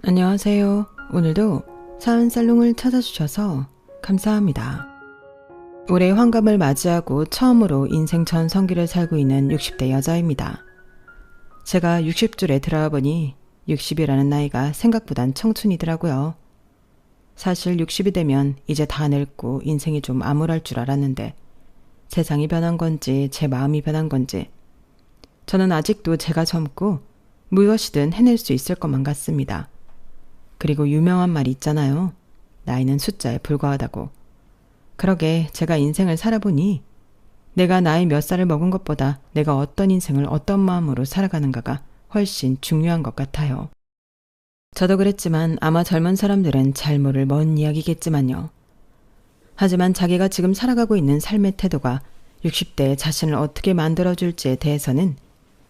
안녕하세요. 오늘도 사연살롱을 찾아주셔서 감사합니다. 올해 환갑을 맞이하고 처음으로 인생 전성기를 살고 있는 60대 여자입니다. 제가 60줄에 들어와 보니 60이라는 나이가 생각보단 청춘이더라고요. 사실 60이 되면 이제 다 늙고 인생이 좀 암울할 줄 알았는데 세상이 변한 건지 제 마음이 변한 건지 저는 아직도 제가 젊고 무엇이든 해낼 수 있을 것만 같습니다. 그리고 유명한 말이 있잖아요. 나이는 숫자에 불과하다고. 그러게 제가 인생을 살아보니 내가 나이 몇 살을 먹은 것보다 내가 어떤 인생을 어떤 마음으로 살아가는가가 훨씬 중요한 것 같아요. 저도 그랬지만 아마 젊은 사람들은 잘 모를 먼 이야기겠지만요. 하지만 자기가 지금 살아가고 있는 삶의 태도가 60대의 자신을 어떻게 만들어줄지에 대해서는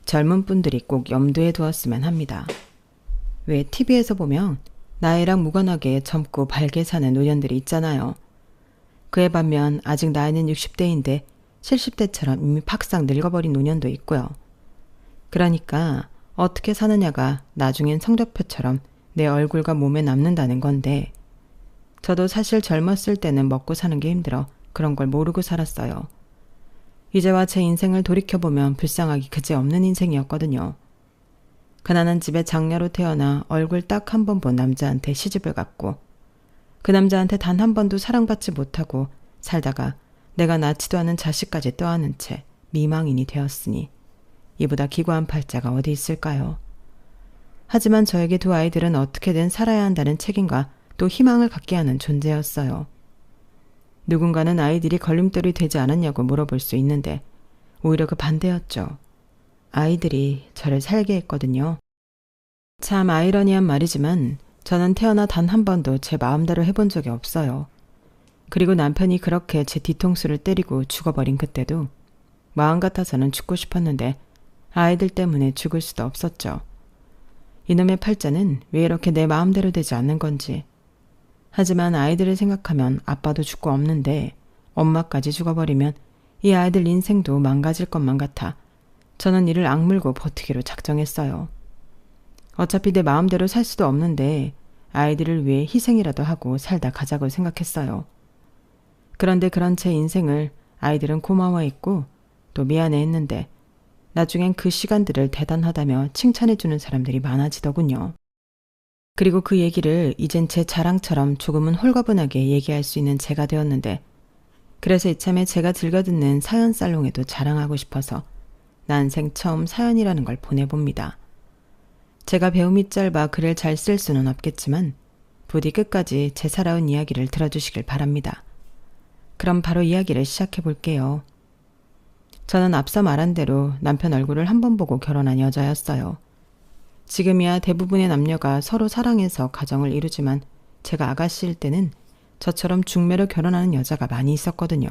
젊은 분들이 꼭 염두에 두었으면 합니다. 왜 TV에서 보면 나이랑 무관하게 젊고 밝게 사는 노년들이 있잖아요. 그에 반면 아직 나이는 60대인데 70대처럼 이미 팍상 늙어버린 노년도 있고요. 그러니까 어떻게 사느냐가 나중엔 성적표처럼 내 얼굴과 몸에 남는다는 건데 저도 사실 젊었을 때는 먹고 사는 게 힘들어 그런 걸 모르고 살았어요. 이제와 제 인생을 돌이켜보면 불쌍하기 그지없는 인생이었거든요. 가난한 집에 장녀로 태어나 얼굴 딱 한 번 본 남자한테 시집을 갔고 그 남자한테 단 한 번도 사랑받지 못하고 살다가 내가 낳지도 않은 자식까지 떠안은 채 미망인이 되었으니 이보다 기구한 팔자가 어디 있을까요? 하지만 저에게 두 아이들은 어떻게든 살아야 한다는 책임과 또 희망을 갖게 하는 존재였어요. 누군가는 아이들이 걸림돌이 되지 않았냐고 물어볼 수 있는데 오히려 그 반대였죠. 아이들이 저를 살게 했거든요. 참 아이러니한 말이지만 저는 태어나 단 한 번도 제 마음대로 해본 적이 없어요. 그리고 남편이 그렇게 제 뒤통수를 때리고 죽어버린 그때도 마음 같아서는 죽고 싶었는데 아이들 때문에 죽을 수도 없었죠. 이놈의 팔자는 왜 이렇게 내 마음대로 되지 않는 건지. 하지만 아이들을 생각하면 아빠도 죽고 없는데 엄마까지 죽어버리면 이 아이들 인생도 망가질 것만 같아 저는 이를 악물고 버티기로 작정했어요. 어차피 내 마음대로 살 수도 없는데 아이들을 위해 희생이라도 하고 살다 가자고 생각했어요. 그런데 그런 제 인생을 아이들은 고마워했고 또 미안해했는데 나중엔 그 시간들을 대단하다며 칭찬해주는 사람들이 많아지더군요. 그리고 그 얘기를 이젠 제 자랑처럼 조금은 홀가분하게 얘기할 수 있는 제가 되었는데 그래서 이참에 제가 즐겨 듣는 사연살롱에도 자랑하고 싶어서 난생 처음 사연이라는 걸 보내봅니다. 제가 배움이 짧아 글을 잘 쓸 수는 없겠지만 부디 끝까지 제 살아온 이야기를 들어주시길 바랍니다. 그럼 바로 이야기를 시작해 볼게요. 저는 앞서 말한 대로 남편 얼굴을 한 번 보고 결혼한 여자였어요. 지금이야 대부분의 남녀가 서로 사랑해서 가정을 이루지만 제가 아가씨일 때는 저처럼 중매로 결혼하는 여자가 많이 있었거든요.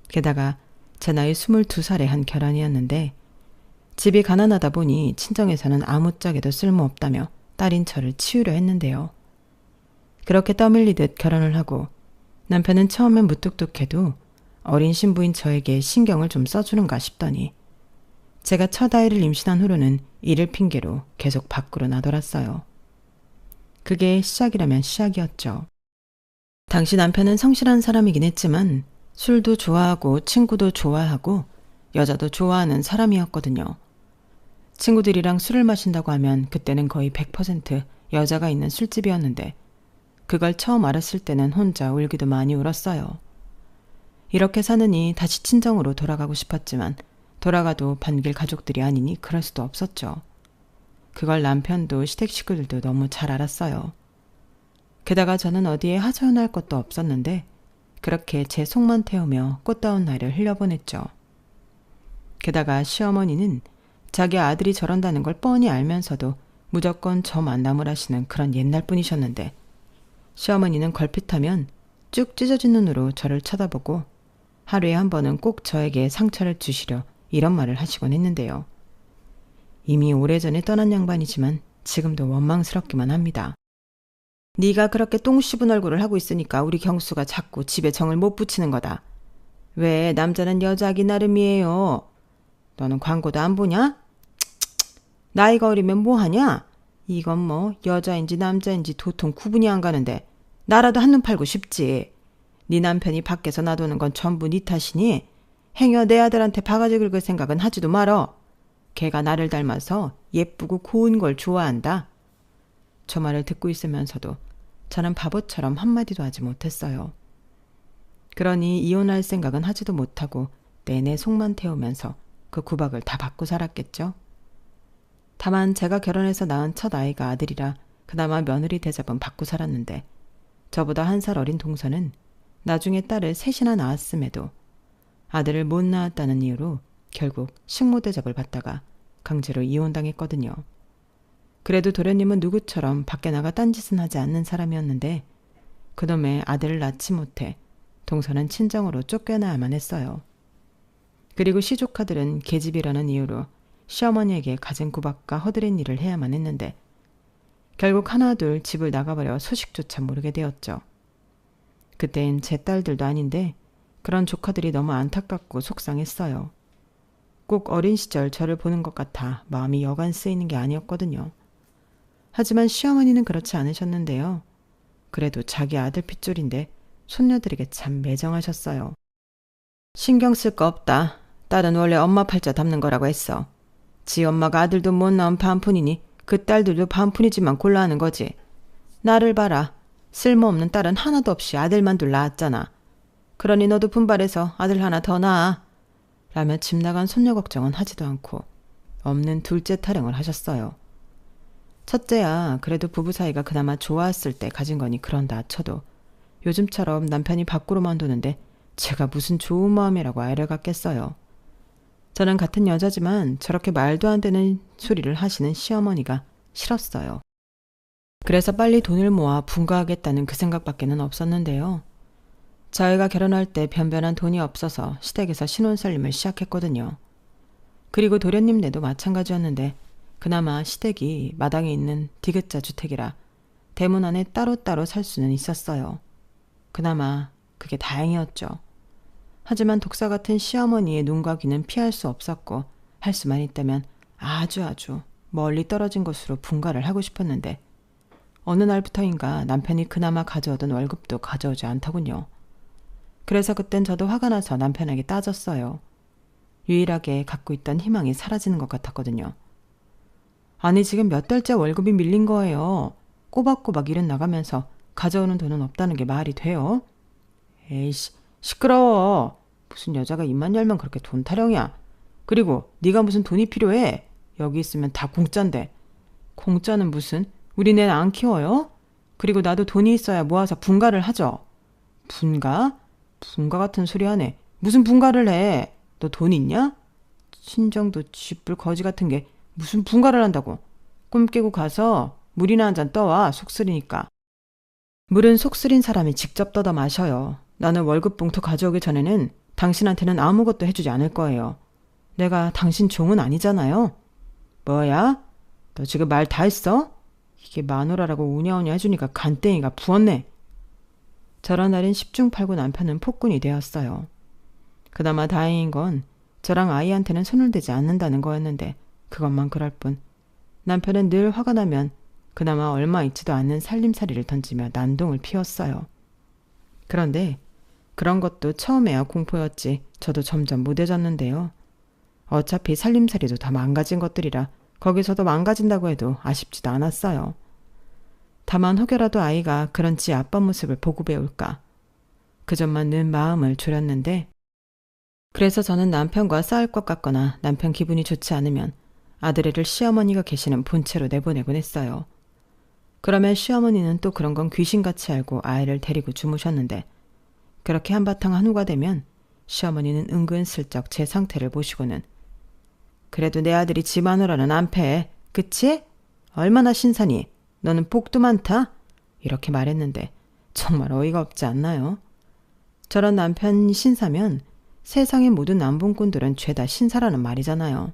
게다가 제 나이 22살에 한 결혼이었는데 집이 가난하다 보니 친정에서는 아무짝에도 쓸모없다며 딸인 저를 치우려 했는데요. 그렇게 떠밀리듯 결혼을 하고 남편은 처음엔 무뚝뚝해도 어린 신부인 저에게 신경을 좀 써주는가 싶더니 제가 첫 아이를 임신한 후로는 이를 핑계로 계속 밖으로 나돌았어요. 그게 시작이라면 시작이었죠. 당시 남편은 성실한 사람이긴 했지만 술도 좋아하고 친구도 좋아하고 여자도 좋아하는 사람이었거든요. 친구들이랑 술을 마신다고 하면 그때는 거의 100% 여자가 있는 술집이었는데 그걸 처음 알았을 때는 혼자 울기도 많이 울었어요. 이렇게 사느니 다시 친정으로 돌아가고 싶었지만 돌아가도 반길 가족들이 아니니 그럴 수도 없었죠. 그걸 남편도 시댁 식구들도 너무 잘 알았어요. 게다가 저는 어디에 하소연할 것도 없었는데 그렇게 제 속만 태우며 꽃다운 날을 흘려보냈죠. 게다가 시어머니는 자기 아들이 저런다는 걸 뻔히 알면서도 무조건 저 만남을 하시는 그런 옛날 분이셨는데 시어머니는 걸핏하면 쭉 찢어진 눈으로 저를 쳐다보고 하루에 한 번은 꼭 저에게 상처를 주시려 이런 말을 하시곤 했는데요. 이미 오래전에 떠난 양반이지만 지금도 원망스럽기만 합니다. 네가 그렇게 똥 씹은 얼굴을 하고 있으니까 우리 경수가 자꾸 집에 정을 못 붙이는 거다. 왜 남자는 여자하기 나름이에요. 너는 광고도 안 보냐? 나이가 어리면 뭐하냐? 이건 뭐 여자인지 남자인지 도통 구분이 안 가는데 나라도 한눈 팔고 싶지. 네 남편이 밖에서 놔두는 건 전부 네 탓이니 행여 내 아들한테 바가지 긁을 생각은 하지도 말어. 걔가 나를 닮아서 예쁘고 고운 걸 좋아한다. 저 말을 듣고 있으면서도 저는 바보처럼 한마디도 하지 못했어요. 그러니 이혼할 생각은 하지도 못하고 내내 속만 태우면서 그 구박을 다 받고 살았겠죠. 다만 제가 결혼해서 낳은 첫 아이가 아들이라 그나마 며느리 대접은 받고 살았는데 저보다 1살 어린 동서는 나중에 딸을 셋이나 낳았음에도 아들을 못 낳았다는 이유로 결국 식모 대접을 받다가 강제로 이혼당했거든요. 그래도 도련님은 누구처럼 밖에 나가 딴짓은 하지 않는 사람이었는데 그놈의 아들을 낳지 못해 동서는 친정으로 쫓겨나야만 했어요. 그리고 시조카들은 계집이라는 이유로 시어머니에게 갖은 구박과 허드렛 일을 해야만 했는데 결국 하나둘 집을 나가버려 소식조차 모르게 되었죠. 그땐 제 딸들도 아닌데 그런 조카들이 너무 안타깝고 속상했어요. 꼭 어린 시절 저를 보는 것 같아 마음이 여간 쓰이는 게 아니었거든요. 하지만 시어머니는 그렇지 않으셨는데요. 그래도 자기 아들 핏줄인데 손녀들에게 참 매정하셨어요. 신경 쓸 거 없다. 딸은 원래 엄마 팔자 담는 거라고 했어. 지 엄마가 아들도 못 낳은 반푼이니 그 딸들도 반푼이지만 골라 하는 거지. 나를 봐라. 쓸모없는 딸은 하나도 없이 아들만 둘 낳았잖아. 그러니 너도 분발해서 아들 하나 더 낳아. 라며 집 나간 손녀 걱정은 하지도 않고 없는 둘째 타령을 하셨어요. 첫째야 그래도 부부 사이가 그나마 좋았을 때 가진 거니 그런다 쳐도 요즘처럼 남편이 밖으로만 도는데 제가 무슨 좋은 마음이라고 애를 갖겠어요. 저는 같은 여자지만 저렇게 말도 안 되는 소리를 하시는 시어머니가 싫었어요. 그래서 빨리 돈을 모아 분가하겠다는 그 생각밖에는 없었는데요. 저희가 결혼할 때 변변한 돈이 없어서 시댁에서 신혼살림을 시작했거든요. 그리고 도련님네도 마찬가지였는데 그나마 시댁이 마당에 있는 디귿자 주택이라 대문 안에 따로따로 살 수는 있었어요. 그나마 그게 다행이었죠. 하지만 독사 같은 시어머니의 눈과 귀는 피할 수 없었고 할 수만 있다면 아주 멀리 떨어진 곳으로 분가를 하고 싶었는데 어느 날부터인가 남편이 그나마 가져오던 월급도 가져오지 않더군요. 그래서 그땐 저도 화가 나서 남편에게 따졌어요. 유일하게 갖고 있던 희망이 사라지는 것 같았거든요. 아니 지금 몇 달째 월급이 밀린 거예요. 꼬박꼬박 일은 나가면서 가져오는 돈은 없다는 게 말이 돼요? 에이씨 시끄러워. 무슨 여자가 입만 열면 그렇게 돈 타령이야. 그리고 네가 무슨 돈이 필요해. 여기 있으면 다 공짜인데. 공짜는 무슨? 우리 애 안 키워요? 그리고 나도 돈이 있어야 모아서 분가를 하죠. 분가? 분가 같은 소리 하네. 무슨 분가를 해? 너 돈 있냐? 친정도 쥐뿔 거지 같은 게 무슨 분가를 한다고. 꿈 깨고 가서 물이나 한 잔 떠와. 속 쓰리니까. 물은 속 쓰린 사람이 직접 떠다 마셔요. 나는 월급 봉투 가져오기 전에는 당신한테는 아무것도 해주지 않을 거예요. 내가 당신 종은 아니잖아요. 뭐야? 너 지금 말 다 했어? 이게 마누라라고 우냐우냐 해주니까 간땡이가 부었네. 저런 날인 10중 8구 남편은 폭군이 되었어요. 그나마 다행인 건 저랑 아이한테는 손을 대지 않는다는 거였는데 그것만 그럴 뿐 남편은 늘 화가 나면 그나마 얼마 있지도 않는 살림살이를 던지며 난동을 피웠어요. 그런데 그런 것도 처음에야 공포였지 저도 점점 무뎌졌는데요. 어차피 살림살이도 다 망가진 것들이라 거기서도 망가진다고 해도 아쉽지도 않았어요. 다만 혹여라도 아이가 그런 지 아빠 모습을 보고 배울까. 그 점만 늘 마음을 졸였는데 그래서 저는 남편과 싸울 것 같거나 남편 기분이 좋지 않으면 아들애를 시어머니가 계시는 본체로 내보내곤 했어요. 그러면 시어머니는 또 그런 건 귀신같이 알고 아이를 데리고 주무셨는데 그렇게 한바탕 한우가 되면 시어머니는 은근슬쩍 제 상태를 보시고는 그래도 내 아들이 지 마누라는 안 패. 그치? 얼마나 신사니? 너는 복도 많다? 이렇게 말했는데 정말 어이가 없지 않나요? 저런 남편 신사면 세상의 모든 남봉꾼들은 죄다 신사라는 말이잖아요.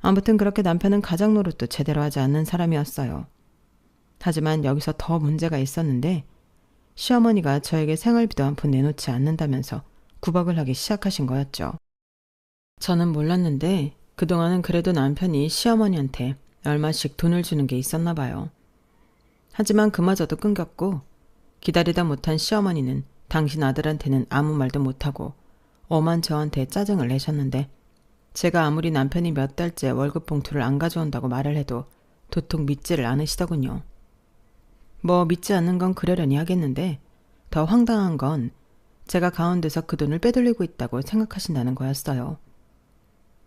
아무튼 그렇게 남편은 가장 노릇도 제대로 하지 않는 사람이었어요. 하지만 여기서 더 문제가 있었는데 시어머니가 저에게 생활비도 한 푼 내놓지 않는다면서 구박을 하기 시작하신 거였죠. 저는 몰랐는데 그동안은 그래도 남편이 시어머니한테 얼마씩 돈을 주는 게 있었나 봐요. 하지만 그마저도 끊겼고 기다리다 못한 시어머니는 당신 아들한테는 아무 말도 못하고 엄한 저한테 짜증을 내셨는데 제가 아무리 남편이 몇 달째 월급 봉투를 안 가져온다고 말을 해도 도통 믿지를 않으시더군요. 뭐 믿지 않는 건 그러려니 하겠는데 더 황당한 건 제가 가운데서 그 돈을 빼돌리고 있다고 생각하신다는 거였어요.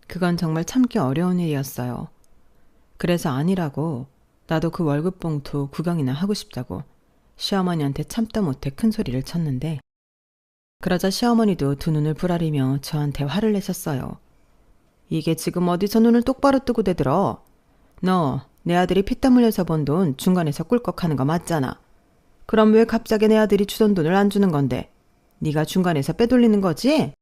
그건 정말 참기 어려운 일이었어요. 그래서 아니라고 나도 그 월급 봉투 구경이나 하고 싶다고 시어머니한테 참다 못해 큰 소리를 쳤는데 그러자 시어머니도 두 눈을 부라리며 저한테 화를 내셨어요. 이게 지금 어디서 눈을 똑바로 뜨고 대들어. 너 내 아들이 피땀 흘려서 번 돈 중간에서 꿀꺽하는 거 맞잖아. 그럼 왜 갑자기 내 아들이 주던 돈을 안 주는 건데 네가 중간에서 빼돌리는 거지?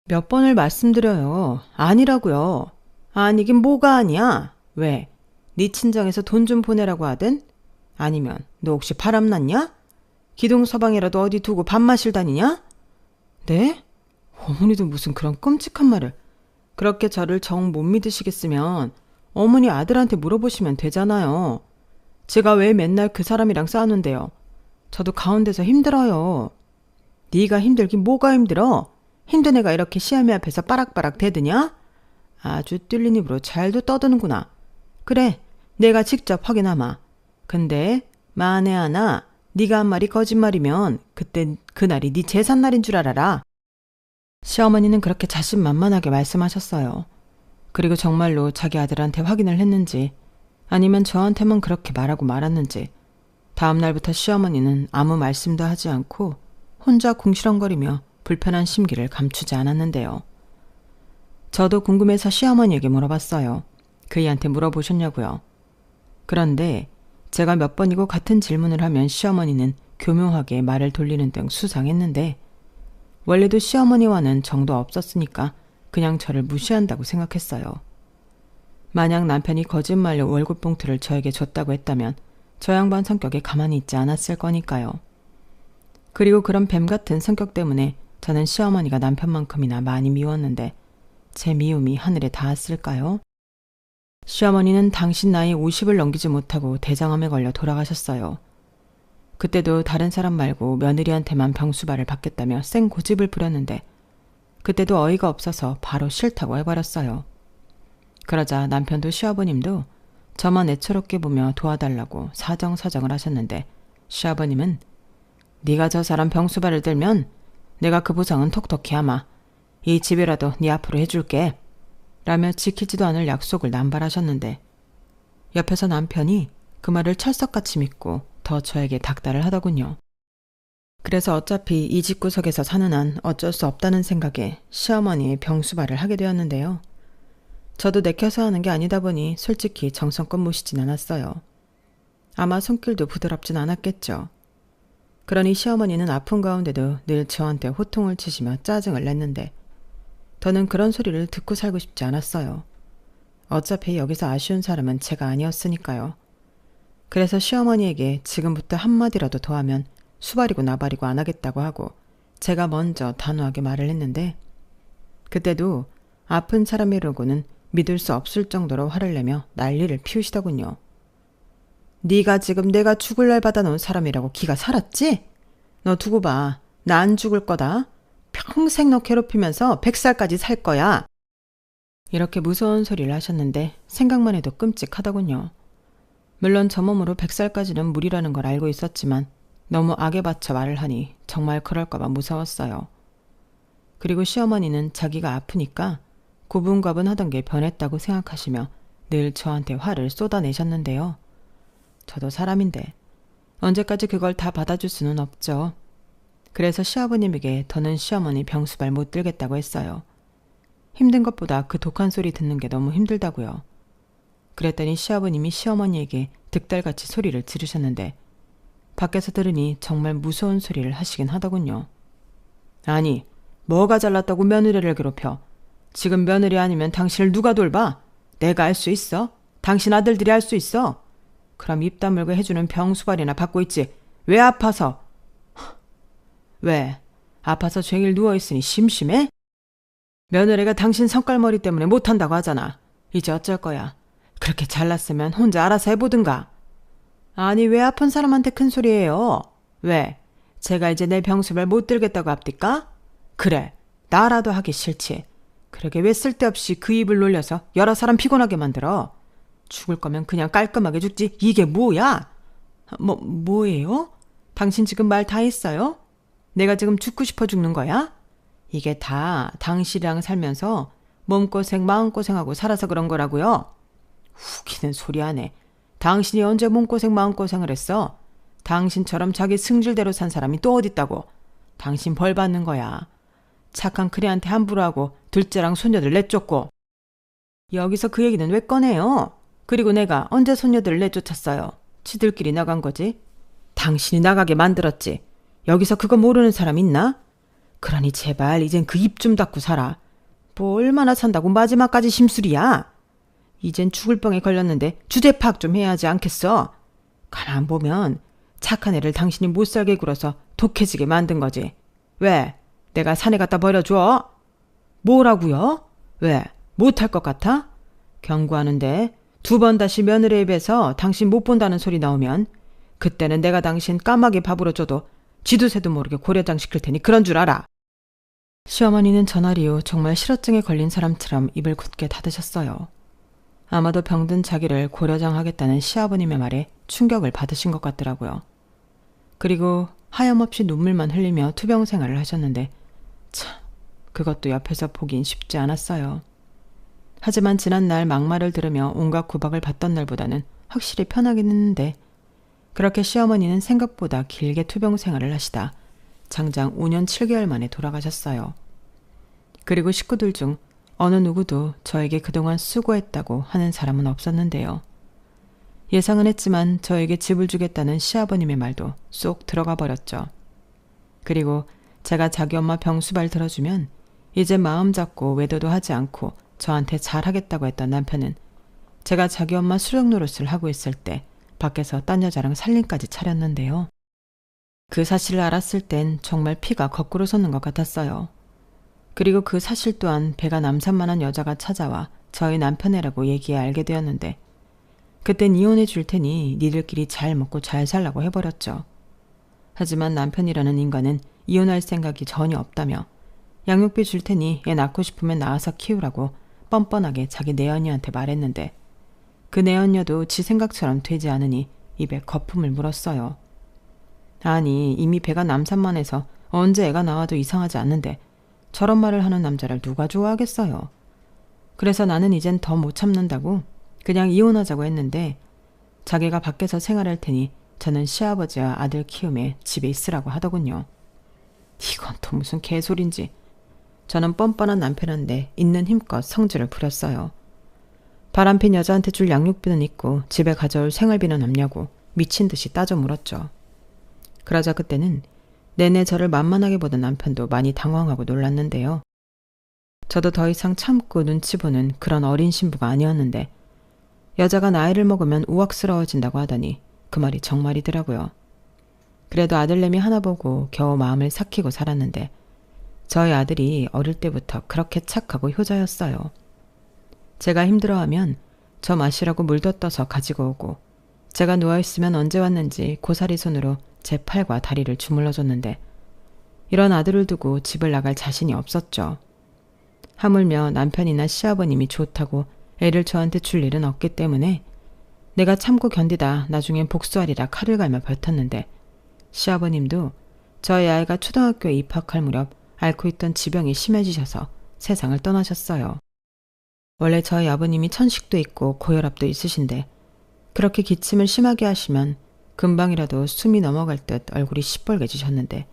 몇 번을 말씀드려요. 아니라고요. 아니긴 뭐가 아니야. 왜? 네 친정에서 돈 좀 보내라고 하든? 아니면 너 혹시 바람났냐? 기동서방이라도 어디 두고 밥 마실 다니냐? 네? 어머니도 무슨 그런 끔찍한 말을. 그렇게 저를 정 못 믿으시겠으면 어머니 아들한테 물어보시면 되잖아요. 제가 왜 맨날 그 사람이랑 싸우는데요. 저도 가운데서 힘들어요. 네가 힘들긴 뭐가 힘들어? 힘든 애가 이렇게 시어미 앞에서 빠락빠락 대드냐? 아주 뚫린 입으로 잘도 떠드는구나. 그래, 내가 직접 확인하마. 근데 만에 하나 네가 한 말이 거짓말이면 그땐 그날이 네 제삿날인 줄 알아라. 시어머니는 그렇게 자신만만하게 말씀하셨어요. 그리고 정말로 자기 아들한테 확인을 했는지 아니면 저한테만 그렇게 말하고 말았는지 다음 날부터 시어머니는 아무 말씀도 하지 않고 혼자 궁시렁거리며 불편한 심기를 감추지 않았는데요. 저도 궁금해서 시어머니에게 물어봤어요. 그이한테 물어보셨냐고요. 그런데 제가 몇 번이고 같은 질문을 하면 시어머니는 교묘하게 말을 돌리는 등 수상했는데 원래도 시어머니와는 정도 없었으니까 그냥 저를 무시한다고 생각했어요. 만약 남편이 거짓말로 월급 봉투를 저에게 줬다고 했다면 저 양반 성격에 가만히 있지 않았을 거니까요. 그리고 그런 뱀 같은 성격 때문에 저는 시어머니가 남편만큼이나 많이 미웠는데 제 미움이 하늘에 닿았을까요? 시어머니는 당신 나이 50을 넘기지 못하고 대장암에 걸려 돌아가셨어요. 그때도 다른 사람 말고 며느리한테만 병수발을 받겠다며 쌩 고집을 부렸는데 그때도 어이가 없어서 바로 싫다고 해버렸어요. 그러자 남편도 시아버님도 저만 애처롭게 보며 도와달라고 사정사정을 하셨는데 시아버님은 네가 저 사람 병수발을 들면 내가 그 보상은 톡톡히 하마. 이 집이라도 네 앞으로 해줄게. 라며 지키지도 않을 약속을 남발하셨는데 옆에서 남편이 그 말을 철석같이 믿고 더 저에게 닥달을 하더군요. 그래서 어차피 이 집구석에서 사는 한 어쩔 수 없다는 생각에 시어머니의 병수발을 하게 되었는데요. 저도 내켜서 하는 게 아니다 보니 솔직히 정성껏 모시진 않았어요. 아마 손길도 부드럽진 않았겠죠. 그러니 시어머니는 아픈 가운데도 늘 저한테 호통을 치시며 짜증을 냈는데 저는 그런 소리를 듣고 살고 싶지 않았어요. 어차피 여기서 아쉬운 사람은 제가 아니었으니까요. 그래서 시어머니에게 지금부터 한마디라도 더 하면 수발이고 나발이고 안 하겠다고 하고 제가 먼저 단호하게 말을 했는데 그때도 아픈 사람이라고는 믿을 수 없을 정도로 화를 내며 난리를 피우시더군요. 네가 지금 내가 죽을 날 받아놓은 사람이라고 기가 살았지? 너 두고 봐. 나 안 죽을 거다. 평생 너 괴롭히면서 100살까지 살 거야. 이렇게 무서운 소리를 하셨는데 생각만 해도 끔찍하더군요. 물론 저 몸으로 100살까지는 무리라는 걸 알고 있었지만 너무 악에 받쳐 말을 하니 정말 그럴까봐 무서웠어요. 그리고 시어머니는 자기가 아프니까 고분고분하던 게 변했다고 생각하시며 늘 저한테 화를 쏟아내셨는데요. 저도 사람인데 언제까지 그걸 다 받아줄 수는 없죠. 그래서 시아버님에게 더는 시어머니 병수발 못 들겠다고 했어요. 힘든 것보다 그 독한 소리 듣는 게 너무 힘들다고요. 그랬더니 시아버님이 시어머니에게 득달같이 소리를 지르셨는데 밖에서 들으니 정말 무서운 소리를 하시긴 하더군요. 아니, 뭐가 잘났다고 며느리를 괴롭혀. 지금 며느리 아니면 당신을 누가 돌봐? 내가 할 수 있어? 당신 아들들이 할 수 있어? 그럼 입 다물고 해주는 병수발이나 받고 있지. 왜 아파서? 왜? 아파서 종일 누워있으니 심심해? 며느리가 당신 성깔머리 때문에 못한다고 하잖아. 이제 어쩔 거야. 그렇게 잘났으면 혼자 알아서 해보든가. 아니 왜 아픈 사람한테 큰 소리예요? 왜? 제가 이제 내 병수발 못 들겠다고 합니까? 그래, 나라도 하기 싫지. 그러게 왜 쓸데없이 그 입을 놀려서 여러 사람 피곤하게 만들어? 죽을 거면 그냥 깔끔하게 죽지. 이게 뭐야? 뭐예요? 당신 지금 말 다 했어요? 내가 지금 죽고 싶어 죽는 거야? 이게 다 당신이랑 살면서 몸고생 마음고생하고 살아서 그런 거라고요? 후기는 소리 하네. 당신이 언제 몸고생 마음고생을 했어? 당신처럼 자기 승질대로 산 사람이 또 어딨다고. 당신 벌 받는 거야. 착한 그래한테 함부로 하고 둘째랑 손녀들 내쫓고. 여기서 그 얘기는 왜 꺼내요? 그리고 내가 언제 손녀들을 내쫓았어요? 지들끼리 나간 거지. 당신이 나가게 만들었지. 여기서 그거 모르는 사람 있나? 그러니 제발 이젠 그 입 좀 닫고 살아. 뭐 얼마나 산다고 마지막까지 심술이야. 이젠 죽을 병에 걸렸는데 주제 파악 좀 해야 하지 않겠어? 가만 보면 착한 애를 당신이 못살게 굴어서 독해지게 만든 거지. 왜? 내가 산에 갖다 버려줘? 뭐라고요? 왜? 못할 것 같아? 경고하는데 2번 다시 며느리 입에서 당신 못 본다는 소리 나오면 그때는 내가 당신 까마귀 밥으로 줘도 쥐두새도 모르게 고려장 시킬 테니 그런 줄 알아. 시어머니는 전날 이후 정말 실어증에 걸린 사람처럼 입을 굳게 닫으셨어요. 아마도 병든 자기를 고려장하겠다는 시아버님의 말에 충격을 받으신 것 같더라고요. 그리고 하염없이 눈물만 흘리며 투병 생활을 하셨는데 참 그것도 옆에서 보긴 쉽지 않았어요. 하지만 지난날 막말을 들으며 온갖 구박을 받던 날보다는 확실히 편하긴 했는데 그렇게 시어머니는 생각보다 길게 투병 생활을 하시다 장장 5년 7개월 만에 돌아가셨어요. 그리고 식구들 중 어느 누구도 저에게 그동안 수고했다고 하는 사람은 없었는데요. 예상은 했지만 저에게 집을 주겠다는 시아버님의 말도 쏙 들어가 버렸죠. 그리고 제가 자기 엄마 병수발 들어주면 이제 마음 잡고 외도도 하지 않고 저한테 잘하겠다고 했던 남편은 제가 자기 엄마 수령 노릇을 하고 있을 때 밖에서 딴 여자랑 살림까지 차렸는데요. 그 사실을 알았을 땐 정말 피가 거꾸로 솟는 것 같았어요. 그리고 그 사실 또한 배가 남산만한 여자가 찾아와 저희 남편이라고 얘기해 알게 되었는데 그땐 이혼해 줄 테니 니들끼리 잘 먹고 잘 살라고 해버렸죠. 하지만 남편이라는 인간은 이혼할 생각이 전혀 없다며 양육비 줄 테니 애 낳고 싶으면 낳아서 키우라고 뻔뻔하게 자기 내언녀한테 말했는데 그 내언녀도 지 생각처럼 되지 않으니 입에 거품을 물었어요. 아니 이미 배가 남산만해서 언제 애가 나와도 이상하지 않는데 저런 말을 하는 남자를 누가 좋아하겠어요. 그래서 나는 이젠 더 못 참는다고 그냥 이혼하자고 했는데 자기가 밖에서 생활할 테니 저는 시아버지와 아들 키움에 집에 있으라고 하더군요. 이건 또 무슨 개소린지. 저는 뻔뻔한 남편인데 있는 힘껏 성질을 부렸어요. 바람핀 여자한테 줄 양육비는 있고 집에 가져올 생활비는 없냐고 미친 듯이 따져 물었죠. 그러자 그때는 내내 저를 만만하게 보던 남편도 많이 당황하고 놀랐는데요. 저도 더 이상 참고 눈치 보는 그런 어린 신부가 아니었는데 여자가 나이를 먹으면 우악스러워진다고 하더니 그 말이 정말이더라고요. 그래도 아들내미 하나 보고 겨우 마음을 삭히고 살았는데 저희 아들이 어릴 때부터 그렇게 착하고 효자였어요. 제가 힘들어하면 저 마시라고 물도 떠서 가지고 오고 제가 누워있으면 언제 왔는지 고사리 손으로 제 팔과 다리를 주물러줬는데 이런 아들을 두고 집을 나갈 자신이 없었죠. 하물며 남편이나 시아버님이 좋다고 애를 저한테 줄 일은 없기 때문에 내가 참고 견디다 나중엔 복수하리라 칼을 갈며 버텼는데 시아버님도 저희 아이가 초등학교에 입학할 무렵 앓고 있던 지병이 심해지셔서 세상을 떠나셨어요. 원래 저희 아버님이 천식도 있고 고혈압도 있으신데 그렇게 기침을 심하게 하시면 금방이라도 숨이 넘어갈 듯 얼굴이 시뻘개지셨는데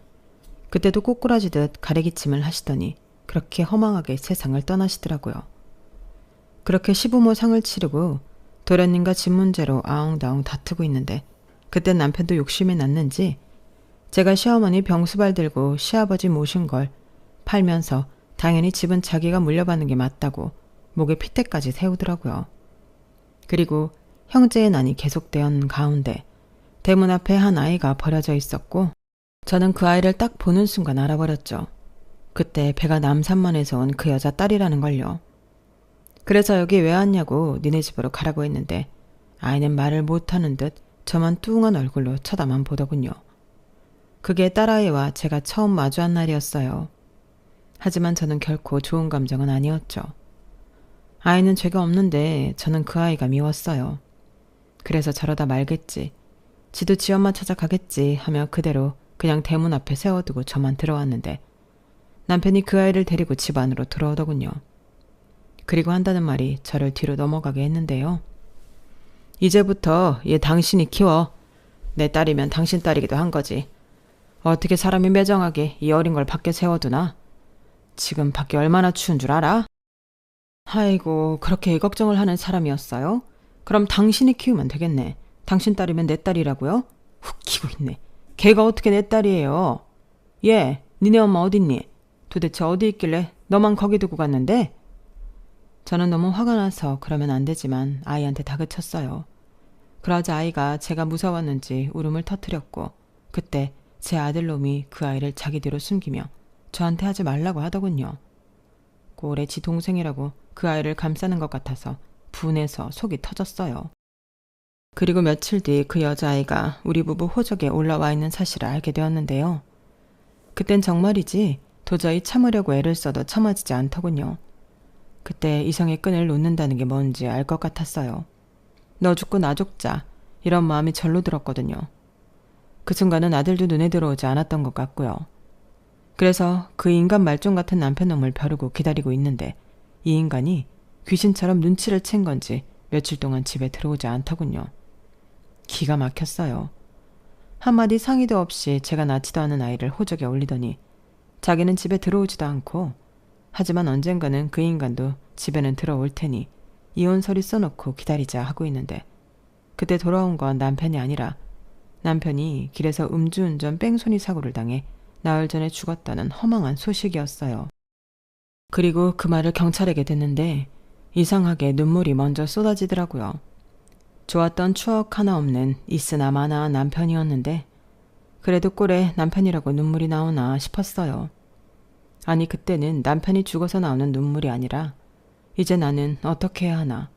그때도 꼬꾸라지듯 가래기침을 하시더니 그렇게 허망하게 세상을 떠나시더라고요. 그렇게 시부모 상을 치르고 도련님과 집 문제로 아웅다웅 다투고 있는데 그땐 남편도 욕심이 났는지 제가 시어머니 병수발 들고 시아버지 모신 걸 팔면서 당연히 집은 자기가 물려받는 게 맞다고 목에 핏대까지 세우더라고요. 그리고 형제의 난이 계속되었는 가운데 대문 앞에 한 아이가 버려져 있었고 저는 그 아이를 딱 보는 순간 알아버렸죠. 그때 배가 남산만에서 온 그 여자 딸이라는 걸요. 그래서 여기 왜 왔냐고 니네 집으로 가라고 했는데 아이는 말을 못하는 듯 저만 뚱한 얼굴로 쳐다만 보더군요. 그게 딸아이와 제가 처음 마주한 날이었어요. 하지만 저는 결코 좋은 감정은 아니었죠. 아이는 죄가 없는데 저는 그 아이가 미웠어요. 그래서 저러다 말겠지. 지도 지 엄마 찾아가겠지 하며 그대로 그냥 대문 앞에 세워두고 저만 들어왔는데 남편이 그 아이를 데리고 집 안으로 들어오더군요. 그리고 한다는 말이 저를 뒤로 넘어가게 했는데요. 이제부터 얘 당신이 키워. 내 딸이면 당신 딸이기도 한 거지. 어떻게 사람이 매정하게 이 어린 걸 밖에 세워두나? 지금 밖에 얼마나 추운 줄 알아? 아이고, 그렇게 걱정을 하는 사람이었어요? 그럼 당신이 키우면 되겠네. 당신 딸이면 내 딸이라고요? 웃기고 있네. 걔가 어떻게 내 딸이에요? 얘, 니네 엄마 어딨니? 도대체 어디 있길래 너만 거기 두고 갔는데? 저는 너무 화가 나서 그러면 안 되지만 아이한테 다그쳤어요. 그러자 아이가 제가 무서웠는지 울음을 터뜨렸고 그때 제 아들놈이 그 아이를 자기 뒤로 숨기며 저한테 하지 말라고 하더군요. 꼴에 지 동생이라고 그 아이를 감싸는 것 같아서 분해서 속이 터졌어요. 그리고 며칠 뒤 그 여자아이가 우리 부부 호적에 올라와 있는 사실을 알게 되었는데요. 그땐 정말이지 도저히 참으려고 애를 써도 참아지지 않더군요. 그때 이성의 끈을 놓는다는 게 뭔지 알 것 같았어요. 너 죽고 나 죽자 이런 마음이 절로 들었거든요. 그 순간은 아들도 눈에 들어오지 않았던 것 같고요. 그래서 그 인간 말종 같은 남편놈을 벼르고 기다리고 있는데 이 인간이 귀신처럼 눈치를 챈 건지 며칠 동안 집에 들어오지 않더군요. 기가 막혔어요. 한마디 상의도 없이 제가 낳지도 않은 아이를 호적에 올리더니 자기는 집에 들어오지도 않고 하지만 언젠가는 그 인간도 집에는 들어올 테니 이혼서리 써놓고 기다리자 하고 있는데 그때 돌아온 건 남편이 아니라 남편이 길에서 음주운전 뺑소니 사고를 당해 나흘 전에 죽었다는 허망한 소식이었어요. 그리고 그 말을 경찰에게 듣는데 이상하게 눈물이 먼저 쏟아지더라고요. 좋았던 추억 하나 없는 있으나 마나한 남편이었는데 그래도 꼴에 남편이라고 눈물이 나오나 싶었어요. 아니 그때는 남편이 죽어서 나오는 눈물이 아니라 이제 나는 어떻게 해야 하나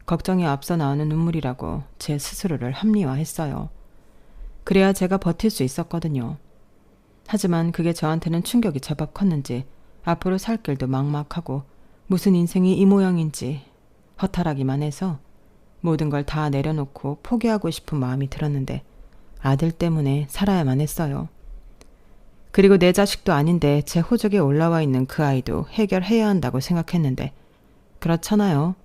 걱정에 앞서 나오는 눈물이라고 제 스스로를 합리화했어요. 그래야 제가 버틸 수 있었거든요. 하지만 그게 저한테는 충격이 제법 컸는지 앞으로 살 길도 막막하고 무슨 인생이 이 모양인지 허탈하기만 해서 모든 걸 다 내려놓고 포기하고 싶은 마음이 들었는데 아들 때문에 살아야만 했어요. 그리고 내 자식도 아닌데 제 호적에 올라와 있는 그 아이도 해결해야 한다고 생각했는데 그렇잖아요.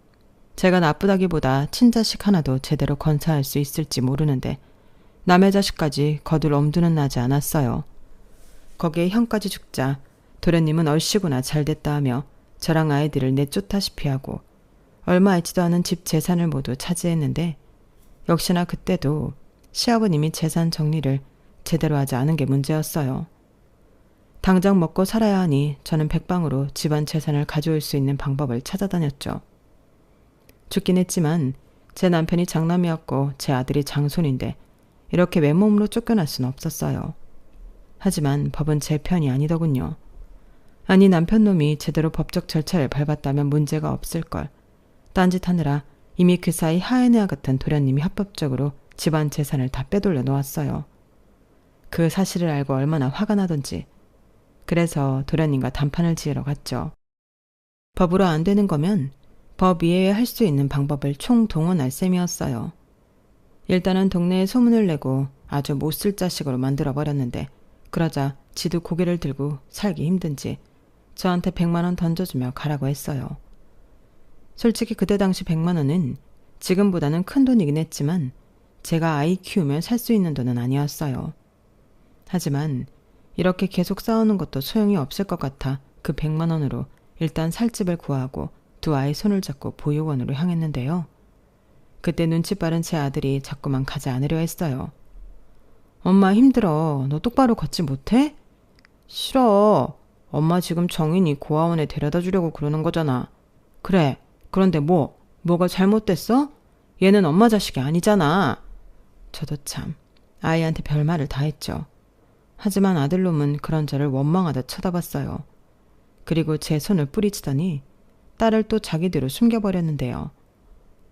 제가 나쁘다기보다 친자식 하나도 제대로 건사할 수 있을지 모르는데 남의 자식까지 거둘 엄두는 나지 않았어요. 거기에 형까지 죽자 도련님은 얼씨구나 잘됐다 하며 저랑 아이들을 내쫓다시피 하고 얼마 있지도 않은 집 재산을 모두 차지했는데 역시나 그때도 시아버님이 재산 정리를 제대로 하지 않은 게 문제였어요. 당장 먹고 살아야 하니 저는 백방으로 집안 재산을 가져올 수 있는 방법을 찾아다녔죠. 죽긴 했지만 제 남편이 장남이었고 제 아들이 장손인데 이렇게 맨몸으로 쫓겨날 수는 없었어요. 하지만 법은 제 편이 아니더군요. 아니 남편놈이 제대로 법적 절차를 밟았다면 문제가 없을걸. 딴짓하느라 이미 그 사이 하에네아 같은 도련님이 합법적으로 집안 재산을 다 빼돌려 놓았어요. 그 사실을 알고 얼마나 화가 나던지. 그래서 도련님과 단판을 지으러 갔죠. 법으로 안 되는 거면 법 이외에 할 수 있는 방법을 총동원할 셈이었어요. 일단은 동네에 소문을 내고 아주 못쓸 자식으로 만들어버렸는데 그러자 지도 고개를 들고 살기 힘든지 저한테 100만 원 던져주며 가라고 했어요. 솔직히 그때 당시 100만 원은 지금보다는 큰 돈이긴 했지만 제가 아이 키우면 살 수 있는 돈은 아니었어요. 하지만 이렇게 계속 싸우는 것도 소용이 없을 것 같아 그 100만 원으로 일단 살 집을 구하고 두 아이 손을 잡고 보육원으로 향했는데요. 그때 눈치 빠른 제 아들이 자꾸만 가지 않으려 했어요. 엄마 힘들어. 너 똑바로 걷지 못해? 싫어. 엄마 지금 정인이 고아원에 데려다 주려고 그러는 거잖아. 그래. 그런데 뭐가 잘못됐어? 얘는 엄마 자식이 아니잖아. 저도 참 아이한테 별말을 다 했죠. 하지만 아들놈은 그런 저를 원망하듯 쳐다봤어요. 그리고 제 손을 뿌리치더니 딸을 또 자기대로 숨겨버렸는데요.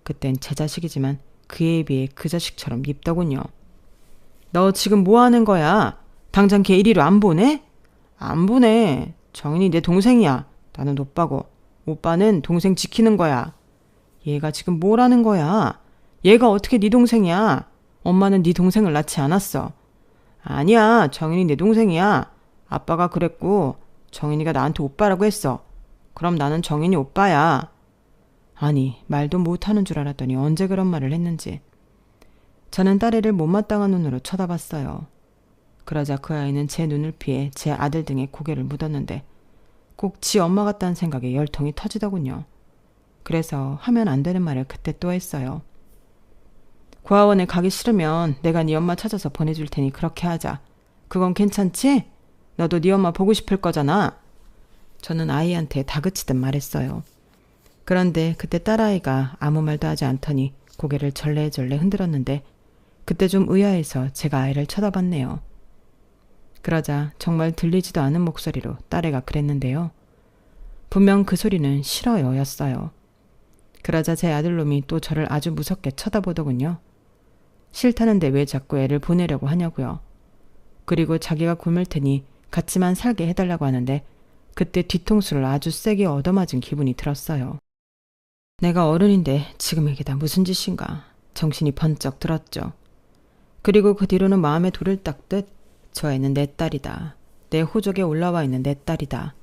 그땐 제 자식이지만 그에 비해 그 자식처럼 밉더군요. 너 지금 뭐 하는 거야? 당장 걔 이리로 안 보내? 안 보내. 정인이 내 동생이야. 나는 오빠고. 오빠는 동생 지키는 거야. 얘가 지금 뭘 하는 거야? 얘가 어떻게 네 동생이야? 엄마는 네 동생을 낳지 않았어. 아니야. 정인이 내 동생이야. 아빠가 그랬고 정인이가 나한테 오빠라고 했어. 그럼 나는 정인이 오빠야. 아니, 말도 못하는 줄 알았더니 언제 그런 말을 했는지. 저는 딸애를 못마땅한 눈으로 쳐다봤어요. 그러자 그 아이는 제 눈을 피해 제 아들 등에 고개를 묻었는데 꼭 지 엄마 같다는 생각에 열통이 터지더군요. 그래서 하면 안 되는 말을 그때 또 했어요. 고아원에 가기 싫으면 내가 네 엄마 찾아서 보내줄 테니 그렇게 하자. 그건 괜찮지? 너도 네 엄마 보고 싶을 거잖아. 저는 아이한테 다그치듯 말했어요. 그런데 그때 딸아이가 아무 말도 하지 않더니 고개를 절레절레 흔들었는데 그때 좀 의아해서 제가 아이를 쳐다봤네요. 그러자 정말 들리지도 않은 목소리로 딸애가 그랬는데요. 분명 그 소리는 싫어요 였어요. 그러자 제 아들놈이 또 저를 아주 무섭게 쳐다보더군요. 싫다는데 왜 자꾸 애를 보내려고 하냐고요. 그리고 자기가 굶을 테니 같이만 살게 해달라고 하는데 그때 뒤통수를 아주 세게 얻어맞은 기분이 들었어요. 내가 어른인데 지금 이게 다 무슨 짓인가. 정신이 번쩍 들었죠. 그리고 그 뒤로는 마음에 돌을 닦듯 저 애는 내 딸이다. 내 호적에 올라와 있는 내 딸이다.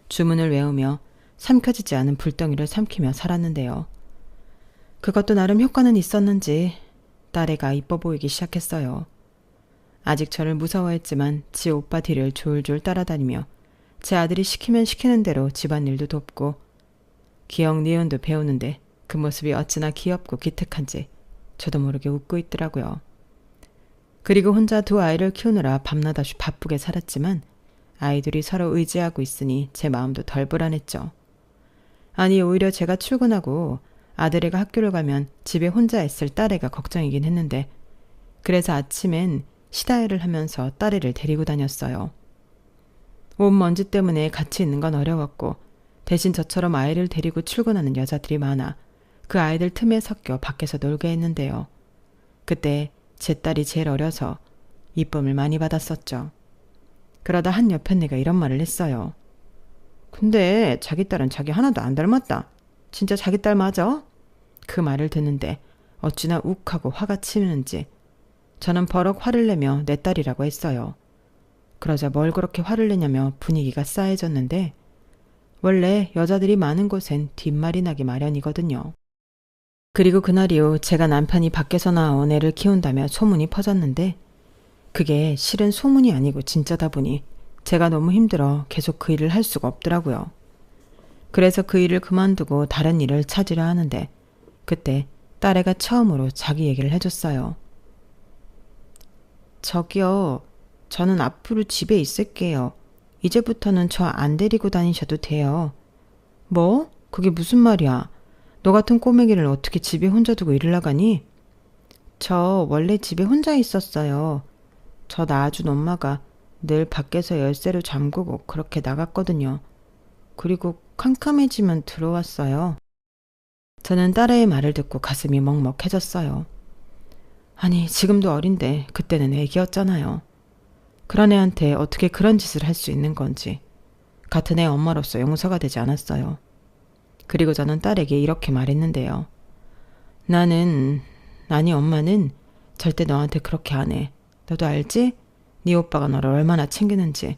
주문을 외우며 삼켜지지 않은 불덩이를 삼키며 살았는데요. 그것도 나름 효과는 있었는지 딸애가 이뻐 보이기 시작했어요. 아직 저를 무서워했지만 지 오빠 뒤를 졸졸 따라다니며 제 아들이 시키면 시키는 대로 집안일도 돕고 기억 니은도 배우는데 그 모습이 어찌나 귀엽고 기특한지 저도 모르게 웃고 있더라고요. 그리고 혼자 두 아이를 키우느라 밤낮없이 바쁘게 살았지만 아이들이 서로 의지하고 있으니 제 마음도 덜 불안했죠. 아니 오히려 제가 출근하고 아들애가 학교를 가면 집에 혼자 있을 딸애가 걱정이긴 했는데 그래서 아침엔 시다일을 하면서 딸애를 데리고 다녔어요. 옷 먼지 때문에 같이 있는 건 어려웠고 대신 저처럼 아이를 데리고 출근하는 여자들이 많아 그 아이들 틈에 섞여 밖에서 놀게 했는데요. 그때 제 딸이 제일 어려서 이쁨을 많이 받았었죠. 그러다 한 여편네가 이런 말을 했어요. 근데 자기 딸은 자기 하나도 안 닮았다. 진짜 자기 딸 맞아? 그 말을 듣는데 어찌나 욱하고 화가 치미는지 저는 버럭 화를 내며 내 딸이라고 했어요. 그러자 뭘 그렇게 화를 내냐며 분위기가 싸해졌는데 원래 여자들이 많은 곳엔 뒷말이 나기 마련이거든요. 그리고 그날 이후 제가 남편이 밖에서 나온 애를 키운다며 소문이 퍼졌는데 그게 실은 소문이 아니고 진짜다 보니 제가 너무 힘들어 계속 그 일을 할 수가 없더라고요. 그래서 그 일을 그만두고 다른 일을 찾으려 하는데 그때 딸애가 처음으로 자기 얘기를 해줬어요. 저기요, 저는 앞으로 집에 있을게요. 이제부터는 저 안 데리고 다니셔도 돼요. 뭐? 그게 무슨 말이야? 너 같은 꼬맹이를 어떻게 집에 혼자 두고 일을 나가니? 저 원래 집에 혼자 있었어요. 저 낳아준 엄마가 늘 밖에서 열쇠로 잠그고 그렇게 나갔거든요. 그리고 캄캄해지면 들어왔어요. 저는 딸애의 말을 듣고 가슴이 먹먹해졌어요. 아니, 지금도 어린데 그때는 애기였잖아요. 그런 애한테 어떻게 그런 짓을 할 수 있는 건지 같은 애 엄마로서 용서가 되지 않았어요. 그리고 저는 딸에게 이렇게 말했는데요. 아니 엄마는 절대 너한테 그렇게 안 해. 너도 알지? 네 오빠가 너를 얼마나 챙기는지.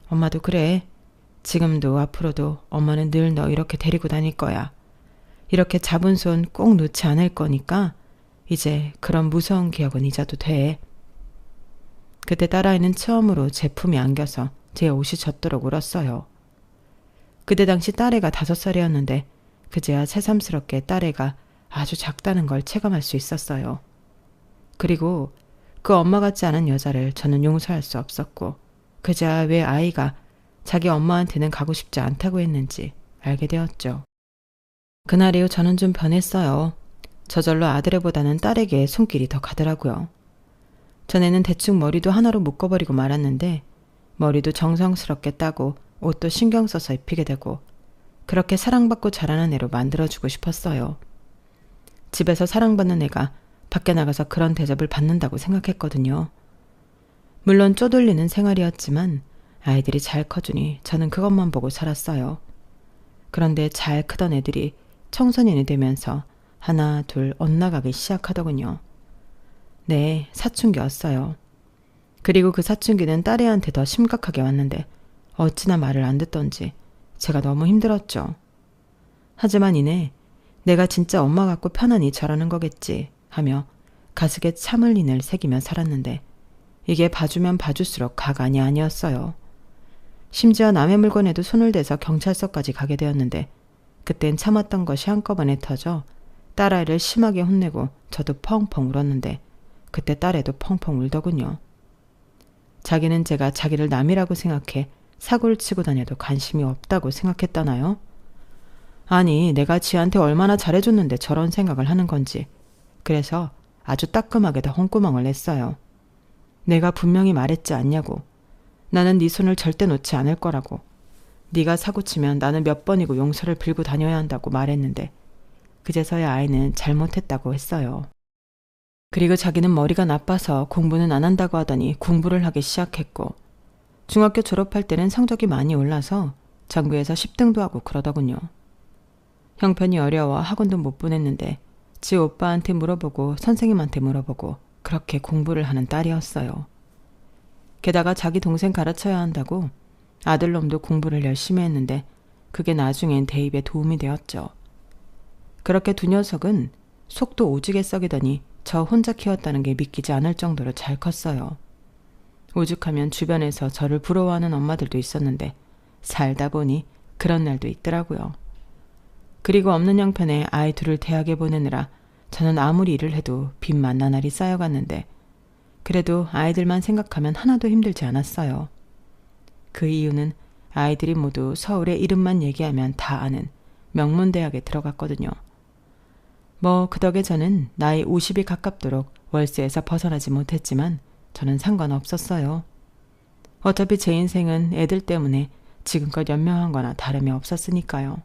엄마도 그래. 지금도 앞으로도 엄마는 늘 너 이렇게 데리고 다닐 거야. 이렇게 잡은 손 꼭 놓지 않을 거니까 이제 그런 무서운 기억은 잊어도 돼. 그때 딸아이는 처음으로 제 품에 안겨서 제 옷이 젖도록 울었어요. 그때 당시 딸애가 5살이었는데 그제야 새삼스럽게 딸애가 아주 작다는 걸 체감할 수 있었어요. 그리고 그 엄마 같지 않은 여자를 저는 용서할 수 없었고 그제야 왜 아이가 자기 엄마한테는 가고 싶지 않다고 했는지 알게 되었죠. 그날 이후 저는 좀 변했어요. 저절로 아들애보다는 딸에게 손길이 더 가더라고요. 전에는 대충 머리도 하나로 묶어버리고 말았는데 머리도 정성스럽게 따고 옷도 신경 써서 입히게 되고 그렇게 사랑받고 자라는 애로 만들어주고 싶었어요. 집에서 사랑받는 애가 밖에 나가서 그런 대접을 받는다고 생각했거든요. 물론 쪼돌리는 생활이었지만 아이들이 잘 커주니 저는 그것만 보고 살았어요. 그런데 잘 크던 애들이 청소년이 되면서 하나 둘 엇나가기 시작하더군요. 네, 사춘기였어요. 그리고 그 사춘기는 딸애한테 더 심각하게 왔는데 어찌나 말을 안 듣던지 제가 너무 힘들었죠. 하지만 이내 내가 진짜 엄마 같고 편안히 자라는 거겠지 하며 가슴에 참을린을 새기며 살았는데 이게 봐주면 봐줄수록 가관이 아니었어요. 심지어 남의 물건에도 손을 대서 경찰서까지 가게 되었는데 그땐 참았던 것이 한꺼번에 터져 딸아이를 심하게 혼내고 저도 펑펑 울었는데 그때 딸애도 펑펑 울더군요. 자기는 제가 자기를 남이라고 생각해 사고를 치고 다녀도 관심이 없다고 생각했다나요? 아니, 내가 지한테 얼마나 잘해줬는데 저런 생각을 하는 건지. 그래서 아주 따끔하게 다 홍구멍을 냈어요. 내가 분명히 말했지 않냐고. 나는 네 손을 절대 놓지 않을 거라고. 네가 사고치면 나는 몇 번이고 용서를 빌고 다녀야 한다고 말했는데 그제서야 아이는 잘못했다고 했어요. 그리고 자기는 머리가 나빠서 공부는 안 한다고 하더니 공부를 하기 시작했고 중학교 졸업할 때는 성적이 많이 올라서 전교에서 10등도 하고 그러더군요. 형편이 어려워 학원도 못 보냈는데 지 오빠한테 물어보고 선생님한테 물어보고 그렇게 공부를 하는 딸이었어요. 게다가 자기 동생 가르쳐야 한다고 아들놈도 공부를 열심히 했는데 그게 나중엔 대입에 도움이 되었죠. 그렇게 두 녀석은 속도 오지게 썩이더니 저 혼자 키웠다는 게 믿기지 않을 정도로 잘 컸어요. 오죽하면 주변에서 저를 부러워하는 엄마들도 있었는데 살다 보니 그런 날도 있더라고요. 그리고 없는 형편에 아이 둘을 대학에 보내느라 저는 아무리 일을 해도 빚만 나날이 쌓여갔는데 그래도 아이들만 생각하면 하나도 힘들지 않았어요. 그 이유는 아이들이 모두 서울의 이름만 얘기하면 다 아는 명문대학에 들어갔거든요. 뭐 그 덕에 저는 나이 50이 가깝도록 월세에서 벗어나지 못했지만 저는 상관없었어요. 어차피 제 인생은 애들 때문에 지금껏 연명한 거나 다름이 없었으니까요.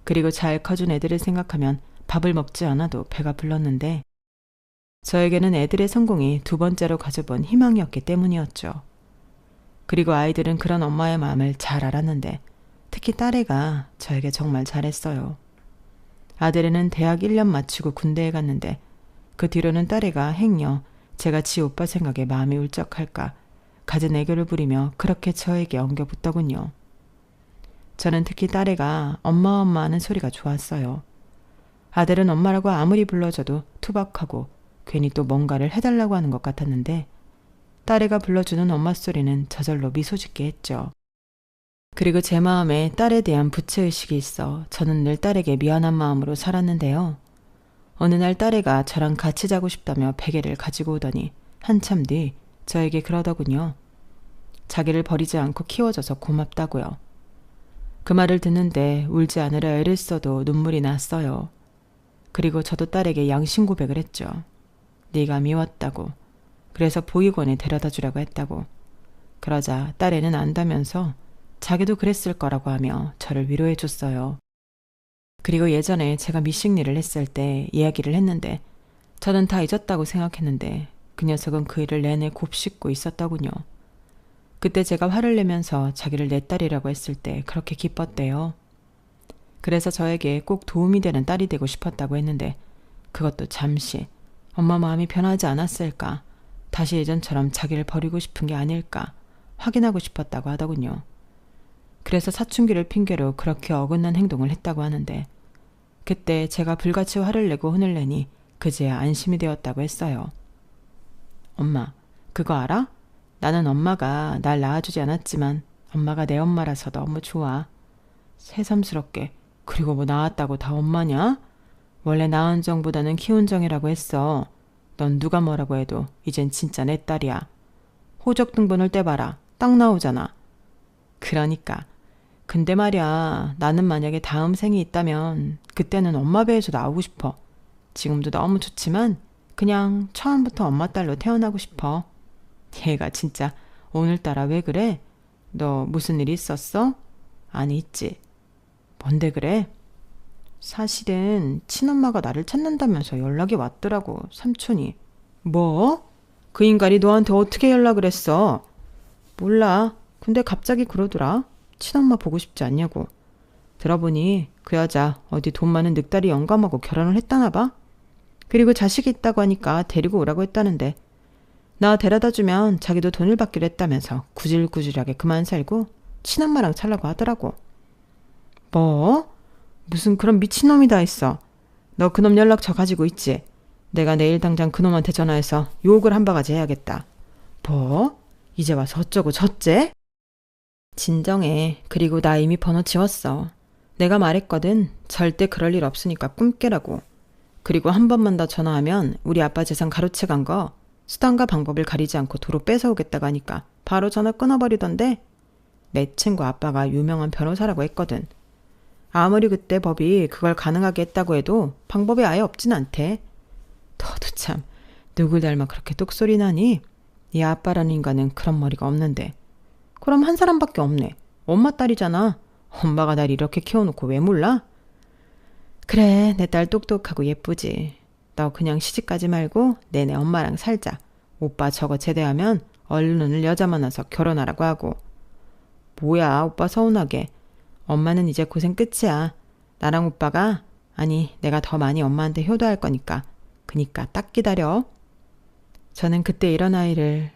그리고 잘 커준 애들을 생각하면 밥을 먹지 않아도 배가 불렀는데 저에게는 애들의 성공이 두 번째로 가져본 희망이었기 때문이었죠. 그리고 아이들은 그런 엄마의 마음을 잘 알았는데 특히 딸애가 저에게 정말 잘했어요. 아들애는 대학 1년 마치고 군대에 갔는데 그 뒤로는 딸애가 행여 제가 지 오빠 생각에 마음이 울적할까 갖은 애교를 부리며 그렇게 저에게 엉겨붙더군요. 저는 특히 딸애가 엄마 엄마 하는 소리가 좋았어요. 아들은 엄마라고 아무리 불러줘도 투박하고 괜히 또 뭔가를 해달라고 하는 것 같았는데 딸애가 불러주는 엄마 소리는 저절로 미소 짓게 했죠. 그리고 제 마음에 딸에 대한 부채의식이 있어 저는 늘 딸에게 미안한 마음으로 살았는데요. 어느 날 딸애가 저랑 같이 자고 싶다며 베개를 가지고 오더니 한참 뒤 저에게 그러더군요. 자기를 버리지 않고 키워줘서 고맙다고요. 그 말을 듣는데 울지 않으려 애를 써도 눈물이 났어요. 그리고 저도 딸에게 양심 고백을 했죠. 네가 미웠다고. 그래서 보육원에 데려다 주려고 했다고. 그러자 딸애는 안다면서 자기도 그랬을 거라고 하며 저를 위로해 줬어요. 그리고 예전에 제가 미싱리를 했을 때 이야기를 했는데 저는 다 잊었다고 생각했는데 그 녀석은 그 일을 내내 곱씹고 있었더군요. 그때 제가 화를 내면서 자기를 내 딸이라고 했을 때 그렇게 기뻤대요. 그래서 저에게 꼭 도움이 되는 딸이 되고 싶었다고 했는데 그것도 잠시 엄마 마음이 변하지 않았을까, 다시 예전처럼 자기를 버리고 싶은 게 아닐까 확인하고 싶었다고 하더군요. 그래서 사춘기를 핑계로 그렇게 어긋난 행동을 했다고 하는데 그때 제가 불같이 화를 내고 혼을 내니 그제야 안심이 되었다고 했어요. 엄마, 그거 알아? 나는 엄마가 날 낳아주지 않았지만 엄마가 내 엄마라서 너무 좋아. 새삼스럽게. 그리고 뭐 낳았다고 다 엄마냐? 원래 낳은 정보다는 키운 정이라고 했어. 넌 누가 뭐라고 해도 이젠 진짜 내 딸이야. 호적 등본을 떼봐라. 딱 나오잖아. 그러니까. 근데 말이야, 나는 만약에 다음 생이 있다면 그때는 엄마 배에서 나오고 싶어. 지금도 너무 좋지만 그냥 처음부터 엄마 딸로 태어나고 싶어. 얘가 진짜 오늘따라 왜 그래? 너 무슨 일 있었어? 아니, 있지. 뭔데 그래? 사실은 친엄마가 나를 찾는다면서 연락이 왔더라고, 삼촌이. 뭐? 그 인간이 너한테 어떻게 연락을 했어? 몰라. 근데 갑자기 그러더라. 친엄마 보고 싶지 않냐고. 들어보니 그 여자 어디 돈 많은 늑다리 영감하고 결혼을 했다나 봐. 그리고 자식이 있다고 하니까 데리고 오라고 했다는데 나 데려다 주면 자기도 돈을 받기로 했다면서 구질구질하게 그만 살고 친엄마랑 살라고 하더라고. 뭐? 무슨 그런 미친놈이 다 있어. 너 그놈 연락처 가지고 있지? 내가 내일 당장 그놈한테 전화해서 욕을 한 바가지 해야겠다. 뭐? 이제 와서 어쩌고 저째? 진정해. 그리고 나 이미 번호 지웠어. 내가 말했거든. 절대 그럴 일 없으니까 꿈 깨라고. 그리고 한 번만 더 전화하면 우리 아빠 재산 가로채 간 거 수단과 방법을 가리지 않고 도로 뺏어오겠다고 하니까 바로 전화 끊어버리던데. 내 친구 아빠가 유명한 변호사라고 했거든. 아무리 그때 법이 그걸 가능하게 했다고 해도 방법이 아예 없진 않대. 너도 참 누굴 닮아 그렇게 똑소리 나니? 네 아빠라는 인간은 그런 머리가 없는데. 그럼 한 사람밖에 없네. 엄마 딸이잖아. 엄마가 날 이렇게 키워놓고 왜 몰라? 그래, 내 딸 똑똑하고 예쁘지. 너 그냥 시집가지 말고 내내 엄마랑 살자. 오빠 저거 제대하면 얼른 여자 만나서 결혼하라고 하고. 뭐야, 오빠 서운하게. 엄마는 이제 고생 끝이야. 나랑 오빠가, 아니 내가 더 많이 엄마한테 효도할 거니까. 그니까 딱 기다려. 저는 그때 이런 아이를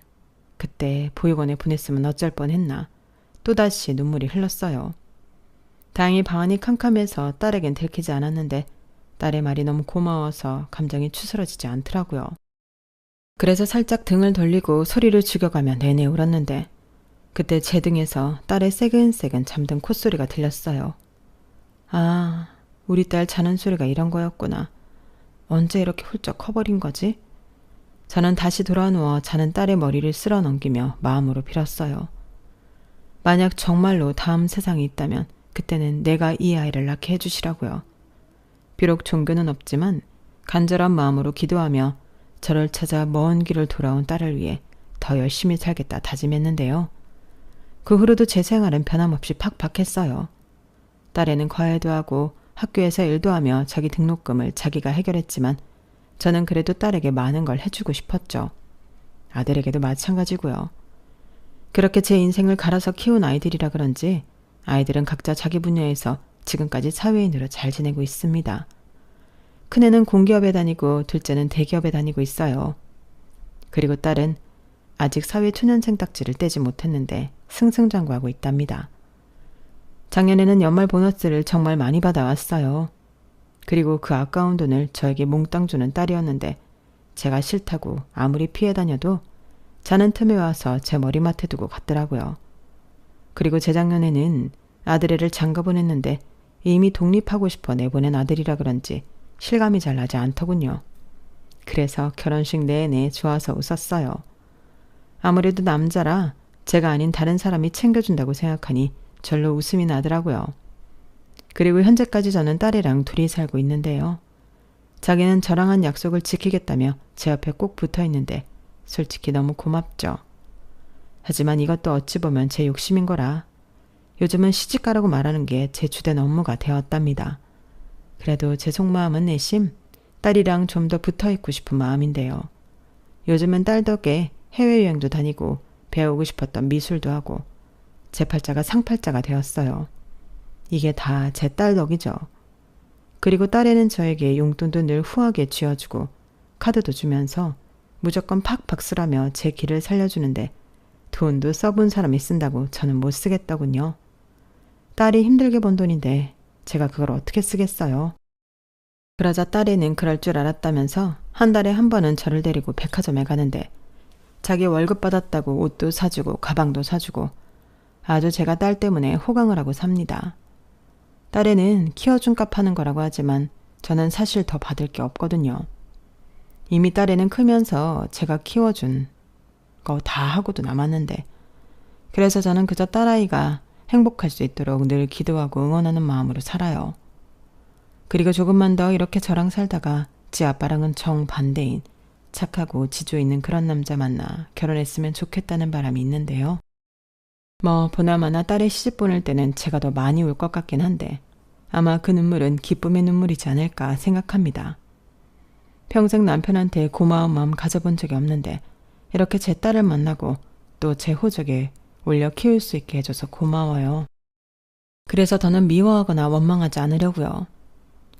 그때 보육원에 보냈으면 어쩔 뻔했나. 또다시 눈물이 흘렀어요. 다행히 방안이 캄캄해서 딸에겐 들키지 않았는데 딸의 말이 너무 고마워서 감정이 추스러지지 않더라고요. 그래서 살짝 등을 돌리고 소리를 죽여가며 내내 울었는데 그때 제 등에서 딸의 새근새근 잠든 콧소리가 들렸어요. 아, 우리 딸 자는 소리가 이런 거였구나. 언제 이렇게 훌쩍 커버린 거지? 저는 다시 돌아누워 자는 딸의 머리를 쓸어 넘기며 마음으로 빌었어요. 만약 정말로 다음 세상이 있다면 그때는 내가 이 아이를 낳게 해주시라고요. 비록 종교는 없지만 간절한 마음으로 기도하며 저를 찾아 먼 길을 돌아온 딸을 위해 더 열심히 살겠다 다짐했는데요. 그 후로도 제 생활은 변함없이 팍팍했어요. 딸애는 과외도 하고 학교에서 일도 하며 자기 등록금을 자기가 해결했지만 저는 그래도 딸에게 많은 걸 해주고 싶었죠. 아들에게도 마찬가지고요. 그렇게 제 인생을 갈아서 키운 아이들이라 그런지 아이들은 각자 자기 분야에서 지금까지 사회인으로 잘 지내고 있습니다. 큰애는 공기업에 다니고 둘째는 대기업에 다니고 있어요. 그리고 딸은 아직 사회초년생 딱지를 떼지 못했는데 승승장구하고 있답니다. 작년에는 연말 보너스를 정말 많이 받아왔어요. 그리고 그 아까운 돈을 저에게 몽땅 주는 딸이었는데 제가 싫다고 아무리 피해 다녀도 자는 틈에 와서 제 머리맡에 두고 갔더라고요. 그리고 재작년에는 아들애를 장가 보냈는데 이미 독립하고 싶어 내보낸 아들이라 그런지 실감이 잘 나지 않더군요. 그래서 결혼식 내내 좋아서 웃었어요. 아무래도 남자라 제가 아닌 다른 사람이 챙겨준다고 생각하니 절로 웃음이 나더라고요. 그리고 현재까지 저는 딸이랑 둘이 살고 있는데요. 자기는 저랑 한 약속을 지키겠다며 제 옆에 꼭 붙어 있는데 솔직히 너무 고맙죠. 하지만 이것도 어찌 보면 제 욕심인 거라 요즘은 시집가라고 말하는 게 제 주된 업무가 되었답니다. 그래도 제 속마음은 내심 딸이랑 좀 더 붙어있고 싶은 마음인데요. 요즘은 딸 덕에 해외여행도 다니고 배우고 싶었던 미술도 하고 제 팔자가 상팔자가 되었어요. 이게 다 제 딸 덕이죠. 그리고 딸애는 저에게 용돈도 늘 후하게 쥐어주고 카드도 주면서 무조건 팍팍 쓰라며 제 길을 살려주는데 돈도 써본 사람이 쓴다고 저는 못 쓰겠더군요. 딸이 힘들게 번 돈인데 제가 그걸 어떻게 쓰겠어요. 그러자 딸애는 그럴 줄 알았다면서 한 달에 한 번은 저를 데리고 백화점에 가는데 자기 월급 받았다고 옷도 사주고 가방도 사주고 아주 제가 딸 때문에 호강을 하고 삽니다. 딸애는 키워준 값 하는 거라고 하지만 저는 사실 더 받을 게 없거든요. 이미 딸애는 크면서 제가 키워준 거 다 하고도 남았는데 그래서 저는 그저 딸아이가 행복할 수 있도록 늘 기도하고 응원하는 마음으로 살아요. 그리고 조금만 더 이렇게 저랑 살다가 지 아빠랑은 정반대인 착하고 지조 있는 그런 남자 만나 결혼했으면 좋겠다는 바람이 있는데요. 뭐 보나마나 딸의 시집 보낼 때는 제가 더 많이 울 것 같긴 한데 아마 그 눈물은 기쁨의 눈물이지 않을까 생각합니다. 평생 남편한테 고마운 마음 가져본 적이 없는데 이렇게 제 딸을 만나고 또 제 호적에 올려 키울 수 있게 해줘서 고마워요. 그래서 더는 미워하거나 원망하지 않으려고요.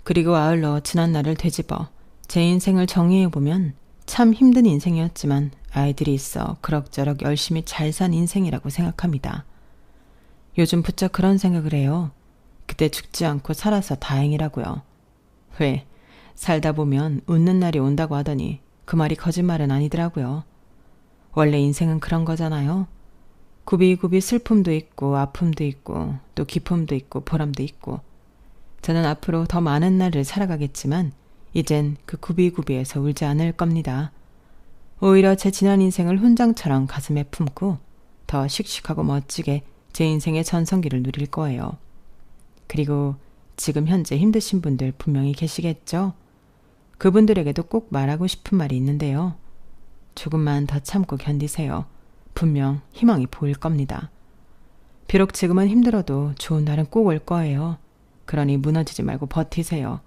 그리고 아울러 지난 날을 되짚어 제 인생을 정리해보면 참 힘든 인생이었지만 아이들이 있어 그럭저럭 열심히 잘 산 인생이라고 생각합니다. 요즘 부쩍 그런 생각을 해요. 그때 죽지 않고 살아서 다행이라고요. 왜? 살다 보면 웃는 날이 온다고 하더니 그 말이 거짓말은 아니더라고요. 원래 인생은 그런 거잖아요. 굽이굽이 슬픔도 있고 아픔도 있고 또 기쁨도 있고 보람도 있고 저는 앞으로 더 많은 날을 살아가겠지만 이젠 그 굽이굽이에서 울지 않을 겁니다. 오히려 제 지난 인생을 훈장처럼 가슴에 품고 더 씩씩하고 멋지게 제 인생의 전성기를 누릴 거예요. 그리고 지금 현재 힘드신 분들 분명히 계시겠죠? 그분들에게도 꼭 말하고 싶은 말이 있는데요. 조금만 더 참고 견디세요. 분명 희망이 보일 겁니다. 비록 지금은 힘들어도 좋은 날은 꼭 올 거예요. 그러니 무너지지 말고 버티세요.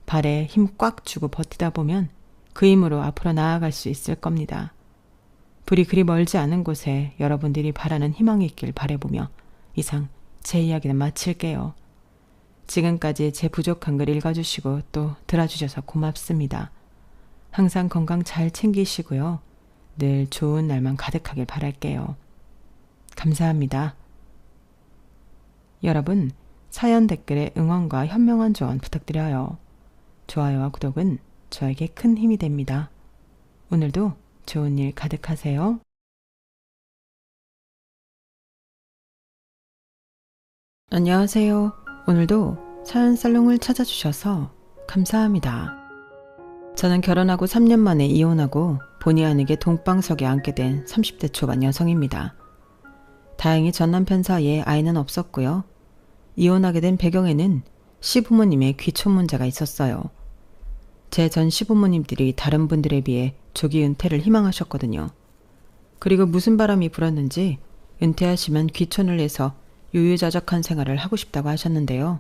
발에 힘 꽉 주고 버티다 보면 그 힘으로 앞으로 나아갈 수 있을 겁니다. 불이 그리 멀지 않은 곳에 여러분들이 바라는 희망이 있길 바라보며 이상 제 이야기는 마칠게요. 지금까지 제 부족한 글 읽어주시고 또 들어주셔서 고맙습니다. 항상 건강 잘 챙기시고요. 늘 좋은 날만 가득하길 바랄게요. 감사합니다. 여러분, 사연 댓글에 응원과 현명한 조언 부탁드려요. 좋아요와 구독은 저에게 큰 힘이 됩니다. 오늘도 좋은 일 가득하세요. 안녕하세요. 오늘도 사연 살롱을 찾아주셔서 감사합니다. 저는 결혼하고 3년 만에 이혼하고 본의 아니게 동방석에 앉게 된 30대 초반 여성입니다. 다행히 전 남편 사이에 아이는 없었고요. 이혼하게 된 배경에는 시부모님의 귀촌 문제가 있었어요. 제 전 시부모님들이 다른 분들에 비해 조기 은퇴를 희망하셨거든요. 그리고 무슨 바람이 불었는지 은퇴하시면 귀촌을 해서 유유자적한 생활을 하고 싶다고 하셨는데요.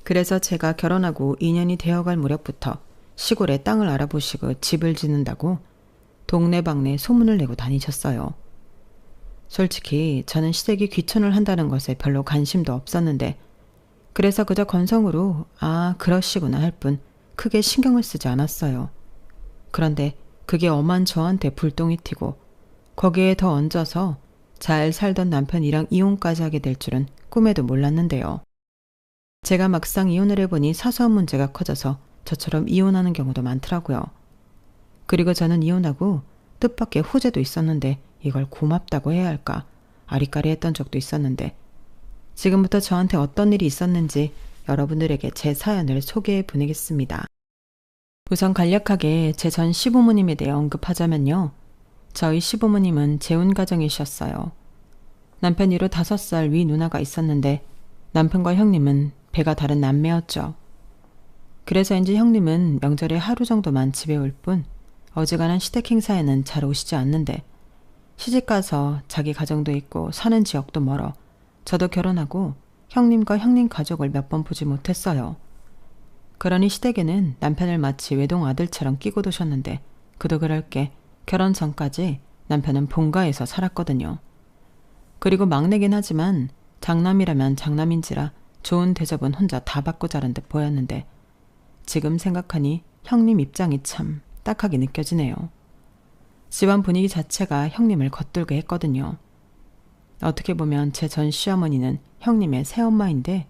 그래서 제가 결혼하고 2년이 되어갈 무렵부터 시골에 땅을 알아보시고 집을 짓는다고 동네방네 소문을 내고 다니셨어요. 솔직히 저는 시댁이 귀촌을 한다는 것에 별로 관심도 없었는데 그래서 그저 건성으로 아 그러시구나 할 뿐 크게 신경을 쓰지 않았어요. 그런데 그게 엄한 저한테 불똥이 튀고 거기에 더 얹어서 잘 살던 남편이랑 이혼까지 하게 될 줄은 꿈에도 몰랐는데요. 제가 막상 이혼을 해보니 사소한 문제가 커져서 저처럼 이혼하는 경우도 많더라고요. 그리고 저는 이혼하고 뜻밖의 후재도 있었는데 이걸 고맙다고 해야 할까 아리까리했던 적도 있었는데 지금부터 저한테 어떤 일이 있었는지 여러분들에게 제 사연을 소개해 보내겠습니다. 우선 간략하게 제 전 시부모님에 대해 언급하자면요. 저희 시부모님은 재혼 가정이셨어요. 남편 위로 5살 위 누나가 있었는데 남편과 형님은 배가 다른 남매였죠. 그래서인지 형님은 명절에 하루 정도만 집에 올 뿐 어지간한 시댁 행사에는 잘 오시지 않는데 시집가서 자기 가정도 있고 사는 지역도 멀어 저도 결혼하고 형님과 형님 가족을 몇 번 보지 못했어요. 그러니 시댁에는 남편을 마치 외동 아들처럼 끼고 두셨는데 그도 그럴 게 결혼 전까지 남편은 본가에서 살았거든요. 그리고 막내긴 하지만 장남이라면 장남인지라 좋은 대접은 혼자 다 받고 자란 듯 보였는데 지금 생각하니 형님 입장이 참 딱하게 느껴지네요. 집안 분위기 자체가 형님을 겉돌게 했거든요. 어떻게 보면 제 전 시어머니는 형님의 새엄마인데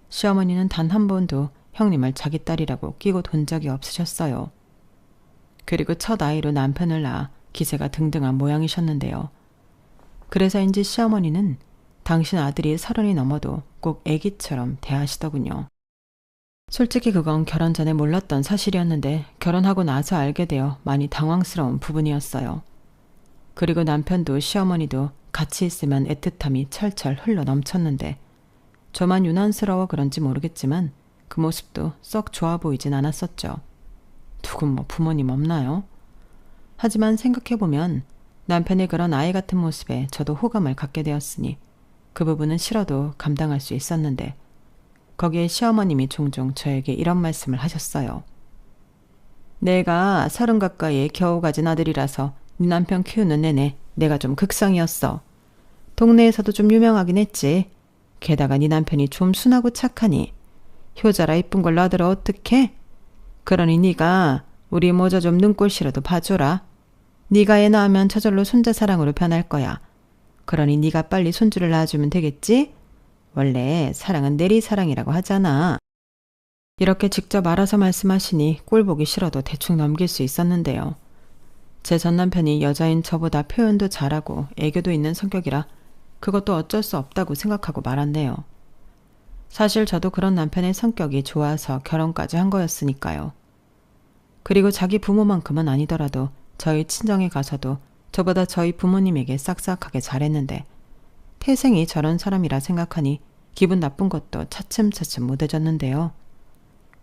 시어머니는 단 한 번도 형님을 자기 딸이라고 끼고 돈 적이 없으셨어요. 그리고 첫 아이로 남편을 낳아 기세가 등등한 모양이셨는데요. 그래서인지 시어머니는 당신 아들이 30이 넘어도 꼭 애기처럼 대하시더군요. 솔직히 그건 결혼 전에 몰랐던 사실이었는데 결혼하고 나서 알게 되어 많이 당황스러운 부분이었어요. 그리고 남편도 시어머니도 같이 있으면 애틋함이 철철 흘러 넘쳤는데 저만 유난스러워 그런지 모르겠지만 그 모습도 썩 좋아 보이진 않았었죠. 누군 뭐 부모님 없나요? 하지만 생각해보면 남편의 그런 아이 같은 모습에 저도 호감을 갖게 되었으니 그 부분은 싫어도 감당할 수 있었는데 거기에 시어머님이 종종 저에게 이런 말씀을 하셨어요. 내가 30 가까이에 겨우 가진 아들이라서 네 남편 키우는 내내 내가 좀 극성이었어. 동네에서도 좀 유명하긴 했지. 게다가 네 남편이 좀 순하고 착하니 효자라 이쁜 걸로 아들아 어떡해? 그러니 네가 우리 모자 좀 눈꼴시라도 봐줘라. 네가 애 낳으면 저절로 손자 사랑으로 변할 거야. 그러니 네가 빨리 손주를 낳아주면 되겠지? 원래 사랑은 내리사랑이라고 하잖아. 이렇게 직접 알아서 말씀하시니 꼴 보기 싫어도 대충 넘길 수 있었는데요. 제 전남편이 여자인 저보다 표현도 잘하고 애교도 있는 성격이라 그것도 어쩔 수 없다고 생각하고 말았네요. 사실 저도 그런 남편의 성격이 좋아서 결혼까지 한 거였으니까요. 그리고 자기 부모만큼은 아니더라도 저희 친정에 가서도 저보다 저희 부모님에게 싹싹하게 잘했는데 태생이 저런 사람이라 생각하니 기분 나쁜 것도 차츰차츰 못해졌는데요.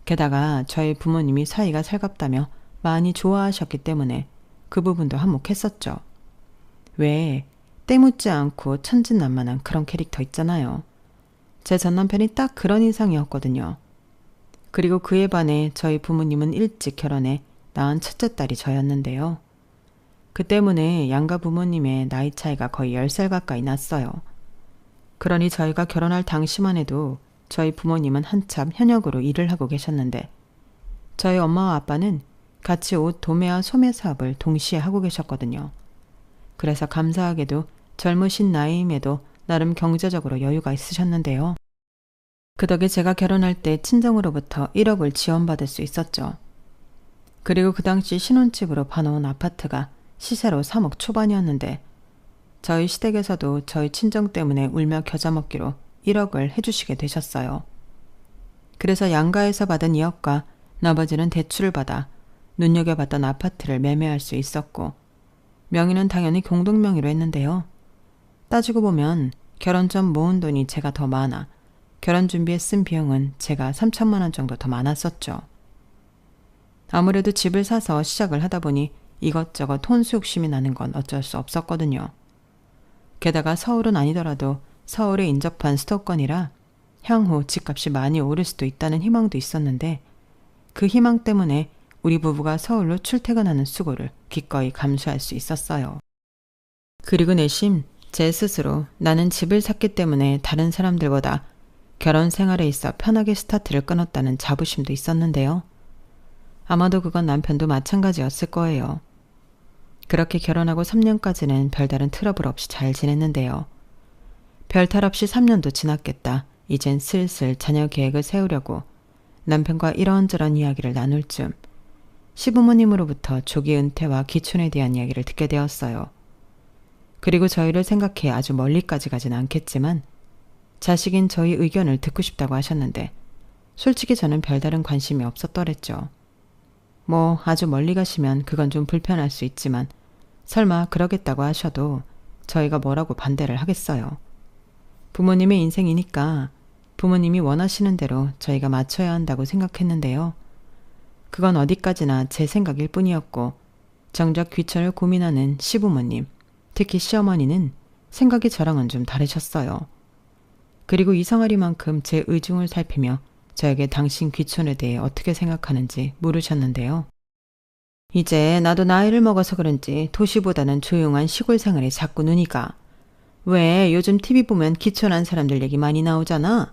게다가 저희 부모님이 사이가 살갑다며 많이 좋아하셨기 때문에 그 부분도 한몫했었죠. 왜 때묻지 않고 천진난만한 그런 캐릭터 있잖아요. 제 전남편이 딱 그런 인상이었거든요. 그리고 그에 반해 저희 부모님은 일찍 결혼해 낳은 첫째 딸이 저였는데요. 그 때문에 양가 부모님의 나이 차이가 거의 10살 가까이 났어요. 그러니 저희가 결혼할 당시만 해도 저희 부모님은 한참 현역으로 일을 하고 계셨는데 저희 엄마와 아빠는 같이 옷 도매와 소매 사업을 동시에 하고 계셨거든요. 그래서 감사하게도 젊으신 나이임에도 나름 경제적으로 여유가 있으셨는데요. 그 덕에 제가 결혼할 때 친정으로부터 1억을 지원받을 수 있었죠. 그리고 그 당시 신혼집으로 봐놓은 아파트가 시세로 3억 초반이었는데 저희 시댁에서도 저희 친정 때문에 울며 겨자 먹기로 1억을 해주시게 되셨어요. 그래서 양가에서 받은 2억과 나머지는 대출을 받아 눈여겨봤던 아파트를 매매할 수 있었고 명의는 당연히 공동명의로 했는데요. 따지고 보면 결혼 전 모은 돈이 제가 더 많아 결혼 준비에 쓴 비용은 제가 3천만 원 정도 더 많았었죠. 아무래도 집을 사서 시작을 하다 보니 이것저것 혼수 욕심이 나는 건 어쩔 수 없었거든요. 게다가 서울은 아니더라도 서울에 인접한 수도권이라 향후 집값이 많이 오를 수도 있다는 희망도 있었는데 그 희망 때문에 우리 부부가 서울로 출퇴근하는 수고를 기꺼이 감수할 수 있었어요. 그리고 내심 제 스스로 나는 집을 샀기 때문에 다른 사람들보다 결혼 생활에 있어 편하게 스타트를 끊었다는 자부심도 있었는데요. 아마도 그건 남편도 마찬가지였을 거예요. 그렇게 결혼하고 3년까지는 별다른 트러블 없이 잘 지냈는데요. 별탈 없이 3년도 지났겠다. 이젠 슬슬 자녀 계획을 세우려고 남편과 이런저런 이야기를 나눌 쯤 시부모님으로부터 조기 은퇴와 기촌에 대한 이야기를 듣게 되었어요. 그리고 저희를 생각해 아주 멀리까지 가진 않겠지만 자식인 저희 의견을 듣고 싶다고 하셨는데 솔직히 저는 별다른 관심이 없었더랬죠. 뭐 아주 멀리 가시면 그건 좀 불편할 수 있지만 설마 그러겠다고 하셔도 저희가 뭐라고 반대를 하겠어요. 부모님의 인생이니까 부모님이 원하시는 대로 저희가 맞춰야 한다고 생각했는데요. 그건 어디까지나 제 생각일 뿐이었고 정작 귀천을 고민하는 시부모님, 특히 시어머니는 생각이 저랑은 좀 다르셨어요. 그리고 이상하리만큼 제 의중을 살피며 저에게 당신 귀촌에 대해 어떻게 생각하는지 물으셨는데요. 이제 나도 나이를 먹어서 그런지 도시보다는 조용한 시골 생활에 자꾸 눈이 가. 왜 요즘 TV 보면 귀촌한 사람들 얘기 많이 나오잖아.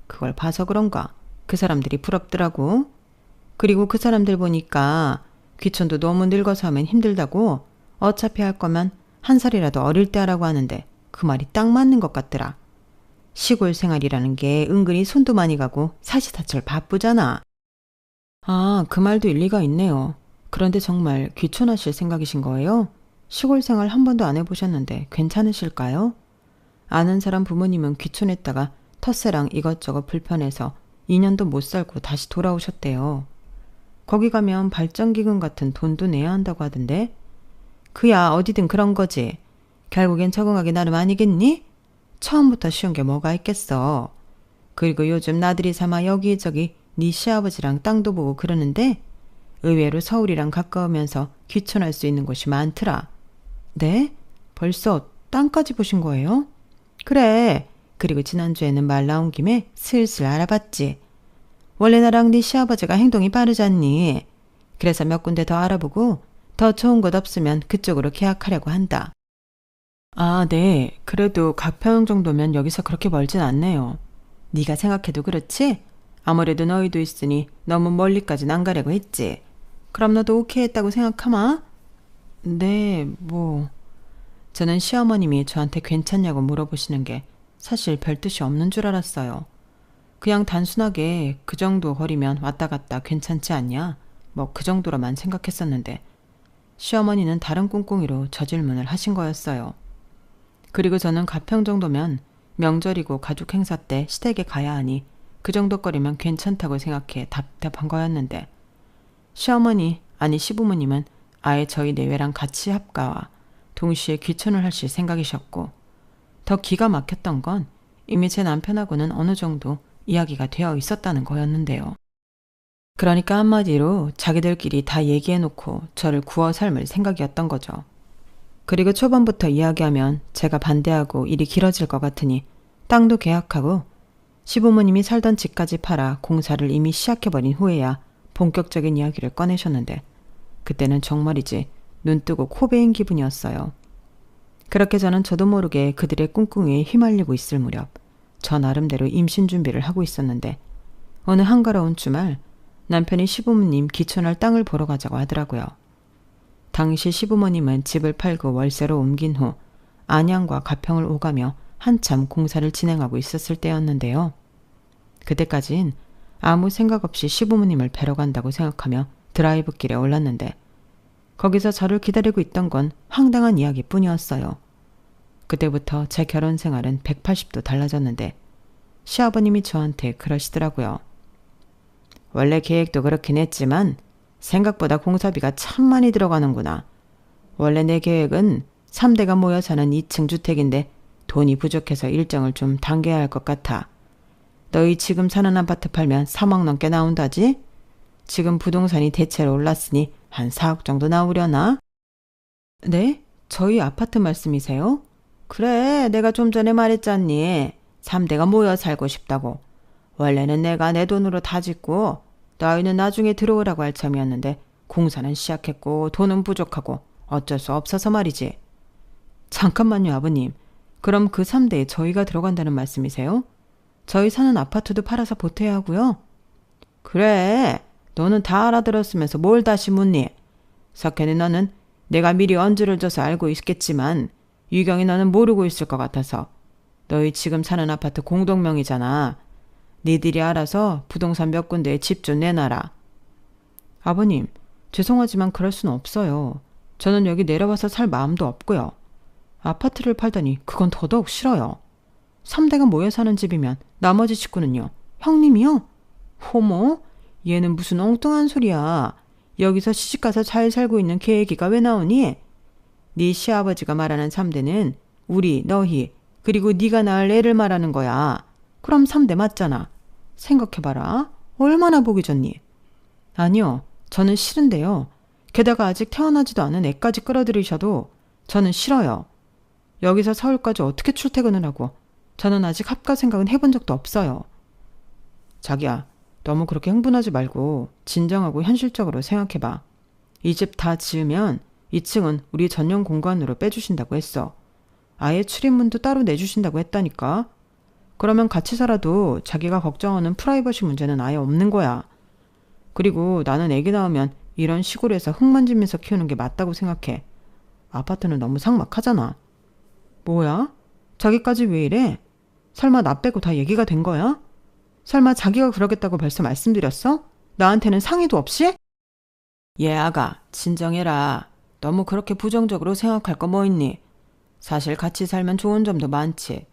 그걸 봐서 그런가. 그 사람들이 부럽더라고. 그리고 그 사람들 보니까 귀촌도 너무 늙어서 하면 힘들다고 어차피 할 거면 한 살이라도 어릴 때 하라고 하는데 그 말이 딱 맞는 것 같더라. 시골 생활이라는 게 은근히 손도 많이 가고 사시사철 바쁘잖아. 아, 그 말도 일리가 있네요. 그런데 정말 귀촌하실 생각이신 거예요? 시골 생활 한 번도 안 해보셨는데 괜찮으실까요? 아는 사람 부모님은 귀촌했다가 텃세랑 이것저것 불편해서 2년도 못 살고 다시 돌아오셨대요. 거기 가면 발전기금 같은 돈도 내야 한다고 하던데? 그야 어디든 그런 거지. 결국엔 적응하기 나름 아니겠니? 처음부터 쉬운 게 뭐가 있겠어. 그리고 요즘 나들이 삼아 여기저기 네 시아버지랑 땅도 보고 그러는데 의외로 서울이랑 가까우면서 귀촌할 수 있는 곳이 많더라. 네? 벌써 땅까지 보신 거예요? 그래. 그리고 지난주에는 말 나온 김에 슬슬 알아봤지. 원래 나랑 네 시아버지가 행동이 빠르잖니. 그래서 몇 군데 더 알아보고 더 좋은 곳 없으면 그쪽으로 계약하려고 한다. 아, 네. 그래도 가평 정도면 여기서 그렇게 멀진 않네요. 네가 생각해도 그렇지? 아무래도 너희도 있으니 너무 멀리까진 안 가려고 했지. 그럼 너도 오케이 했다고 생각하마? 네, 뭐... 저는 시어머님이 저한테 괜찮냐고 물어보시는 게 사실 별 뜻이 없는 줄 알았어요. 그냥 단순하게 그 정도 거리면 왔다 갔다 괜찮지 않냐? 뭐 그 정도로만 생각했었는데 시어머니는 다른 꿍꿍이로 저 질문을 하신 거였어요. 그리고 저는 가평 정도면 명절이고 가족 행사 때 시댁에 가야 하니 그 정도 거리면 괜찮다고 생각해 답답한 거였는데 시어머니 아니 시부모님은 아예 저희 내외랑 같이 합가와 동시에 귀촌을 하실 생각이셨고 더 기가 막혔던 건 이미 제 남편하고는 어느 정도 이야기가 되어 있었다는 거였는데요. 그러니까 한마디로 자기들끼리 다 얘기해놓고 저를 구워 삶을 생각이었던 거죠. 그리고 초반부터 이야기하면 제가 반대하고 일이 길어질 것 같으니 땅도 계약하고 시부모님이 살던 집까지 팔아 공사를 이미 시작해버린 후에야 본격적인 이야기를 꺼내셨는데 그때는 정말이지 눈뜨고 코 베인 기분이었어요. 그렇게 저는 저도 모르게 그들의 꿍꿍이에 휘말리고 있을 무렵 저 나름대로 임신 준비를 하고 있었는데 어느 한가로운 주말 남편이 시부모님 귀촌할 땅을 보러 가자고 하더라고요. 당시 시부모님은 집을 팔고 월세로 옮긴 후 안양과 가평을 오가며 한참 공사를 진행하고 있었을 때였는데요. 그때까진 아무 생각 없이 시부모님을 뵈러 간다고 생각하며 드라이브 길에 올랐는데 거기서 저를 기다리고 있던 건 황당한 이야기뿐이었어요. 그때부터 제 결혼 생활은 180도 달라졌는데 시아버님이 저한테 그러시더라고요. 원래 계획도 그렇긴 했지만 생각보다 공사비가 참 많이 들어가는구나. 원래 내 계획은 3대가 모여 사는 2층 주택인데 돈이 부족해서 일정을 좀 당겨야 할 것 같아. 너희 지금 사는 아파트 팔면 3억 넘게 나온다지? 지금 부동산이 대체로 올랐으니 한 4억 정도 나오려나? 네? 저희 아파트 말씀이세요? 그래, 내가 좀 전에 말했잖니. 3대가 모여 살고 싶다고. 원래는 내가 내 돈으로 다 짓고 너희는 나중에 들어오라고 할 참이었는데 공사는 시작했고 돈은 부족하고 어쩔 수 없어서 말이지. 잠깐만요, 아버님. 그럼 그 3대에 저희가 들어간다는 말씀이세요? 저희 사는 아파트도 팔아서 보태야 하고요? 그래, 너는 다 알아들었으면서 뭘 다시 묻니? 석현이 너는 내가 미리 언주를 줘서 알고 있겠지만 유경이 너는 모르고 있을 것 같아서. 너희 지금 사는 아파트 공동명의잖아. 니들이 알아서 부동산 몇 군데에 집 좀 내놔라. 아버님, 죄송하지만 그럴 수는 없어요. 저는 여기 내려와서 살 마음도 없고요. 아파트를 팔다니 그건 더더욱 싫어요. 3대가 모여 사는 집이면 나머지 식구는요? 형님이요? 호모? 얘는 무슨 엉뚱한 소리야. 여기서 시집가서 잘 살고 있는 걔 얘기가 왜 나오니? 네 시아버지가 말하는 3대는 우리, 너희, 그리고 네가 낳을 애를 말하는 거야. 그럼 3대 맞잖아. 생각해봐라. 얼마나 보기 좋니? 아니요. 저는 싫은데요. 게다가 아직 태어나지도 않은 애까지 끌어들이셔도 저는 싫어요. 여기서 서울까지 어떻게 출퇴근을 하고 저는 아직 합가 생각은 해본 적도 없어요. 자기야, 너무 그렇게 흥분하지 말고 진정하고 현실적으로 생각해봐. 이 집 다 지으면 2층은 우리 전용 공간으로 빼주신다고 했어. 아예 출입문도 따로 내주신다고 했다니까. 그러면 같이 살아도 자기가 걱정하는 프라이버시 문제는 아예 없는 거야. 그리고 나는 애기 낳으면 이런 시골에서 흙 만지면서 키우는 게 맞다고 생각해. 아파트는 너무 삭막하잖아. 뭐야? 자기까지 왜 이래? 설마 나 빼고 다 얘기가 된 거야? 설마 자기가 그러겠다고 벌써 말씀드렸어? 나한테는 상의도 없이? 얘 아가, 진정해라. 너무 그렇게 부정적으로 생각할 거 뭐 있니? 사실 같이 살면 좋은 점도 많지.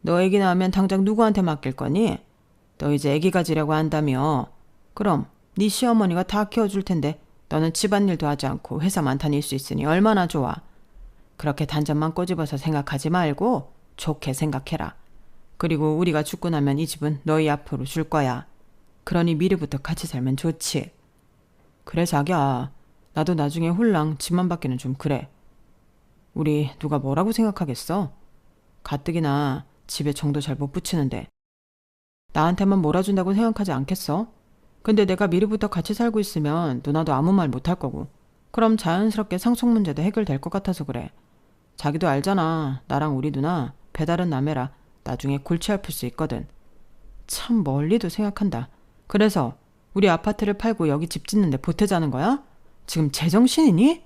너 애기 낳으면 당장 누구한테 맡길 거니? 너 이제 애기 가지려고 한다며. 그럼 네 시어머니가 다 키워줄 텐데 너는 집안일도 하지 않고 회사만 다닐 수 있으니 얼마나 좋아. 그렇게 단점만 꼬집어서 생각하지 말고 좋게 생각해라. 그리고 우리가 죽고 나면 이 집은 너희 앞으로 줄 거야. 그러니 미리부터 같이 살면 좋지. 그래 자기야. 나도 나중에 홀랑 집만 받기는 좀 그래. 우리 누가 뭐라고 생각하겠어? 가뜩이나 집에 정도 잘 못 붙이는데. 나한테만 몰아준다고 생각하지 않겠어? 근데 내가 미리부터 같이 살고 있으면 누나도 아무 말 못할 거고. 그럼 자연스럽게 상속 문제도 해결될 것 같아서 그래. 자기도 알잖아. 나랑 우리 누나 배다른 남매라 나중에 골치 아플 수 있거든. 참 멀리도 생각한다. 그래서 우리 아파트를 팔고 여기 집 짓는데 보태자는 거야? 지금 제정신이니?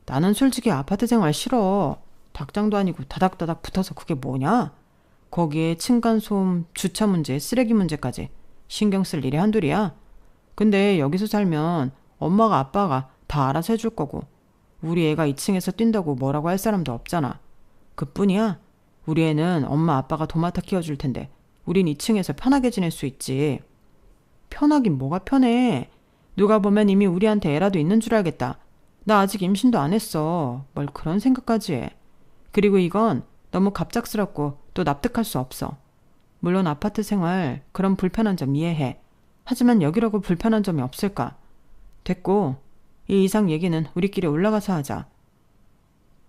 나는 솔직히 아파트 생활 싫어. 닭장도 아니고 다닥다닥 붙어서 그게 뭐냐? 거기에 층간소음, 주차 문제, 쓰레기 문제까지 신경 쓸 일이 한둘이야. 근데 여기서 살면 엄마가 아빠가 다 알아서 해줄 거고 우리 애가 2층에서 뛴다고 뭐라고 할 사람도 없잖아. 그뿐이야. 우리 애는 엄마 아빠가 도맡아 키워줄 텐데 우린 2층에서 편하게 지낼 수 있지. 편하긴 뭐가 편해. 누가 보면 이미 우리한테 애라도 있는 줄 알겠다. 나 아직 임신도 안 했어. 뭘 그런 생각까지 해. 그리고 이건 너무 갑작스럽고 또 납득할 수 없어. 물론 아파트 생활 그런 불편한 점 이해해. 하지만 여기라고 불편한 점이 없을까? 됐고 이 이상 얘기는 우리끼리 올라가서 하자.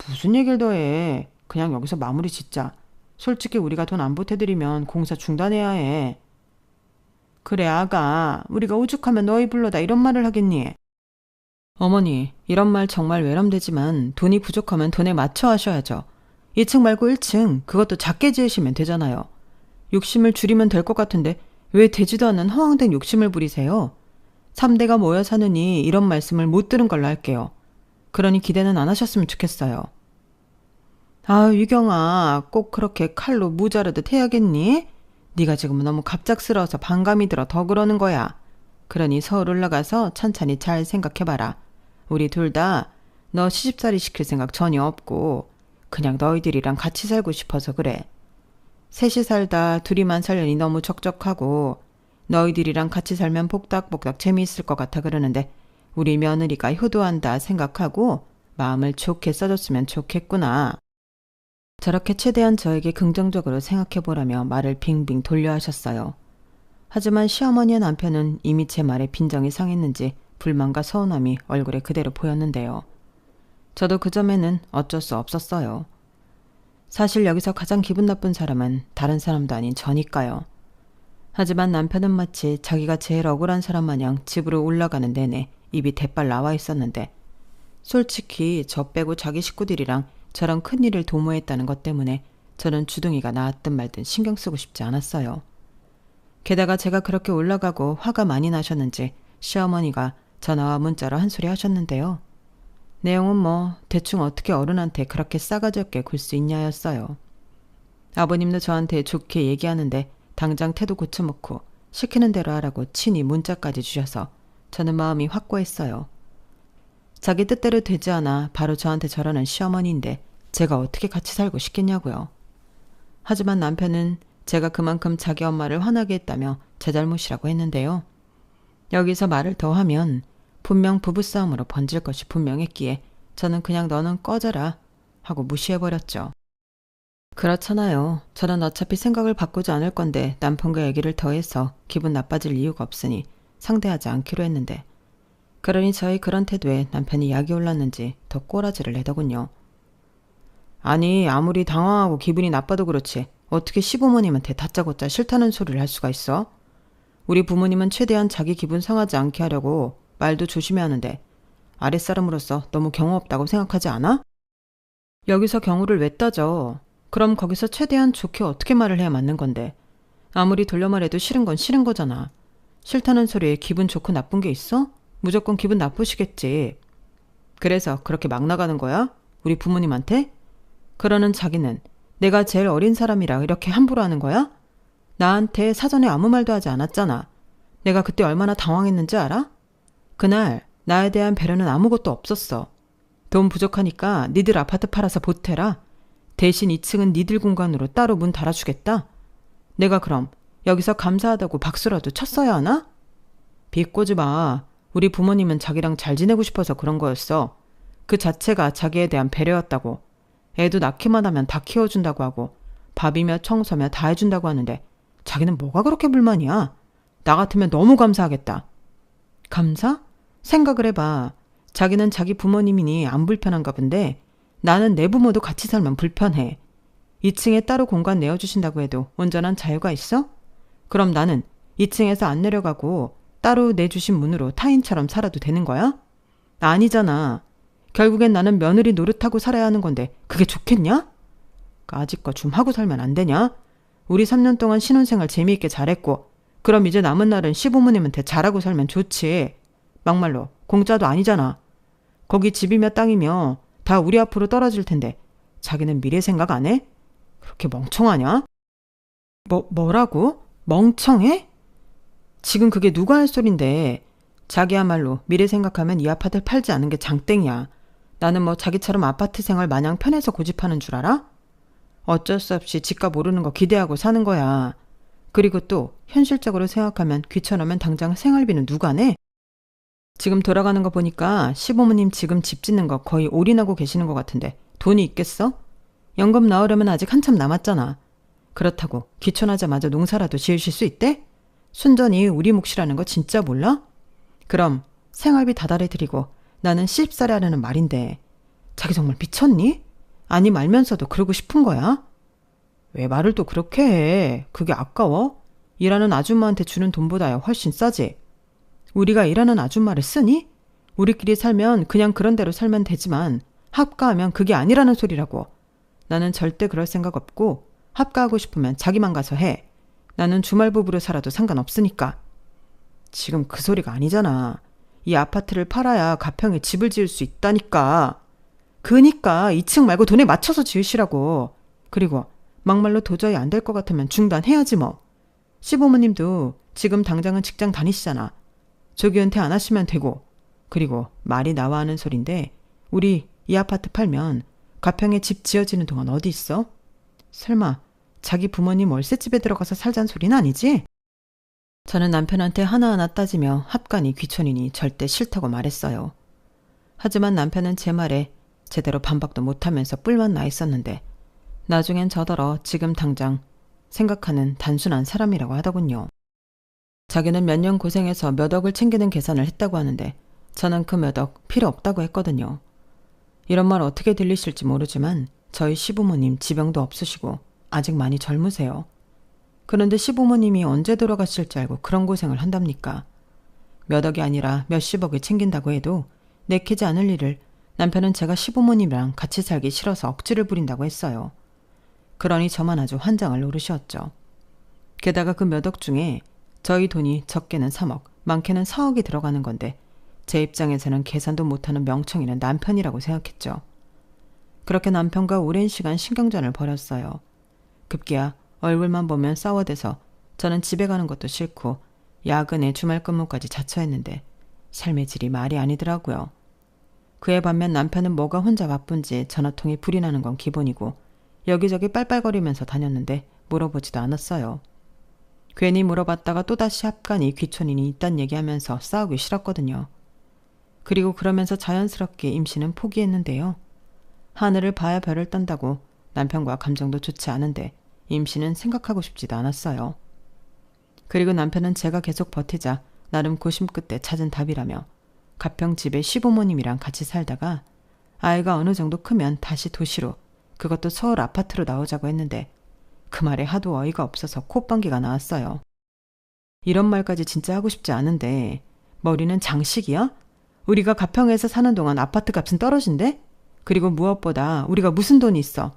무슨 얘기를 더 해. 그냥 여기서 마무리 짓자. 솔직히 우리가 돈 안 보태드리면 공사 중단해야 해. 그래 아가, 우리가 오죽하면 너희 불러다 이런 말을 하겠니? 어머니, 이런 말 정말 외람되지만 돈이 부족하면 돈에 맞춰 하셔야죠. 2층 말고 1층, 그것도 작게 지으시면 되잖아요. 욕심을 줄이면 될 것 같은데 왜 되지도 않는 허황된 욕심을 부리세요? 3대가 모여 사느니 이런 말씀을 못 들은 걸로 할게요. 그러니 기대는 안 하셨으면 좋겠어요. 아, 유경아, 꼭 그렇게 칼로 무 자르듯 해야겠니? 네가 지금 너무 갑작스러워서 반감이 들어 더 그러는 거야. 그러니 서울 올라가서 천천히 잘 생각해봐라. 우리 둘 다 너 시집살이 시킬 생각 전혀 없고 그냥 너희들이랑 같이 살고 싶어서 그래. 셋이 살다 둘이만 살려니 너무 적적하고 너희들이랑 같이 살면 복닥복닥 재미있을 것 같아 그러는데 우리 며느리가 효도한다 생각하고 마음을 좋게 써줬으면 좋겠구나. 저렇게 최대한 저에게 긍정적으로 생각해보라며 말을 빙빙 돌려 하셨어요. 하지만 시어머니의 남편은 이미 제 말에 빈정이 상했는지 불만과 서운함이 얼굴에 그대로 보였는데요. 저도 그 점에는 어쩔 수 없었어요. 사실 여기서 가장 기분 나쁜 사람은 다른 사람도 아닌 저니까요. 하지만 남편은 마치 자기가 제일 억울한 사람 마냥 집으로 올라가는 내내 입이 대빨 나와 있었는데 솔직히 저 빼고 자기 식구들이랑 저런 큰일을 도모했다는 것 때문에 저는 주둥이가 나았든 말든 신경 쓰고 싶지 않았어요. 게다가 제가 그렇게 올라가고 화가 많이 나셨는지 시어머니가 전화와 문자로 한 소리 하셨는데요. 내용은 뭐 대충 어떻게 어른한테 그렇게 싸가지 없게 굴 수 있냐였어요. 아버님도 저한테 좋게 얘기하는데 당장 태도 고쳐먹고 시키는 대로 하라고 친히 문자까지 주셔서 저는 마음이 확고했어요. 자기 뜻대로 되지 않아 바로 저한테 저러는 시어머니인데 제가 어떻게 같이 살고 싶겠냐고요. 하지만 남편은 제가 그만큼 자기 엄마를 화나게 했다며 제 잘못이라고 했는데요. 여기서 말을 더 하면 분명 부부싸움으로 번질 것이 분명했기에 저는 그냥 너는 꺼져라 하고 무시해버렸죠. 그렇잖아요. 저는 어차피 생각을 바꾸지 않을 건데 남편과 얘기를 더해서 기분 나빠질 이유가 없으니 상대하지 않기로 했는데 그러니 저의 그런 태도에 남편이 약이 올랐는지 더 꼬라지를 내더군요. 아니 아무리 당황하고 기분이 나빠도 그렇지 어떻게 시부모님한테 다짜고짜 싫다는 소리를 할 수가 있어? 우리 부모님은 최대한 자기 기분 상하지 않게 하려고 말도 조심해야 하는데 아랫사람으로서 너무 경우 없다고 생각하지 않아? 여기서 경우를 왜 따져? 그럼 거기서 최대한 좋게 어떻게 말을 해야 맞는 건데 아무리 돌려 말해도 싫은 건 싫은 거잖아. 싫다는 소리에 기분 좋고 나쁜 게 있어? 무조건 기분 나쁘시겠지. 그래서 그렇게 막 나가는 거야? 우리 부모님한테? 그러는 자기는 내가 제일 어린 사람이라 이렇게 함부로 하는 거야? 나한테 사전에 아무 말도 하지 않았잖아. 내가 그때 얼마나 당황했는지 알아? 그날 나에 대한 배려는 아무것도 없었어. 돈 부족하니까 니들 아파트 팔아서 보태라. 대신 2층은 니들 공간으로 따로 문 달아주겠다. 내가 그럼 여기서 감사하다고 박수라도 쳤어야 하나? 비꼬지 마. 우리 부모님은 자기랑 잘 지내고 싶어서 그런 거였어. 그 자체가 자기에 대한 배려였다고. 애도 낳기만 하면 다 키워준다고 하고 밥이며 청소며 다 해준다고 하는데 자기는 뭐가 그렇게 불만이야? 나 같으면 너무 감사하겠다. 감사? 생각을 해봐. 자기는 자기 부모님이니 안 불편한가 본데 나는 내 부모도 같이 살면 불편해. 2층에 따로 공간 내어주신다고 해도 온전한 자유가 있어? 그럼 나는 2층에서 안 내려가고 따로 내주신 문으로 타인처럼 살아도 되는 거야? 아니잖아. 결국엔 나는 며느리 노릇하고 살아야 하는 건데 그게 좋겠냐? 까짓 거 좀 하고 살면 안 되냐? 우리 3년 동안 신혼생활 재미있게 잘했고 그럼 이제 남은 날은 시부모님한테 잘하고 살면 좋지. 막말로 공짜도 아니잖아. 거기 집이며 땅이며 다 우리 앞으로 떨어질 텐데 자기는 미래 생각 안 해? 그렇게 멍청하냐? 뭐라고? 멍청해? 지금 그게 누가 할 소린데. 자기야말로 미래 생각하면 이 아파트를 팔지 않은 게 장땡이야. 나는 뭐 자기처럼 아파트 생활 마냥 편해서 고집하는 줄 알아? 어쩔 수 없이 집값 오르는 거 기대하고 사는 거야. 그리고 또 현실적으로 생각하면 귀찮으면 당장 생활비는 누가 내? 지금 돌아가는 거 보니까 시부모님 지금 집 짓는 거 거의 올인하고 계시는 것 같은데 돈이 있겠어? 연금 나오려면 아직 한참 남았잖아. 그렇다고 귀촌하자마자 농사라도 지으실 수 있대? 순전히 우리 몫이라는 거 진짜 몰라? 그럼 생활비 다달이 드리고 나는 시집살이 하려는 말인데 자기 정말 미쳤니? 아니 말면서도 그러고 싶은 거야? 왜 말을 또 그렇게 해? 그게 아까워? 일하는 아줌마한테 주는 돈보다야 훨씬 싸지. 우리가 일하는 아줌마를 쓰니? 우리끼리 살면 그냥 그런 대로 살면 되지만 합가하면 그게 아니라는 소리라고. 나는 절대 그럴 생각 없고 합가하고 싶으면 자기만 가서 해. 나는 주말 부부로 살아도 상관없으니까. 지금 그 소리가 아니잖아. 이 아파트를 팔아야 가평에 집을 지을 수 있다니까. 그니까 2층 말고 돈에 맞춰서 지으시라고. 그리고 막말로 도저히 안 될 것 같으면 중단해야지 뭐. 시부모님도 지금 당장은 직장 다니시잖아. 조기 은퇴 안 하시면 되고. 그리고 말이 나와 하는 소린데 우리 이 아파트 팔면 가평에 집 지어지는 동안 어디 있어? 설마 자기 부모님 월세집에 들어가서 살자는 소리는 아니지? 저는 남편한테 하나하나 따지며 합간이 귀촌이니 절대 싫다고 말했어요. 하지만 남편은 제 말에 제대로 반박도 못하면서 뿔만 나 있었는데 나중엔 저더러 지금 당장 생각하는 단순한 사람이라고 하더군요. 자기는 몇 년 고생해서 몇 억을 챙기는 계산을 했다고 하는데 저는 그 몇 억 필요 없다고 했거든요. 이런 말 어떻게 들리실지 모르지만 저희 시부모님 지병도 없으시고 아직 많이 젊으세요. 그런데 시부모님이 언제 돌아가실지 알고 그런 고생을 한답니까? 몇 억이 아니라 몇십억을 챙긴다고 해도 내키지 않을 일을 남편은 제가 시부모님이랑 같이 살기 싫어서 억지를 부린다고 했어요. 그러니 저만 아주 환장을 노르셨죠. 게다가 그 몇 억 중에 저희 돈이 적게는 3억, 많게는 4억이 들어가는 건데 제 입장에서는 계산도 못하는 명청이는 남편이라고 생각했죠. 그렇게 남편과 오랜 시간 신경전을 벌였어요. 급기야 얼굴만 보면 싸워대서 저는 집에 가는 것도 싫고 야근에 주말 근무까지 자처했는데 삶의 질이 말이 아니더라고요. 그에 반면 남편은 뭐가 혼자 바쁜지 전화통에 불이 나는 건 기본이고 여기저기 빨빨거리면서 다녔는데 물어보지도 않았어요. 괜히 물어봤다가 또다시 합간이 귀촌인이 있단 얘기하면서 싸우기 싫었거든요. 그리고 그러면서 자연스럽게 임신은 포기했는데요. 하늘을 봐야 별을 딴다고 남편과 감정도 좋지 않은데 임신은 생각하고 싶지도 않았어요. 그리고 남편은 제가 계속 버티자 나름 고심 끝에 찾은 답이라며 가평 집에 시부모님이랑 같이 살다가 아이가 어느 정도 크면 다시 도시로, 그것도 서울 아파트로 나오자고 했는데 그 말에 하도 어이가 없어서 콧방귀가 나왔어요. 이런 말까지 진짜 하고 싶지 않은데 머리는 장식이야? 우리가 가평에서 사는 동안 아파트 값은 떨어진대? 그리고 무엇보다 우리가 무슨 돈이 있어?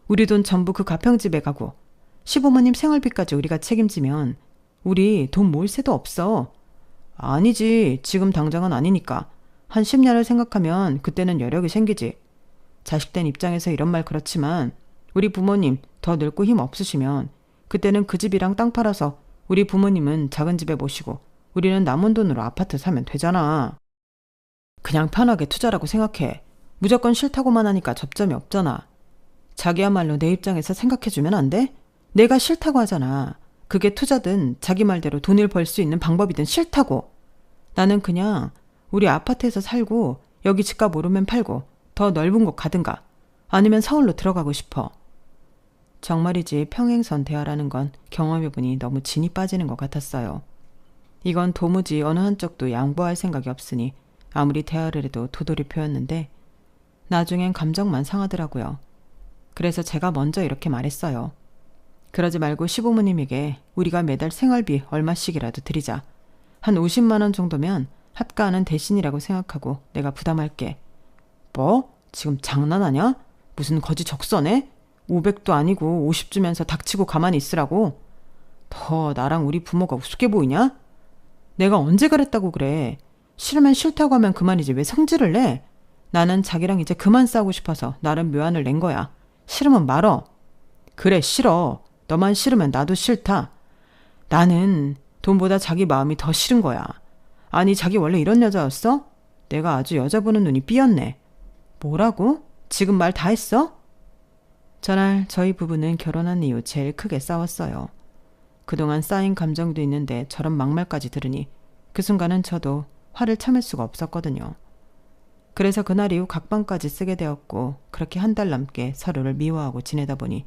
우리 돈 전부 그 가평집에 가고 시부모님 생활비까지 우리가 책임지면 우리 돈 모을 새도 없어. 아니지. 지금 당장은 아니니까. 한 10년을 생각하면 그때는 여력이 생기지. 자식된 입장에서 이런 말 그렇지만 우리 부모님 더 늙고 힘 없으시면 그때는 그 집이랑 땅 팔아서 우리 부모님은 작은 집에 모시고 우리는 남은 돈으로 아파트 사면 되잖아. 그냥 편하게 투자라고 생각해. 무조건 싫다고만 하니까 접점이 없잖아. 자기야말로 내 입장에서 생각해주면 안 돼? 내가 싫다고 하잖아. 그게 투자든 자기 말대로 돈을 벌 수 있는 방법이든 싫다고. 나는 그냥 우리 아파트에서 살고 여기 집값 오르면 팔고 더 넓은 곳 가든가 아니면 서울로 들어가고 싶어. 정말이지 평행선 대화라는 건 경험해보니 너무 진이 빠지는 것 같았어요. 이건 도무지 어느 한쪽도 양보할 생각이 없으니 아무리 대화를 해도 도돌이표였는데 나중엔 감정만 상하더라고요. 그래서 제가 먼저 이렇게 말했어요. 그러지 말고 시부모님에게 우리가 매달 생활비 얼마씩이라도 드리자. 한 50만 원 정도면 합가하는 대신이라고 생각하고 내가 부담할게. 뭐? 지금 장난하냐? 무슨 거지 적서네? 500도 아니고 50 주면서 닥치고 가만히 있으라고? 더 나랑 우리 부모가 우습게 보이냐? 내가 언제 그랬다고 그래. 싫으면 싫다고 하면 그만이지 왜 성질을 내? 나는 자기랑 이제 그만 싸우고 싶어서 나름 묘안을 낸 거야. 싫으면 말어. 그래 싫어. 너만 싫으면 나도 싫다. 나는 돈보다 자기 마음이 더 싫은 거야. 아니 자기 원래 이런 여자였어? 내가 아주 여자 보는 눈이 삐었네. 뭐라고? 지금 말 다 했어? 전날 저희 부부는 결혼한 이후 제일 크게 싸웠어요. 그동안 쌓인 감정도 있는데 저런 막말까지 들으니 그 순간은 저도 화를 참을 수가 없었거든요. 그래서 그날 이후 각방까지 쓰게 되었고 그렇게 한 달 넘게 서로를 미워하고 지내다 보니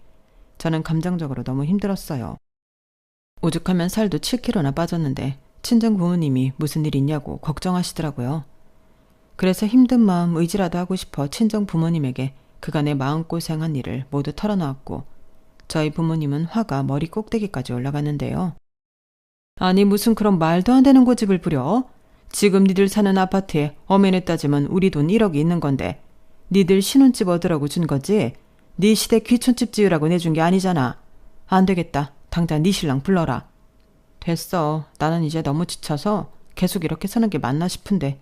저는 감정적으로 너무 힘들었어요. 오죽하면 살도 7kg나 빠졌는데 친정 부모님이 무슨 일 있냐고 걱정하시더라고요. 그래서 힘든 마음 의지라도 하고 싶어 친정 부모님에게 그간의 마음고생한 일을 모두 털어놓았고 저희 부모님은 화가 머리 꼭대기까지 올라갔는데요. 아니 무슨 그런 말도 안 되는 고집을 부려? 지금 니들 사는 아파트에 엄연히 따지면 우리 돈 1억이 있는 건데 니들 신혼집 얻으라고 준 거지? 네 시댁 귀촌집 지으라고 내준 게 아니잖아. 안 되겠다. 당장 네 신랑 불러라. 됐어. 나는 이제 너무 지쳐서 계속 이렇게 사는 게 맞나 싶은데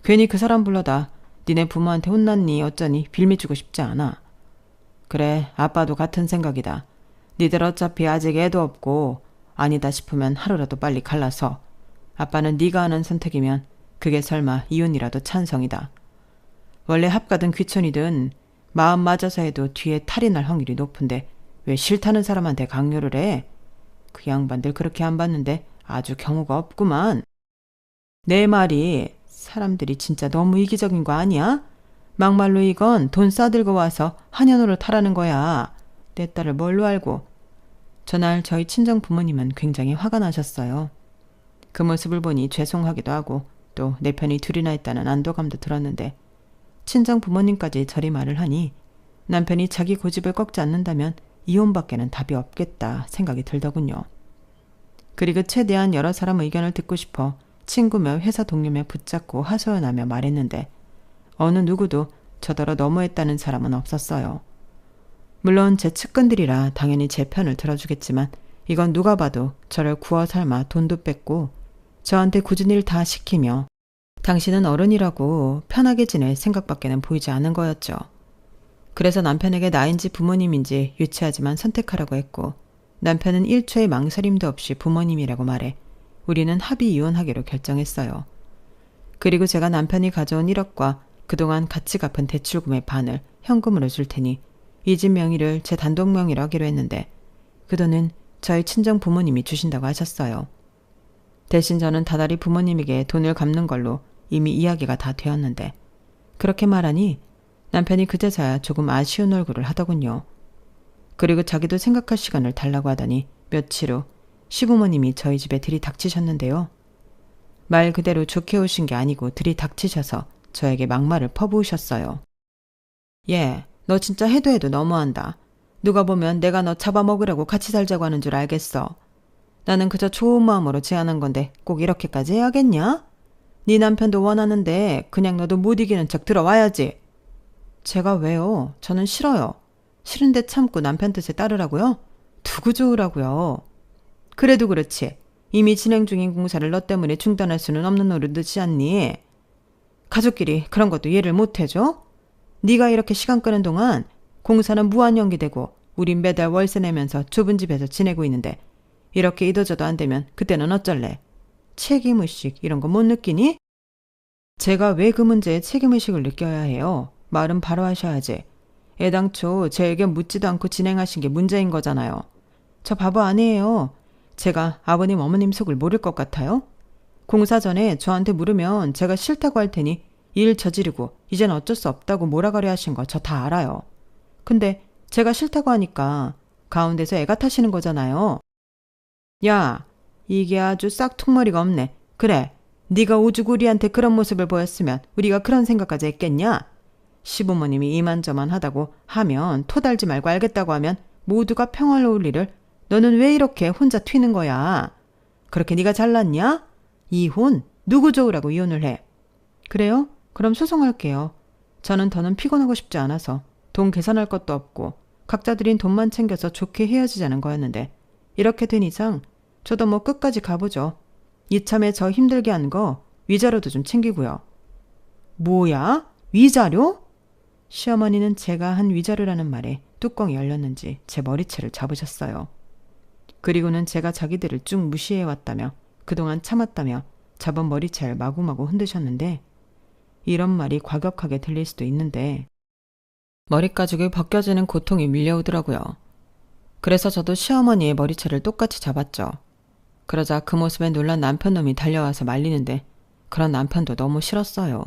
괜히 그 사람 불러다 니네 부모한테 혼났니 어쩌니 빌미주고 싶지 않아. 그래 아빠도 같은 생각이다. 니들 어차피 아직 애도 없고 아니다 싶으면 하루라도 빨리 갈라서. 아빠는 네가 하는 선택이면 그게 설마 이혼이라도 찬성이다. 원래 합가든 귀촌이든 마음 맞아서 해도 뒤에 탈이 날 확률이 높은데 왜 싫다는 사람한테 강요를 해? 그 양반들 그렇게 안 봤는데 아주 경우가 없구만. 내 말이 사람들이 진짜 너무 이기적인 거 아니야? 막말로 이건 돈 싸들고 와서 한현우를 타라는 거야. 내 딸을 뭘로 알고. 전날 저희 친정 부모님은 굉장히 화가 나셨어요. 그 모습을 보니 죄송하기도 하고 또 내 편이 둘이나 있다는 안도감도 들었는데 친정 부모님까지 저리 말을 하니 남편이 자기 고집을 꺾지 않는다면 이혼밖에는 답이 없겠다 생각이 들더군요. 그리고 최대한 여러 사람 의견을 듣고 싶어 친구며 회사 동료며 붙잡고 하소연하며 말했는데 어느 누구도 저더러 너무했다는 사람은 없었어요. 물론 제 측근들이라 당연히 제 편을 들어주겠지만 이건 누가 봐도 저를 구워 삶아 돈도 뺏고 저한테 굳은 일 다 시키며 당신은 어른이라고 편하게 지낼 생각밖에는 보이지 않은 거였죠. 그래서 남편에게 나인지 부모님인지 유치하지만 선택하라고 했고 남편은 1초의 망설임도 없이 부모님이라고 말해 우리는 합의 이혼하기로 결정했어요. 그리고 제가 남편이 가져온 1억과 그동안 같이 갚은 대출금의 반을 현금으로 줄 테니 이 집 명의를 제 단독 명의로 하기로 했는데 그 돈은 저희 친정 부모님이 주신다고 하셨어요. 대신 저는 다달이 부모님에게 돈을 갚는 걸로 이미 이야기가 다 되었는데 그렇게 말하니 남편이 그제서야 조금 아쉬운 얼굴을 하더군요. 그리고 자기도 생각할 시간을 달라고 하더니 며칠 후 시부모님이 저희 집에 들이닥치셨는데요. 말 그대로 좋게 오신 게 아니고 들이닥치셔서 저에게 막말을 퍼부으셨어요. 얘, 너 진짜 해도 해도 너무한다. 누가 보면 내가 너 잡아먹으려고 같이 살자고 하는 줄 알겠어. 나는 그저 좋은 마음으로 제안한 건데 꼭 이렇게까지 해야겠냐? 네 남편도 원하는데 그냥 너도 못 이기는 척 들어와야지. 제가 왜요? 저는 싫어요. 싫은데 참고 남편 뜻에 따르라고요? 두고 좋으라고요. 그래도 그렇지. 이미 진행 중인 공사를 너 때문에 중단할 수는 없는 노릇이지 않니? 가족끼리 그런 것도 이해를 못 해줘? 네가 이렇게 시간 끄는 동안 공사는 무한 연기되고 우린 매달 월세 내면서 좁은 집에서 지내고 있는데 이렇게 잊어져도 안 되면 그때는 어쩔래? 책임의식 이런 거 못 느끼니? 제가 왜 그 문제에 책임의식을 느껴야 해요? 말은 바로 하셔야지. 애당초 제 의견 묻지도 않고 진행하신 게 문제인 거잖아요. 저 바보 아니에요. 제가 아버님 어머님 속을 모를 것 같아요? 공사 전에 저한테 물으면 제가 싫다고 할 테니 일 저지르고 이젠 어쩔 수 없다고 몰아가려 하신 거 저 다 알아요. 근데 제가 싫다고 하니까 가운데서 애가 타시는 거잖아요. 야, 이게 아주 싹퉁머리가 없네. 그래, 네가 오죽 우리한테 그런 모습을 보였으면 우리가 그런 생각까지 했겠냐? 시부모님이 이만저만 하다고 하면 토달지 말고 알겠다고 하면 모두가 평화로울 일을 너는 왜 이렇게 혼자 튀는 거야? 그렇게 네가 잘났냐? 이혼? 누구 좋으라고 이혼을 해? 그래요? 그럼 소송할게요. 저는 더는 피곤하고 싶지 않아서 돈 계산할 것도 없고 각자 들인 돈만 챙겨서 좋게 헤어지자는 거였는데 이렇게 된 이상 저도 뭐 끝까지 가보죠. 이참에 저 힘들게 한 거 위자료도 좀 챙기고요. 뭐야? 위자료? 시어머니는 제가 한 위자료라는 말에 뚜껑이 열렸는지 제 머리채를 잡으셨어요. 그리고는 제가 자기들을 쭉 무시해왔다며 그동안 참았다며 잡은 머리채를 마구마구 흔드셨는데 이런 말이 과격하게 들릴 수도 있는데 머리가죽이 벗겨지는 고통이 밀려오더라고요. 그래서 저도 시어머니의 머리채를 똑같이 잡았죠. 그러자 그 모습에 놀란 남편놈이 달려와서 말리는데 그런 남편도 너무 싫었어요.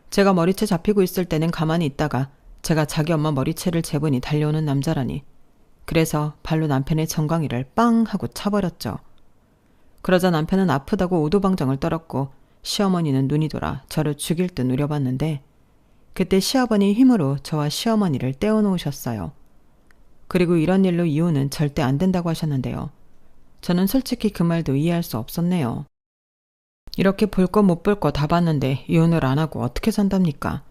제가 머리채 잡히고 있을 때는 가만히 있다가 제가 자기 엄마 머리채를 재보니 달려오는 남자라니. 그래서 발로 남편의 정강이를 빵 하고 차버렸죠. 그러자 남편은 아프다고 오도방정을 떨었고 시어머니는 눈이 돌아 저를 죽일 듯 노려봤는데 그때 시아버니 힘으로 저와 시어머니를 떼어놓으셨어요. 그리고 이런 일로 이혼은 절대 안 된다고 하셨는데요. 저는 솔직히 그 말도 이해할 수 없었네요. 이렇게 볼 거 못 볼 거 다 봤는데 이혼을 안 하고 어떻게 산답니까?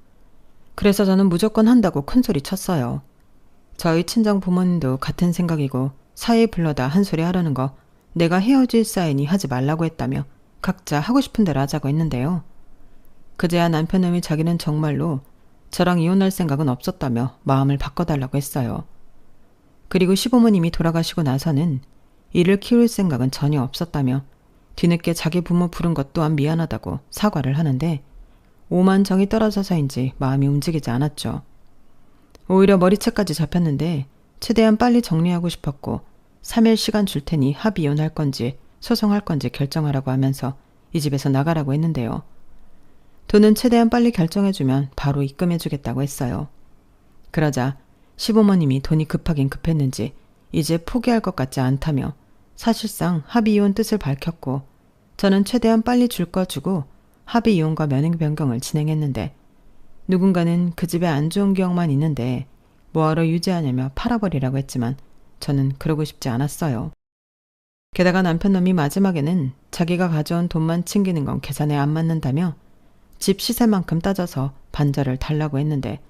그래서 저는 무조건 한다고 큰소리 쳤어요. 저희 친정 부모님도 같은 생각이고 사위 불러다 한 소리 하라는 거 내가 헤어질 사이니 하지 말라고 했다며 각자 하고 싶은 대로 하자고 했는데요. 그제야 남편놈이 자기는 정말로 저랑 이혼할 생각은 없었다며 마음을 바꿔달라고 했어요. 그리고 시부모님이 돌아가시고 나서는 이를 키울 생각은 전혀 없었다며 뒤늦게 자기 부모 부른 것 또한 미안하다고 사과를 하는데 오만 정이 떨어져서인지 마음이 움직이지 않았죠. 오히려 머리채까지 잡혔는데 최대한 빨리 정리하고 싶었고 3일 시간 줄 테니 합의이혼할 건지 소송할 건지 결정하라고 하면서 이 집에서 나가라고 했는데요. 돈은 최대한 빨리 결정해주면 바로 입금해주겠다고 했어요. 그러자 시부모님이 돈이 급하긴 급했는지 이제 포기할 것 같지 않다며 사실상 합의이혼 뜻을 밝혔고 저는 최대한 빨리 줄 거 주고 합의이혼과 면행 변경을 진행했는데 누군가는 그 집에 안 좋은 기억만 있는데 뭐하러 유지하냐며 팔아버리라고 했지만 저는 그러고 싶지 않았어요. 게다가 남편놈이 마지막에는 자기가 가져온 돈만 챙기는 건 계산에 안 맞는다며 집 시세만큼 따져서 반절을 달라고 했는데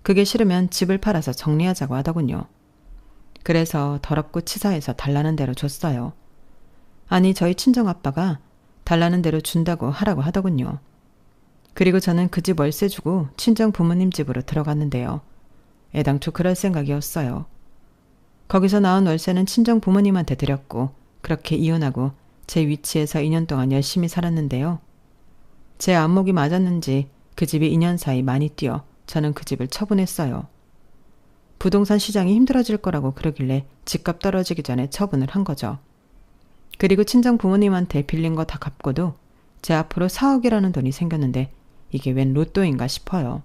그게 싫으면 집을 팔아서 정리하자고 하더군요. 그래서 더럽고 치사해서 달라는 대로 줬어요. 아니 저희 친정아빠가 달라는 대로 준다고 하라고 하더군요. 그리고 저는 그 집 월세 주고 친정 부모님 집으로 들어갔는데요. 애당초 그럴 생각이었어요. 거기서 나온 월세는 친정 부모님한테 드렸고 그렇게 이혼하고 제 위치에서 2년 동안 열심히 살았는데요. 제 안목이 맞았는지 그 집이 2년 사이 많이 뛰어 저는 그 집을 처분했어요. 부동산 시장이 힘들어질 거라고 그러길래 집값 떨어지기 전에 처분을 한 거죠. 그리고 친정 부모님한테 빌린 거 다 갚고도 제 앞으로 4억이라는 돈이 생겼는데 이게 웬 로또인가 싶어요.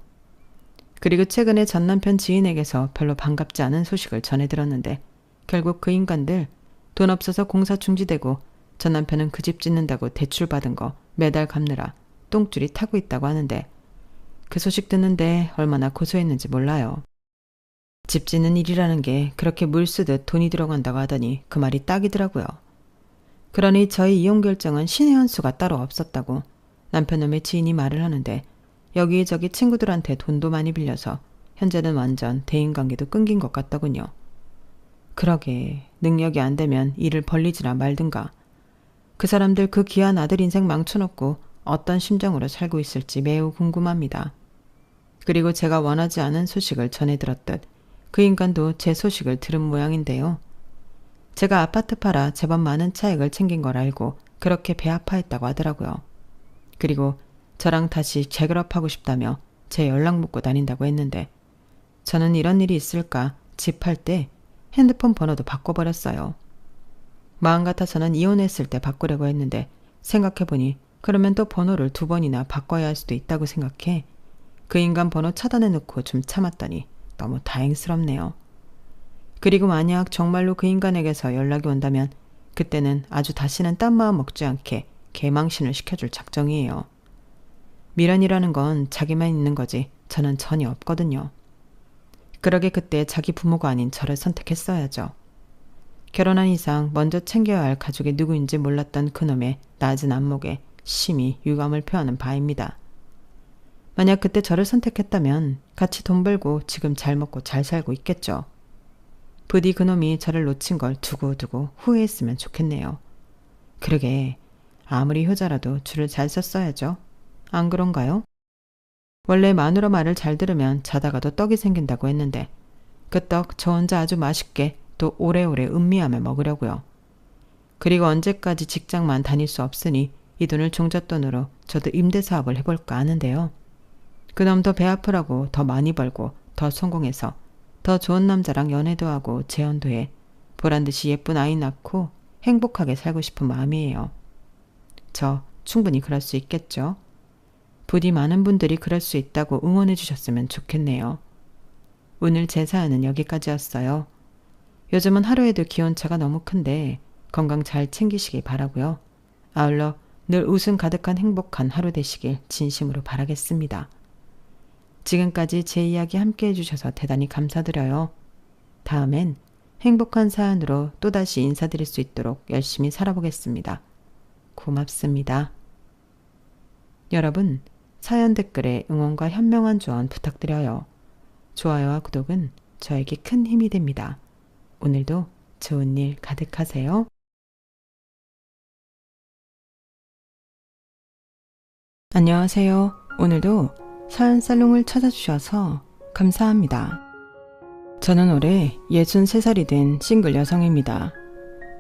그리고 최근에 전 남편 지인에게서 별로 반갑지 않은 소식을 전해 들었는데 결국 그 인간들 돈 없어서 공사 중지되고 전 남편은 그 집 짓는다고 대출 받은 거 매달 갚느라 똥줄이 타고 있다고 하는데 그 소식 듣는데 얼마나 고소했는지 몰라요. 집 짓는 일이라는 게 그렇게 물 쓰듯 돈이 들어간다고 하더니 그 말이 딱이더라고요. 그러니 저희 이혼 결정은 신의 한 수가 따로 없었다고 남편놈의 지인이 말을 하는데 여기저기 친구들한테 돈도 많이 빌려서 현재는 완전 대인관계도 끊긴 것 같더군요. 그러게 능력이 안 되면 일을 벌리지나 말든가. 그 사람들 그 귀한 아들 인생 망쳐놓고 어떤 심정으로 살고 있을지 매우 궁금합니다. 그리고 제가 원하지 않은 소식을 전해 들었듯 그 인간도 제 소식을 들은 모양인데요. 제가 아파트 팔아 제법 많은 차익을 챙긴 걸 알고 그렇게 배 아파했다고 하더라고요. 그리고 저랑 다시 재결합하고 싶다며 제 연락 묻고 다닌다고 했는데 저는 이런 일이 있을까 집 팔 때 핸드폰 번호도 바꿔버렸어요. 마음 같아서는 이혼했을 때 바꾸려고 했는데 생각해보니 그러면 또 번호를 2번이나 바꿔야 할 수도 있다고 생각해 그 인간 번호 차단해놓고 좀 참았더니 너무 다행스럽네요. 그리고 만약 정말로 그 인간에게서 연락이 온다면 그때는 아주 다시는 딴 마음 먹지 않게 개망신을 시켜줄 작정이에요. 미련이라는 건 자기만 있는 거지 저는 전혀 없거든요. 그러게 그때 자기 부모가 아닌 저를 선택했어야죠. 결혼한 이상 먼저 챙겨야 할 가족이 누구인지 몰랐던 그놈의 낮은 안목에 심히 유감을 표하는 바입니다. 만약 그때 저를 선택했다면 같이 돈 벌고 지금 잘 먹고 잘 살고 있겠죠. 부디 그놈이 저를 놓친 걸 두고두고 후회했으면 좋겠네요. 그러게 아무리 효자라도 줄을 잘 섰어야죠. 안 그런가요? 원래 마누라 말을 잘 들으면 자다가도 떡이 생긴다고 했는데 그 떡 저 혼자 아주 맛있게 또 오래오래 음미하며 먹으려고요. 그리고 언제까지 직장만 다닐 수 없으니 이 돈을 종잣돈으로 저도 임대사업을 해볼까 하는데요. 그놈 더 배 아프라고 더 많이 벌고 더 성공해서 더 좋은 남자랑 연애도 하고 재혼도 해 보란듯이 예쁜 아이 낳고 행복하게 살고 싶은 마음이에요. 저 충분히 그럴 수 있겠죠? 부디 많은 분들이 그럴 수 있다고 응원해 주셨으면 좋겠네요. 오늘 제 사연은 여기까지였어요. 요즘은 하루에도 기온차가 너무 큰데 건강 잘 챙기시기 바라고요. 아울러 늘 웃음 가득한 행복한 하루 되시길 진심으로 바라겠습니다. 지금까지 제 이야기 함께 해주셔서 대단히 감사드려요. 다음엔 행복한 사연으로 또다시 인사드릴 수 있도록 열심히 살아보겠습니다. 고맙습니다. 여러분, 사연 댓글에 응원과 현명한 조언 부탁드려요. 좋아요와 구독은 저에게 큰 힘이 됩니다. 오늘도 좋은 일 가득하세요. 안녕하세요. 오늘도 사연 살롱을 찾아주셔서 감사합니다. 저는 올해 63살이 된 싱글 여성입니다.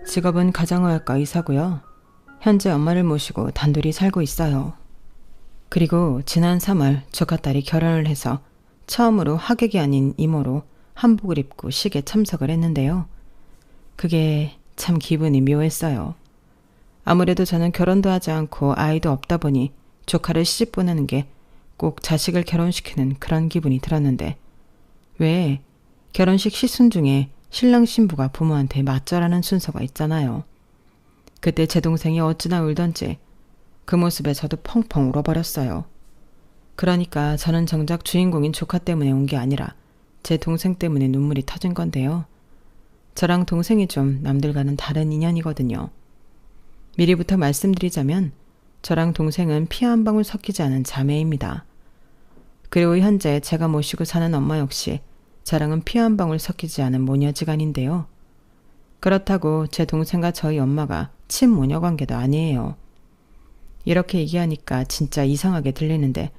직업은 가정의학과 의사고요. 현재 엄마를 모시고 단둘이 살고 있어요. 그리고 지난 3월 조카딸이 결혼을 해서 처음으로 하객이 아닌 이모로 한복을 입고 식에 참석을 했는데요. 그게 참 기분이 묘했어요. 아무래도 저는 결혼도 하지 않고 아이도 없다 보니 조카를 시집 보내는 게 꼭 자식을 결혼시키는 그런 기분이 들었는데 왜 결혼식 시순 중에 신랑 신부가 부모한테 맞절하는 순서가 있잖아요. 그때 제 동생이 어찌나 울던지 그 모습에 저도 펑펑 울어버렸어요. 그러니까 저는 정작 주인공인 조카 때문에 운 게 아니라 제 동생 때문에 눈물이 터진 건데요. 저랑 동생이 좀 남들과는 다른 인연이거든요. 미리부터 말씀드리자면 저랑 동생은 피 한 방울 섞이지 않은 자매입니다. 그리고 현재 제가 모시고 사는 엄마 역시 저랑은 피 한 방울 섞이지 않은 모녀지간인데요. 그렇다고 제 동생과 저희 엄마가 친모녀 관계도 아니에요. 이렇게 얘기하니까 진짜 이상하게 들리는데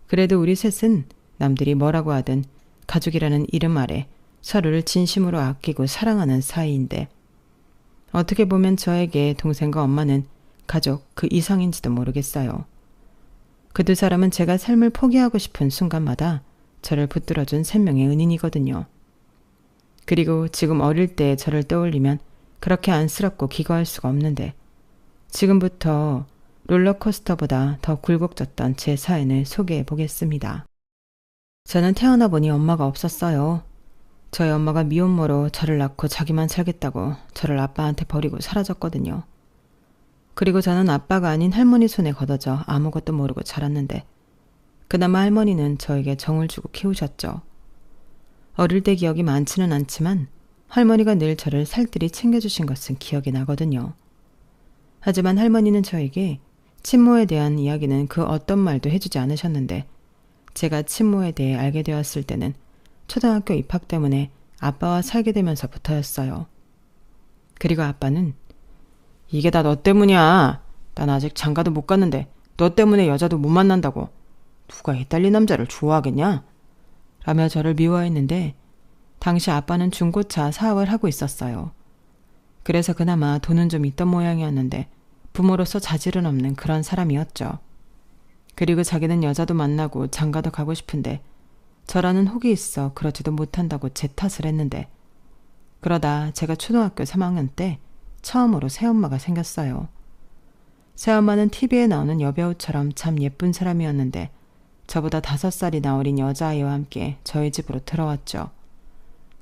그래도 우리 셋은 남들이 뭐라고 하든 가족이라는 이름 아래 서로를 진심으로 아끼고 사랑하는 사이인데 어떻게 보면 저에게 동생과 엄마는 가족 그 이상인지도 모르겠어요. 그 두 사람은 제가 삶을 포기하고 싶은 순간마다 저를 붙들어준 생명의 은인이거든요. 그리고 지금 어릴 때 저를 떠올리면 그렇게 안쓰럽고 기거할 수가 없는데 지금부터 롤러코스터보다 더 굴곡졌던 제 사연을 소개해 보겠습니다. 저는 태어나 보니 엄마가 없었어요. 저희 엄마가 미혼모로 저를 낳고 자기만 살겠다고 저를 아빠한테 버리고 사라졌거든요. 그리고 저는 아빠가 아닌 할머니 손에 걷어져 아무것도 모르고 자랐는데 그나마 할머니는 저에게 정을 주고 키우셨죠. 어릴 때 기억이 많지는 않지만 할머니가 늘 저를 살뜰히 챙겨주신 것은 기억이 나거든요. 하지만 할머니는 저에게 친모에 대한 이야기는 그 어떤 말도 해주지 않으셨는데 제가 친모에 대해 알게 되었을 때는 초등학교 입학 때문에 아빠와 살게 되면서부터였어요. 그리고 아빠는 이게 다 너 때문이야. 난 아직 장가도 못 갔는데 너 때문에 여자도 못 만난다고. 누가 애 딸린 남자를 좋아하겠냐? 라며 저를 미워했는데 당시 아빠는 중고차 사업을 하고 있었어요. 그래서 그나마 돈은 좀 있던 모양이었는데 부모로서 자질은 없는 그런 사람이었죠. 그리고 자기는 여자도 만나고 장가도 가고 싶은데 저라는 혹이 있어 그러지도 못한다고 제 탓을 했는데 그러다 제가 초등학교 3학년 때 처음으로 새엄마가 생겼어요. 새엄마는 TV에 나오는 여배우처럼 참 예쁜 사람이었는데 저보다 5살이나 어린 여자아이와 함께 저희 집으로 들어왔죠.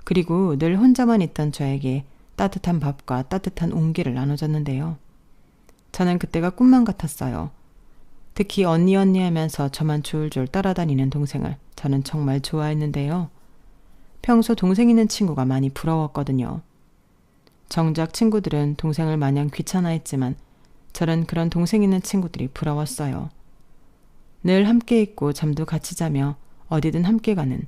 그리고 늘 혼자만 있던 저에게 따뜻한 밥과 따뜻한 온기를 나눠줬는데요. 저는 그때가 꿈만 같았어요. 특히 언니 하면서 저만 졸졸 따라다니는 동생을 저는 정말 좋아했는데요. 평소 동생 있는 친구가 많이 부러웠거든요. 정작 친구들은 동생을 마냥 귀찮아했지만 저는 그런 동생 있는 친구들이 부러웠어요. 늘 함께 있고 잠도 같이 자며 어디든 함께 가는,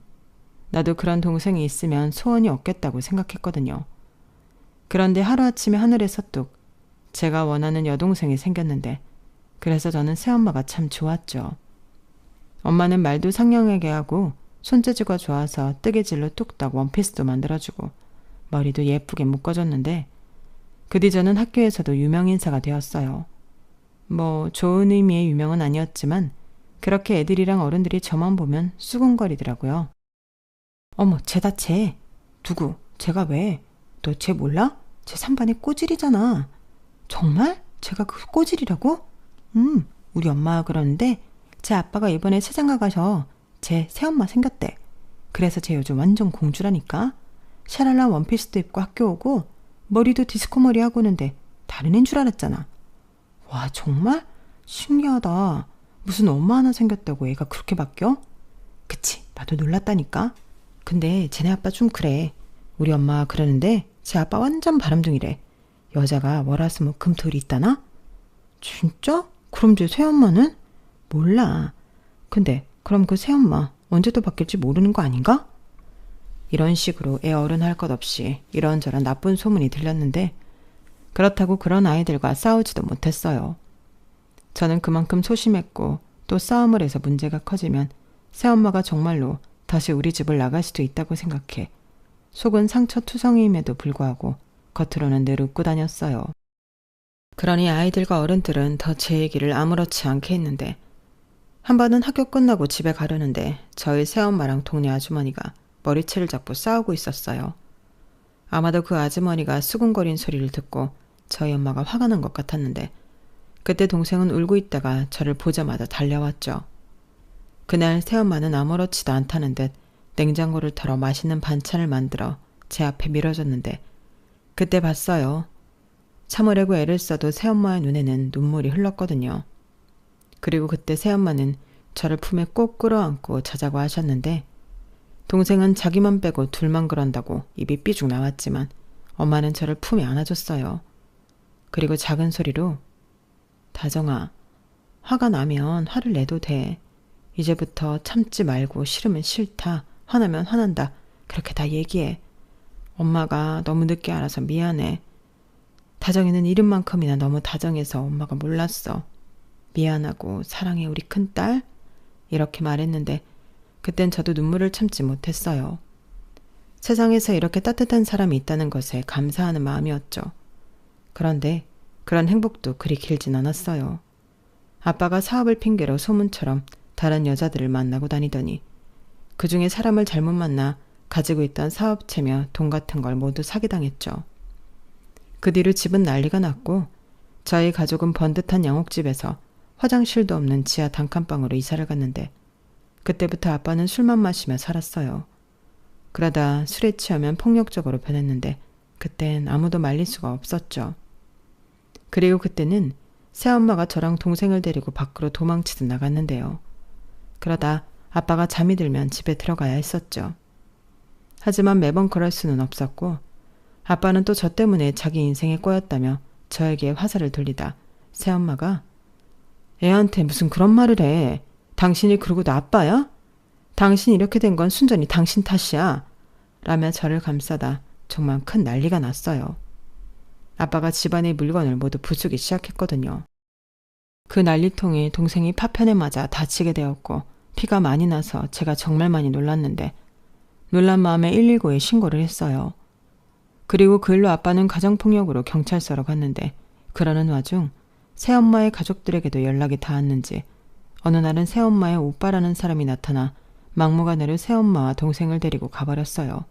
나도 그런 동생이 있으면 소원이 없겠다고 생각했거든요. 그런데 하루아침에 하늘에서 뚝 제가 원하는 여동생이 생겼는데, 그래서 저는 새엄마가 참 좋았죠. 엄마는 말도 상냥하게 하고 손재주가 좋아서 뜨개질로 뚝딱 원피스도 만들어주고 머리도 예쁘게 묶어줬는데, 그 뒤 저는 학교에서도 유명인사가 되었어요. 뭐 좋은 의미의 유명은 아니었지만 그렇게 애들이랑 어른들이 저만 보면 수군거리더라고요. 어머, 쟤다 쟤. 누구? 쟤가 왜? 너 쟤 몰라? 쟤 3반의 꼬질이잖아. 정말? 쟤가 그 꼬질이라고? 우리 엄마가 그러는데 쟤 아빠가 이번에 세장가 가셔. 쟤 새엄마 생겼대. 그래서 쟤 요즘 완전 공주라니까. 샤랄라 원피스도 입고 학교 오고 머리도 디스코 머리 하고 오는데 다른 애인 줄 알았잖아. 와, 정말? 신기하다. 무슨 엄마 하나 생겼다고 애가 그렇게 바뀌어? 그치, 나도 놀랐다니까. 근데 쟤네 아빠 좀 그래. 우리 엄마가 그러는데 쟤 아빠 완전 바람둥이래. 여자가 월화수목 금토일이 있다나? 진짜? 그럼 쟤 새엄마는? 몰라. 근데 그럼 그 새엄마 언제 또 바뀔지 모르는 거 아닌가? 이런 식으로 애 어른 할 것 없이 이런저런 나쁜 소문이 들렸는데, 그렇다고 그런 아이들과 싸우지도 못했어요. 저는 그만큼 소심했고, 또 싸움을 해서 문제가 커지면 새엄마가 정말로 다시 우리 집을 나갈 수도 있다고 생각해 속은 상처투성이임에도 불구하고 겉으로는 늘 웃고 다녔어요. 그러니 아이들과 어른들은 더 제 얘기를 아무렇지 않게 했는데, 한 번은 학교 끝나고 집에 가려는데 저희 새엄마랑 동네 아주머니가 머리채를 잡고 싸우고 있었어요. 아마도 그 아주머니가 수군거린 소리를 듣고 저희 엄마가 화가 난 것 같았는데, 그때 동생은 울고 있다가 저를 보자마자 달려왔죠. 그날 새엄마는 아무렇지도 않다는 듯 냉장고를 털어 맛있는 반찬을 만들어 제 앞에 밀어줬는데, 그때 봤어요. 참으려고 애를 써도 새엄마의 눈에는 눈물이 흘렀거든요. 그리고 그때 새엄마는 저를 품에 꼭 끌어안고 자자고 하셨는데, 동생은 자기만 빼고 둘만 그런다고 입이 삐죽 나왔지만 엄마는 저를 품에 안아줬어요. 그리고 작은 소리로, 다정아, 화가 나면 화를 내도 돼. 이제부터 참지 말고 싫으면 싫다, 화나면 화난다, 그렇게 다 얘기해. 엄마가 너무 늦게 알아서 미안해. 다정이는 이름만큼이나 너무 다정해서 엄마가 몰랐어. 미안하고 사랑해 우리 큰딸. 이렇게 말했는데 그땐 저도 눈물을 참지 못했어요. 세상에서 이렇게 따뜻한 사람이 있다는 것에 감사하는 마음이었죠. 그런데 그런 행복도 그리 길진 않았어요. 아빠가 사업을 핑계로 소문처럼 다른 여자들을 만나고 다니더니 그중에 사람을 잘못 만나 가지고 있던 사업체며 돈 같은 걸 모두 사기당했죠. 그 뒤로 집은 난리가 났고 저희 가족은 번듯한 양옥집에서 화장실도 없는 지하 단칸방으로 이사를 갔는데, 그때부터 아빠는 술만 마시며 살았어요. 그러다 술에 취하면 폭력적으로 변했는데 그땐 아무도 말릴 수가 없었죠. 그리고 그때는 새엄마가 저랑 동생을 데리고 밖으로 도망치듯 나갔는데요. 그러다 아빠가 잠이 들면 집에 들어가야 했었죠. 하지만 매번 그럴 수는 없었고, 아빠는 또 저 때문에 자기 인생에 꼬였다며 저에게 화살을 돌리다 새엄마가, 애한테 무슨 그런 말을 해. 당신이 그러고 나빠야? 당신이 이렇게 된 건 순전히 당신 탓이야. 라며 저를 감싸다 정말 큰 난리가 났어요. 아빠가 집안의 물건을 모두 부수기 시작했거든요. 그 난리통에 동생이 파편에 맞아 다치게 되었고 피가 많이 나서 제가 정말 많이 놀랐는데, 놀란 마음에 119에 신고를 했어요. 그리고 그 일로 아빠는 가정폭력으로 경찰서로 갔는데, 그러는 와중 새엄마의 가족들에게도 연락이 닿았는지 어느 날은 새엄마의 오빠라는 사람이 나타나 막무가내로 새엄마와 동생을 데리고 가버렸어요.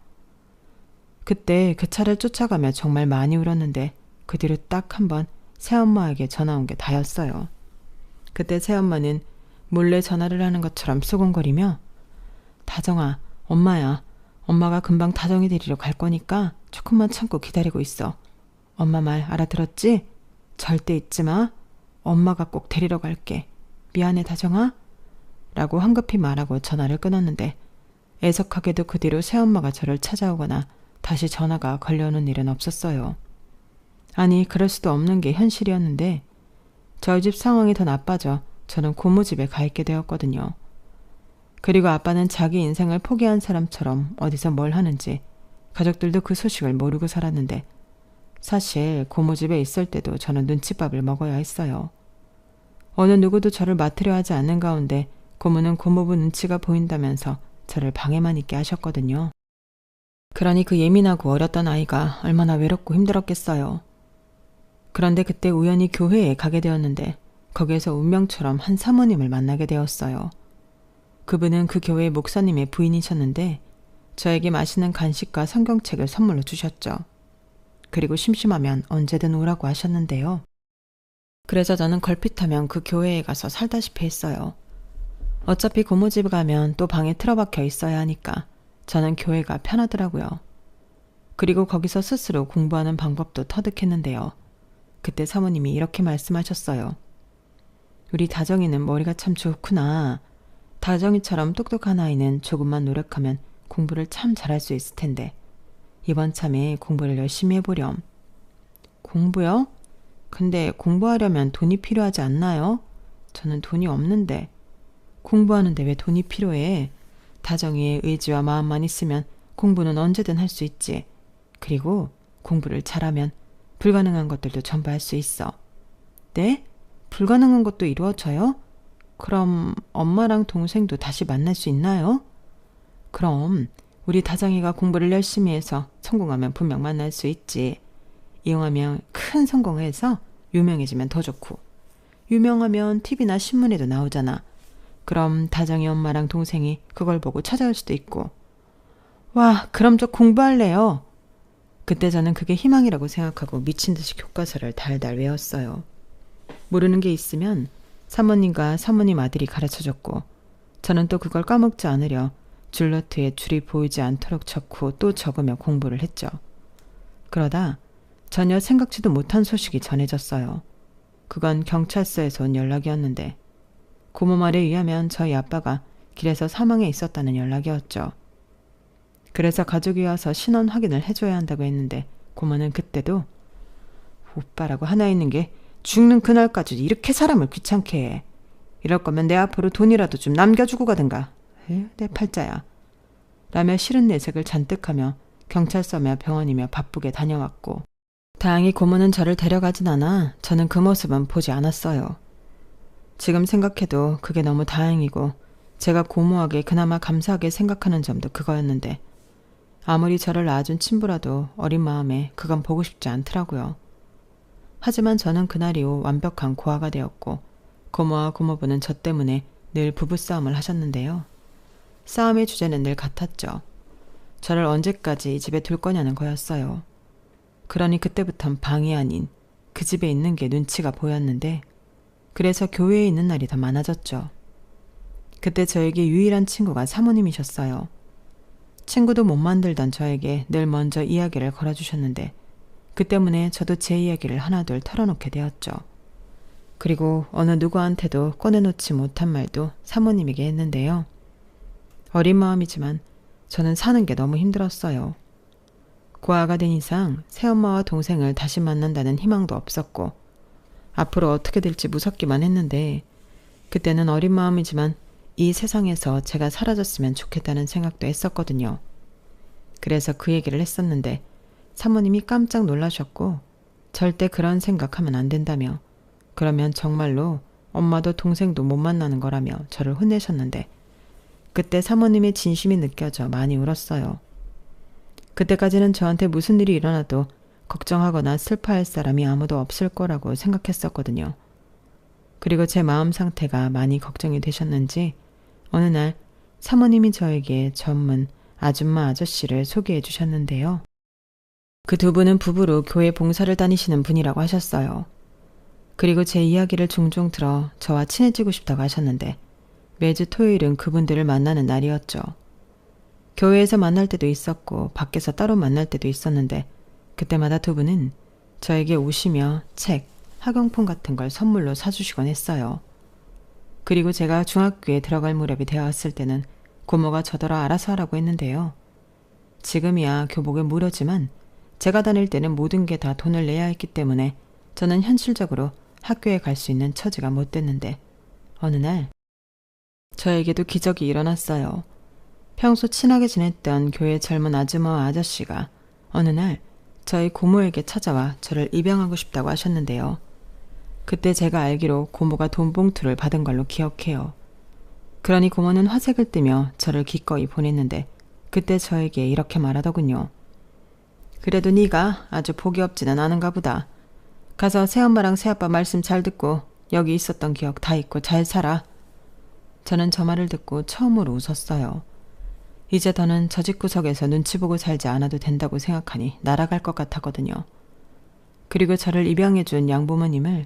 그때 그 차를 쫓아가며 정말 많이 울었는데, 그 뒤로 딱 한 번 새엄마에게 전화 온 게 다였어요. 그때 새엄마는 몰래 전화를 하는 것처럼 수군거리며, 다정아, 엄마야. 엄마가 금방 다정이 데리러 갈 거니까 조금만 참고 기다리고 있어. 엄마 말 알아들었지? 절대 잊지 마. 엄마가 꼭 데리러 갈게. 미안해 다정아? 라고 황급히 말하고 전화를 끊었는데 애석하게도 그 뒤로 새엄마가 저를 찾아오거나 다시 전화가 걸려오는 일은 없었어요. 아니 그럴 수도 없는 게 현실이었는데 저희 집 상황이 더 나빠져 저는 고모집에 가 있게 되었거든요. 그리고 아빠는 자기 인생을 포기한 사람처럼 어디서 뭘 하는지 가족들도 그 소식을 모르고 살았는데 사실 고모집에 있을 때도 저는 눈칫밥을 먹어야 했어요. 어느 누구도 저를 맡으려 하지 않는 가운데 고모는 고모부 눈치가 보인다면서 저를 방에만 있게 하셨거든요. 그러니 그 예민하고 어렸던 아이가 얼마나 외롭고 힘들었겠어요. 그런데 그때 우연히 교회에 가게 되었는데 거기에서 운명처럼 한 사모님을 만나게 되었어요. 그분은 그 교회 목사님의 부인이셨는데 저에게 맛있는 간식과 성경책을 선물로 주셨죠. 그리고 심심하면 언제든 오라고 하셨는데요. 그래서 저는 걸핏하면 그 교회에 가서 살다시피 했어요. 어차피 고모집 가면 또 방에 틀어박혀 있어야 하니까 저는 교회가 편하더라고요. 그리고 거기서 스스로 공부하는 방법도 터득했는데요. 그때 사모님이 이렇게 말씀하셨어요. 우리 다정이는 머리가 참 좋구나. 다정이처럼 똑똑한 아이는 조금만 노력하면 공부를 참 잘할 수 있을 텐데 이번 참에 공부를 열심히 해보렴. 공부요? 근데 공부하려면 돈이 필요하지 않나요? 저는 돈이 없는데. 공부하는데 왜 돈이 필요해? 다정이의 의지와 마음만 있으면 공부는 언제든 할 수 있지. 그리고 공부를 잘하면 불가능한 것들도 전부 할 수 있어. 네? 불가능한 것도 이루어져요? 그럼 엄마랑 동생도 다시 만날 수 있나요? 그럼 우리 다정이가 공부를 열심히 해서 성공하면 분명 만날 수 있지. 이용하면 큰 성공을 해서 유명해지면 더 좋고 유명하면 TV나 신문에도 나오잖아. 그럼 다정이 엄마랑 동생이 그걸 보고 찾아올 수도 있고. 와, 그럼 저 공부할래요. 그때 저는 그게 희망이라고 생각하고 미친 듯이 교과서를 달달 외웠어요. 모르는 게 있으면 사모님과 사모님 아들이 가르쳐줬고 저는 또 그걸 까먹지 않으려 줄노트에 줄이 보이지 않도록 적고 또 적으며 공부를 했죠. 그러다 전혀 생각지도 못한 소식이 전해졌어요. 그건 경찰서에서 온 연락이었는데 고모 말에 의하면 저희 아빠가 길에서 사망해 있었다는 연락이었죠. 그래서 가족이 와서 신원 확인을 해줘야 한다고 했는데 고모는 그때도 오빠라고 하나 있는 게 죽는 그날까지 이렇게 사람을 귀찮게 해. 이럴 거면 내 앞으로 돈이라도 좀 남겨주고 가든가. 에휴, 내 팔자야. 라며 싫은 내색을 잔뜩하며 경찰서며 병원이며 바쁘게 다녀왔고 다행히 고모는 저를 데려가진 않아 저는 그 모습은 보지 않았어요. 지금 생각해도 그게 너무 다행이고 제가 고모에게 그나마 감사하게 생각하는 점도 그거였는데 아무리 저를 낳아준 친부라도 어린 마음에 그건 보고 싶지 않더라고요. 하지만 저는 그날 이후 완벽한 고아가 되었고 고모와 고모부는 저 때문에 늘 부부싸움을 하셨는데요. 싸움의 주제는 늘 같았죠. 저를 언제까지 이 집에 둘 거냐는 거였어요. 그러니 그때부턴 방이 아닌 그 집에 있는 게 눈치가 보였는데 그래서 교회에 있는 날이 더 많아졌죠. 그때 저에게 유일한 친구가 사모님이셨어요. 친구도 못 만들던 저에게 늘 먼저 이야기를 걸어주셨는데 그 때문에 저도 제 이야기를 하나둘 털어놓게 되었죠. 그리고 어느 누구한테도 꺼내놓지 못한 말도 사모님에게 했는데요. 어린 마음이지만 저는 사는 게 너무 힘들었어요. 고아가 된 이상 새엄마와 동생을 다시 만난다는 희망도 없었고 앞으로 어떻게 될지 무섭기만 했는데 그때는 어린 마음이지만 이 세상에서 제가 사라졌으면 좋겠다는 생각도 했었거든요. 그래서 그 얘기를 했었는데 사모님이 깜짝 놀라셨고 절대 그런 생각하면 안 된다며 그러면 정말로 엄마도 동생도 못 만나는 거라며 저를 혼내셨는데 그때 사모님의 진심이 느껴져 많이 울었어요. 그때까지는 저한테 무슨 일이 일어나도 걱정하거나 슬퍼할 사람이 아무도 없을 거라고 생각했었거든요. 그리고 제 마음 상태가 많이 걱정이 되셨는지 어느 날 사모님이 저에게 전문 아줌마 아저씨를 소개해 주셨는데요. 그 두 분은 부부로 교회 봉사를 다니시는 분이라고 하셨어요. 그리고 제 이야기를 종종 들어 저와 친해지고 싶다고 하셨는데 매주 토요일은 그분들을 만나는 날이었죠. 교회에서 만날 때도 있었고 밖에서 따로 만날 때도 있었는데 그때마다 두 분은 저에게 옷이며 책, 학용품 같은 걸 선물로 사주시곤 했어요. 그리고 제가 중학교에 들어갈 무렵이 되었을 때는 고모가 저더러 알아서 하라고 했는데요. 지금이야 교복에 무료지만 제가 다닐 때는 모든 게 다 돈을 내야 했기 때문에 저는 현실적으로 학교에 갈 수 있는 처지가 못 됐는데 어느 날 저에게도 기적이 일어났어요. 평소 친하게 지냈던 교회 젊은 아주머와 아저씨가 어느 날 저희 고모에게 찾아와 저를 입양하고 싶다고 하셨는데요. 그때 제가 알기로 고모가 돈 봉투를 받은 걸로 기억해요. 그러니 고모는 화색을 띠며 저를 기꺼이 보냈는데 그때 저에게 이렇게 말하더군요. 그래도 네가 아주 복이 없지는 않은가 보다. 가서 새엄마랑 새아빠 말씀 잘 듣고 여기 있었던 기억 다 잊고 잘 살아. 저는 저 말을 듣고 처음으로 웃었어요. 이제 더는 저 집구석에서 눈치 보고 살지 않아도 된다고 생각하니 날아갈 것 같았거든요. 그리고 저를 입양해준 양부모님을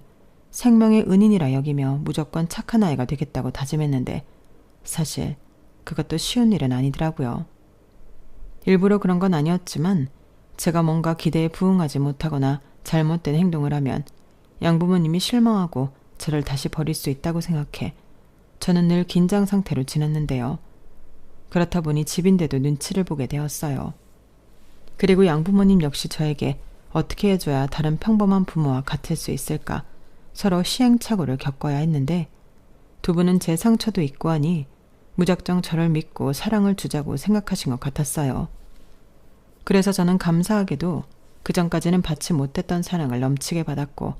생명의 은인이라 여기며 무조건 착한 아이가 되겠다고 다짐했는데 사실 그것도 쉬운 일은 아니더라고요. 일부러 그런 건 아니었지만 제가 뭔가 기대에 부응하지 못하거나 잘못된 행동을 하면 양부모님이 실망하고 저를 다시 버릴 수 있다고 생각해 저는 늘 긴장 상태로 지냈는데요. 그렇다 보니 집인데도 눈치를 보게 되었어요. 그리고 양부모님 역시 저에게 어떻게 해줘야 다른 평범한 부모와 같을 수 있을까 서로 시행착오를 겪어야 했는데 두 분은 제 상처도 있고 하니 무작정 저를 믿고 사랑을 주자고 생각하신 것 같았어요. 그래서 저는 감사하게도 그전까지는 받지 못했던 사랑을 넘치게 받았고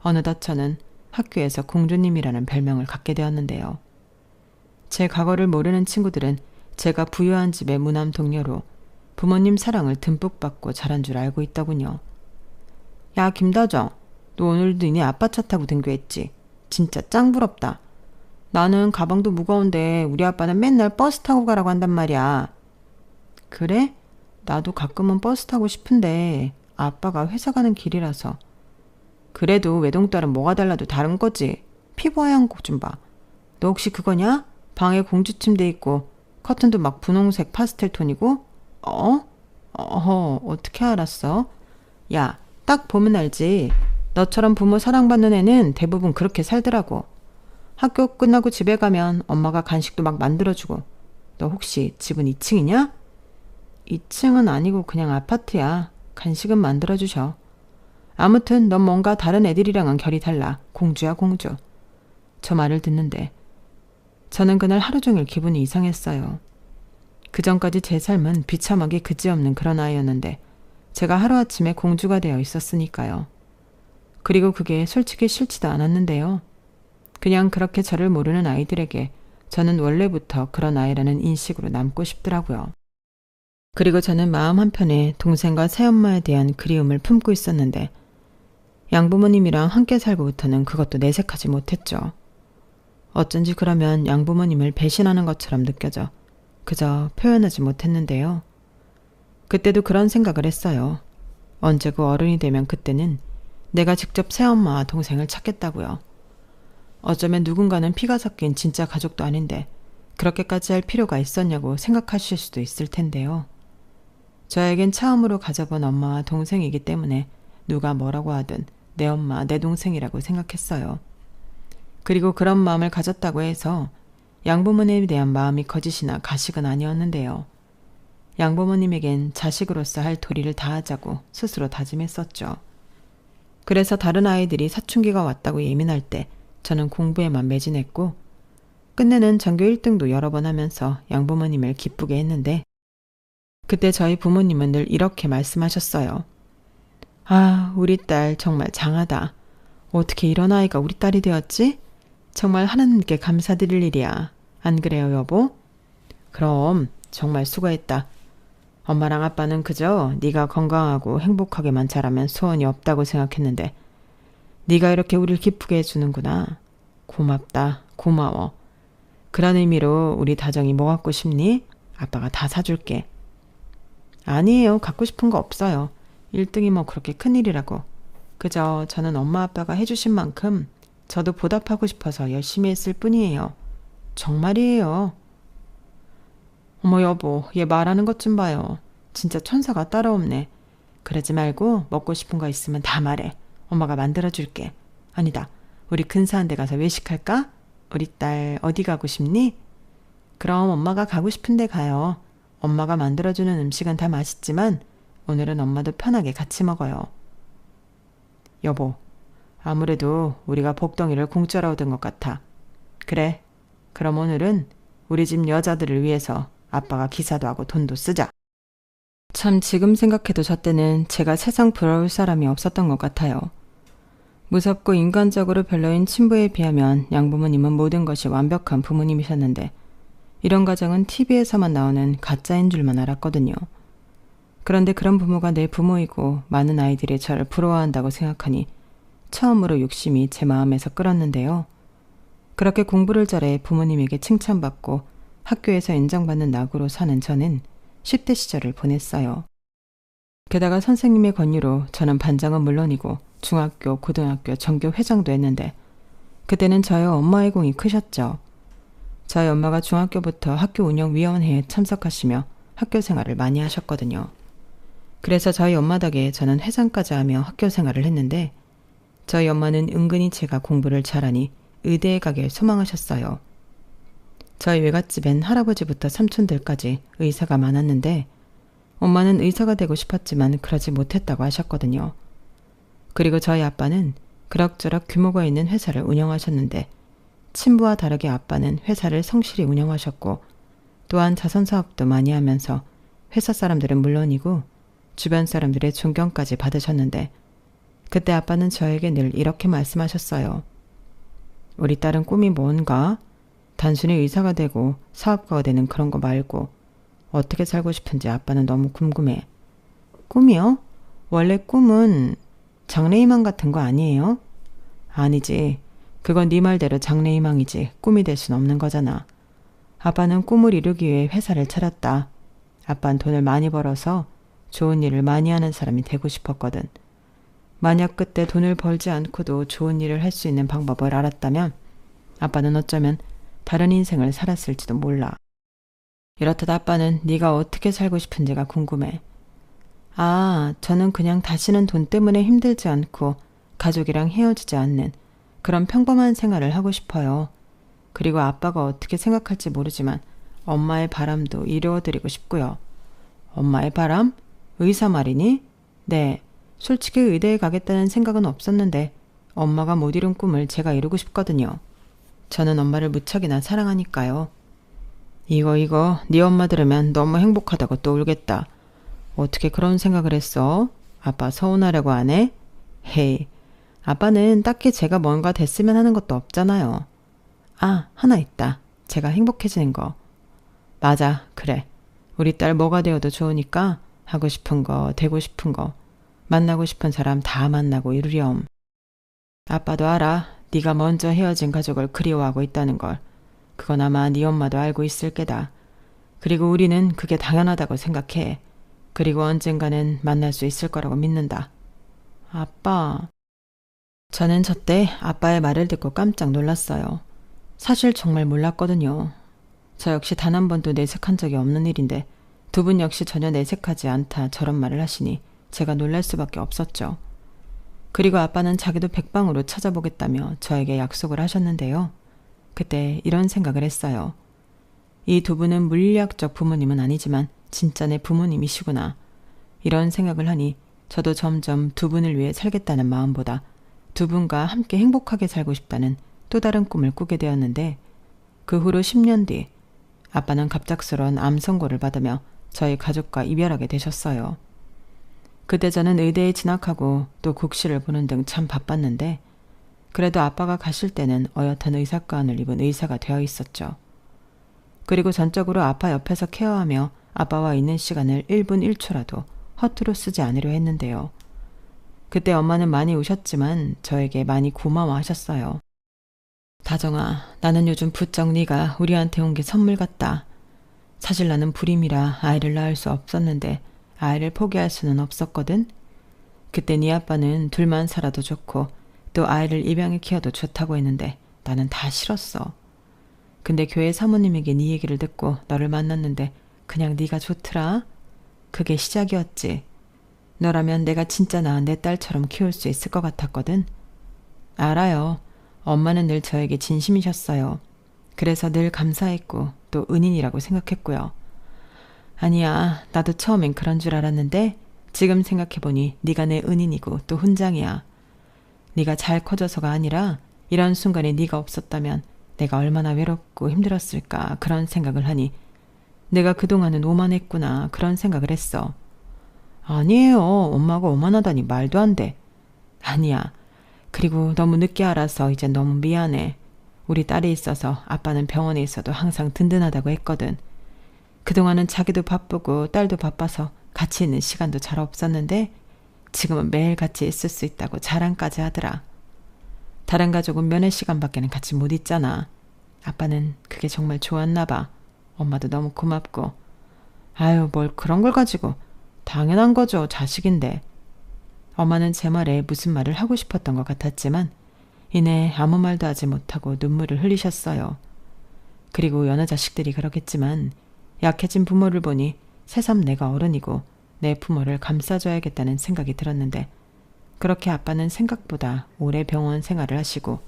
어느덧 저는 학교에서 공주님이라는 별명을 갖게 되었는데요. 제 과거를 모르는 친구들은 제가 부유한 집의 무남 동료로 부모님 사랑을 듬뿍 받고 자란 줄 알고 있더군요. 야 김다정, 너 오늘도 니네 아빠 차 타고 등교했지? 진짜 짱 부럽다. 나는 가방도 무거운데 우리 아빠는 맨날 버스 타고 가라고 한단 말이야. 그래? 나도 가끔은 버스 타고 싶은데 아빠가 회사 가는 길이라서. 그래도 외동딸은 뭐가 달라도 다른 거지. 피부 하얀 거 좀 봐. 너 혹시 그거냐? 방에 공주 침대 있고 커튼도 막 분홍색 파스텔 톤이고? 어떻게 알았어? 야, 딱 보면 알지. 너처럼 부모 사랑받는 애는 대부분 그렇게 살더라고. 학교 끝나고 집에 가면 엄마가 간식도 막 만들어주고. 너 혹시 집은 2층이냐? 2층은 아니고 그냥 아파트야. 간식은 만들어주셔. 아무튼 넌 뭔가 다른 애들이랑은 결이 달라. 공주야 공주. 저 말을 듣는데 저는 그날 하루 종일 기분이 이상했어요. 그전까지 제 삶은 비참하게 그지없는 그런 아이였는데 제가 하루아침에 공주가 되어 있었으니까요. 그리고 그게 솔직히 싫지도 않았는데요. 그냥 그렇게 저를 모르는 아이들에게 저는 원래부터 그런 아이라는 인식으로 남고 싶더라고요. 그리고 저는 마음 한편에 동생과 새엄마에 대한 그리움을 품고 있었는데 양부모님이랑 함께 살고부터는 그것도 내색하지 못했죠. 어쩐지 그러면 양부모님을 배신하는 것처럼 느껴져 그저 표현하지 못했는데요. 그때도 그런 생각을 했어요. 언제고 어른이 되면 그때는 내가 직접 새엄마와 동생을 찾겠다고요. 어쩌면 누군가는 피가 섞인 진짜 가족도 아닌데 그렇게까지 할 필요가 있었냐고 생각하실 수도 있을 텐데요. 저에겐 처음으로 가져본 엄마와 동생이기 때문에 누가 뭐라고 하든 내 엄마, 내 동생이라고 생각했어요. 그리고 그런 마음을 가졌다고 해서 양부모님에 대한 마음이 거짓이나 가식은 아니었는데요. 양부모님에겐 자식으로서 할 도리를 다하자고 스스로 다짐했었죠. 그래서 다른 아이들이 사춘기가 왔다고 예민할 때 저는 공부에만 매진했고 끝내는 전교 1등도 여러 번 하면서 양부모님을 기쁘게 했는데 그때 저희 부모님은 늘 이렇게 말씀하셨어요. 아, 우리 딸 정말 장하다. 어떻게 이런 아이가 우리 딸이 되었지? 정말 하나님께 감사드릴 일이야. 안 그래요, 여보? 그럼 정말 수고했다. 엄마랑 아빠는 그저 네가 건강하고 행복하게만 자라면 소원이 없다고 생각했는데 네가 이렇게 우릴 기쁘게 해주는구나. 고맙다. 고마워. 그런 의미로 우리 다정이 뭐 갖고 싶니? 아빠가 다 사줄게. 아니에요. 갖고 싶은 거 없어요. 1등이 뭐 그렇게 큰일이라고. 그저 저는 엄마 아빠가 해주신 만큼 저도 보답하고 싶어서 열심히 했을 뿐이에요. 정말이에요. 어머 여보, 얘 말하는 것 좀 봐요. 진짜 천사가 따로 없네. 그러지 말고 먹고 싶은 거 있으면 다 말해. 엄마가 만들어줄게. 아니다, 우리 근사한 데 가서 외식할까? 우리 딸 어디 가고 싶니? 그럼 엄마가 가고 싶은데 가요. 엄마가 만들어주는 음식은 다 맛있지만 오늘은 엄마도 편하게 같이 먹어요. 여보, 아무래도 우리가 복덩이를 공짜로 얻은 것 같아. 그래, 그럼 오늘은 우리 집 여자들을 위해서 아빠가 기사도 하고 돈도 쓰자. 참 지금 생각해도 저 때는 제가 세상 부러울 사람이 없었던 것 같아요. 무섭고 인간적으로 별로인 친부에 비하면 양부모님은 모든 것이 완벽한 부모님이셨는데 이런 가정은 TV에서만 나오는 가짜인 줄만 알았거든요. 그런데 그런 부모가 내 부모이고 많은 아이들이 저를 부러워한다고 생각하니 처음으로 욕심이 제 마음에서 끓었는데요. 그렇게 공부를 잘해 부모님에게 칭찬받고 학교에서 인정받는 낙으로 사는 저는 10대 시절을 보냈어요. 게다가 선생님의 권유로 저는 반장은 물론이고 중학교, 고등학교, 전교 회장도 했는데 그때는 저희 엄마의 공이 크셨죠. 저희 엄마가 중학교부터 학교 운영위원회에 참석하시며 학교 생활을 많이 하셨거든요. 그래서 저희 엄마 덕에 저는 회장까지 하며 학교 생활을 했는데 저희 엄마는 은근히 제가 공부를 잘하니 의대에 가길 소망하셨어요. 저희 외갓집엔 할아버지부터 삼촌들까지 의사가 많았는데 엄마는 의사가 되고 싶었지만 그러지 못했다고 하셨거든요. 그리고 저희 아빠는 그럭저럭 규모가 있는 회사를 운영하셨는데 친부와 다르게 아빠는 회사를 성실히 운영하셨고 또한 자선사업도 많이 하면서 회사 사람들은 물론이고 주변 사람들의 존경까지 받으셨는데 그때 아빠는 저에게 늘 이렇게 말씀하셨어요. 우리 딸은 꿈이 뭔가? 단순히 의사가 되고 사업가가 되는 그런 거 말고 어떻게 살고 싶은지 아빠는 너무 궁금해. 꿈이요? 원래 꿈은 장래희망 같은 거 아니에요? 아니지. 그건 네 말대로 장래희망이지 꿈이 될 순 없는 거잖아. 아빠는 꿈을 이루기 위해 회사를 차렸다. 아빠는 돈을 많이 벌어서 좋은 일을 많이 하는 사람이 되고 싶었거든. 만약 그때 돈을 벌지 않고도 좋은 일을 할 수 있는 방법을 알았다면 아빠는 어쩌면 다른 인생을 살았을지도 몰라. 이렇듯 아빠는 네가 어떻게 살고 싶은지가 궁금해. 아, 저는 그냥 다시는 돈 때문에 힘들지 않고 가족이랑 헤어지지 않는 그런 평범한 생활을 하고 싶어요. 그리고 아빠가 어떻게 생각할지 모르지만 엄마의 바람도 이루어드리고 싶고요. 엄마의 바람? 의사 말이니? 네, 솔직히 의대에 가겠다는 생각은 없었는데 엄마가 못 이룬 꿈을 제가 이루고 싶거든요. 저는 엄마를 무척이나 사랑하니까요. 이거 네 엄마 들으면 너무 행복하다고 또 울겠다. 어떻게 그런 생각을 했어? 아빠 서운하려고 안 해? 헤이, 아빠는 딱히 제가 뭔가 됐으면 하는 것도 없잖아요. 아, 하나 있다. 제가 행복해지는 거. 맞아, 그래. 우리 딸 뭐가 되어도 좋으니까 하고 싶은 거, 되고 싶은 거, 만나고 싶은 사람 다 만나고 이루렴. 아빠도 알아. 네가 먼저 헤어진 가족을 그리워하고 있다는 걸. 그건 아마 네 엄마도 알고 있을 게다. 그리고 우리는 그게 당연하다고 생각해. 그리고 언젠가는 만날 수 있을 거라고 믿는다. 아빠. 저는 저때 아빠의 말을 듣고 깜짝 놀랐어요. 사실 정말 몰랐거든요. 저 역시 단 한 번도 내색한 적이 없는 일인데 두 분 역시 전혀 내색하지 않다 저런 말을 하시니 제가 놀랄 수밖에 없었죠. 그리고 아빠는 자기도 백방으로 찾아보겠다며 저에게 약속을 하셨는데요. 그때 이런 생각을 했어요. 이 두 분은 물리학적 부모님은 아니지만 진짜 내 부모님이시구나. 이런 생각을 하니 저도 점점 두 분을 위해 살겠다는 마음보다 두 분과 함께 행복하게 살고 싶다는 또 다른 꿈을 꾸게 되었는데 그 후로 10년 뒤 아빠는 갑작스러운 암 선고를 받으며 저희 가족과 이별하게 되셨어요. 그때 저는 의대에 진학하고 또 국시를 보는 등 참 바빴는데 그래도 아빠가 가실 때는 어엿한 의사가운을 입은 의사가 되어 있었죠. 그리고 전적으로 아빠 옆에서 케어하며 아빠와 있는 시간을 1분 1초라도 허투루 쓰지 않으려 했는데요. 그때 엄마는 많이 우셨지만 저에게 많이 고마워하셨어요. 다정아, 나는 요즘 부쩍 네가 우리한테 온 게 선물 같다. 사실 나는 불임이라 아이를 낳을 수 없었는데 아이를 포기할 수는 없었거든. 그때 네 아빠는 둘만 살아도 좋고 또 아이를 입양해 키워도 좋다고 했는데 나는 다 싫었어. 근데 교회 사모님에게 네 얘기를 듣고 너를 만났는데 그냥 네가 좋더라. 그게 시작이었지. 너라면 내가 진짜 낳은 내 딸처럼 키울 수 있을 것 같았거든. 알아요. 엄마는 늘 저에게 진심이셨어요. 그래서 늘 감사했고 또 은인이라고 생각했고요. 아니야, 나도 처음엔 그런 줄 알았는데 지금 생각해보니 네가 내 은인이고 또 훈장이야. 네가 잘 커져서가 아니라 이런 순간에 네가 없었다면 내가 얼마나 외롭고 힘들었을까 그런 생각을 하니 내가 그동안은 오만했구나 그런 생각을 했어. 아니에요. 엄마가 오만하다니 말도 안 돼. 아니야. 그리고 너무 늦게 알아서 이제 너무 미안해. 우리 딸이 있어서 아빠는 병원에 있어도 항상 든든하다고 했거든. 그동안은 자기도 바쁘고 딸도 바빠서 같이 있는 시간도 잘 없었는데 지금은 매일 같이 있을 수 있다고 자랑까지 하더라. 다른 가족은 면회 시간밖에는 같이 못 있잖아. 아빠는 그게 정말 좋았나 봐. 엄마도 너무 고맙고. 아유, 뭘 그런 걸 가지고. 당연한 거죠. 자식인데. 엄마는 제 말에 무슨 말을 하고 싶었던 것 같았지만 이내 아무 말도 하지 못하고 눈물을 흘리셨어요. 그리고 여느 자식들이 그렇겠지만 약해진 부모를 보니 새삼 내가 어른이고 내 부모를 감싸줘야겠다는 생각이 들었는데 그렇게 아빠는 생각보다 오래 병원 생활을 하시고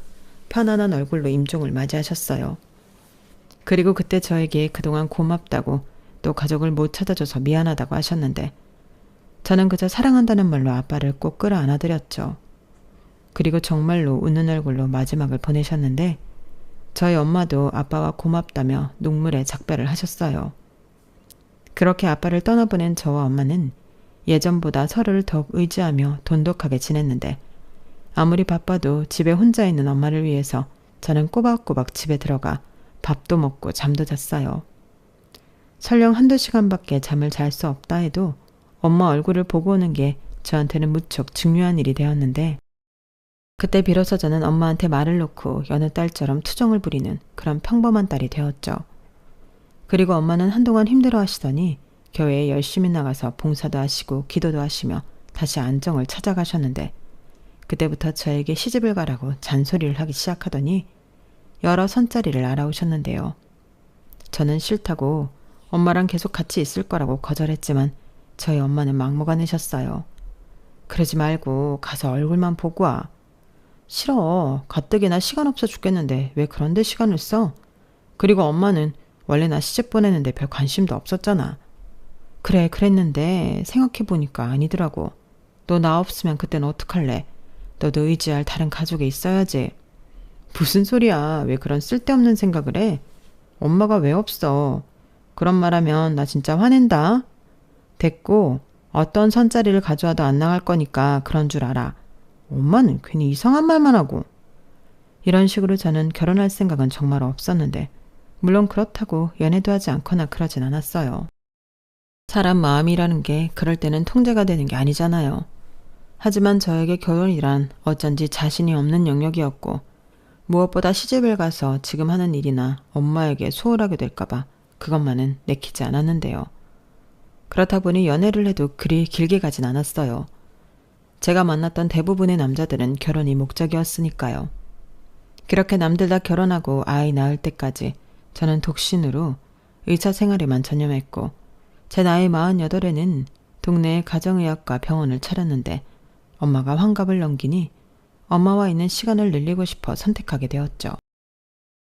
편안한 얼굴로 임종을 맞이하셨어요. 그리고 그때 저에게 그동안 고맙다고 또 가족을 못 찾아줘서 미안하다고 하셨는데 저는 그저 사랑한다는 말로 아빠를 꼭 끌어안아드렸죠. 그리고 정말로 웃는 얼굴로 마지막을 보내셨는데 저희 엄마도 아빠와 고맙다며 눈물에 작별을 하셨어요. 그렇게 아빠를 떠나보낸 저와 엄마는 예전보다 서로를 더욱 의지하며 돈독하게 지냈는데 아무리 바빠도 집에 혼자 있는 엄마를 위해서 저는 꼬박꼬박 집에 들어가 밥도 먹고 잠도 잤어요. 설령 한두 시간밖에 잠을 잘 수 없다 해도 엄마 얼굴을 보고 오는 게 저한테는 무척 중요한 일이 되었는데 그때 비로소 저는 엄마한테 말을 놓고 여느 딸처럼 투정을 부리는 그런 평범한 딸이 되었죠. 그리고 엄마는 한동안 힘들어 하시더니 교회에 열심히 나가서 봉사도 하시고 기도도 하시며 다시 안정을 찾아가셨는데 그때부터 저에게 시집을 가라고 잔소리를 하기 시작하더니 여러 선자리를 알아오셨는데요. 저는 싫다고 엄마랑 계속 같이 있을 거라고 거절했지만 저희 엄마는 막무가내셨어요. 그러지 말고 가서 얼굴만 보고 와. 싫어. 가뜩이나 시간 없어 죽겠는데 왜 그런데 시간을 써? 그리고 엄마는 원래 나 시집 보내는데 별 관심도 없었잖아. 그래, 그랬는데 생각해보니까 아니더라고. 너 나 없으면 그땐 어떡할래? 너도 의지할 다른 가족이 있어야지. 무슨 소리야. 왜 그런 쓸데없는 생각을 해? 엄마가 왜 없어? 그런 말하면 나 진짜 화낸다. 됐고 어떤 선자리를 가져와도 안 나갈 거니까 그런 줄 알아. 엄마는 괜히 이상한 말만 하고. 이런 식으로 저는 결혼할 생각은 정말 없었는데 물론 그렇다고 연애도 하지 않거나 그러진 않았어요. 사람 마음이라는 게 그럴 때는 통제가 되는 게 아니잖아요. 하지만 저에게 결혼이란 어쩐지 자신이 없는 영역이었고 무엇보다 시집을 가서 지금 하는 일이나 엄마에게 소홀하게 될까봐 그것만은 내키지 않았는데요. 그렇다 보니 연애를 해도 그리 길게 가진 않았어요. 제가 만났던 대부분의 남자들은 결혼이 목적이었으니까요. 그렇게 남들 다 결혼하고 아이 낳을 때까지 저는 독신으로 의사 생활에만 전념했고 제 나이 48에는 동네의 가정의학과 병원을 차렸는데 엄마가 환갑을 넘기니 엄마와 있는 시간을 늘리고 싶어 선택하게 되었죠.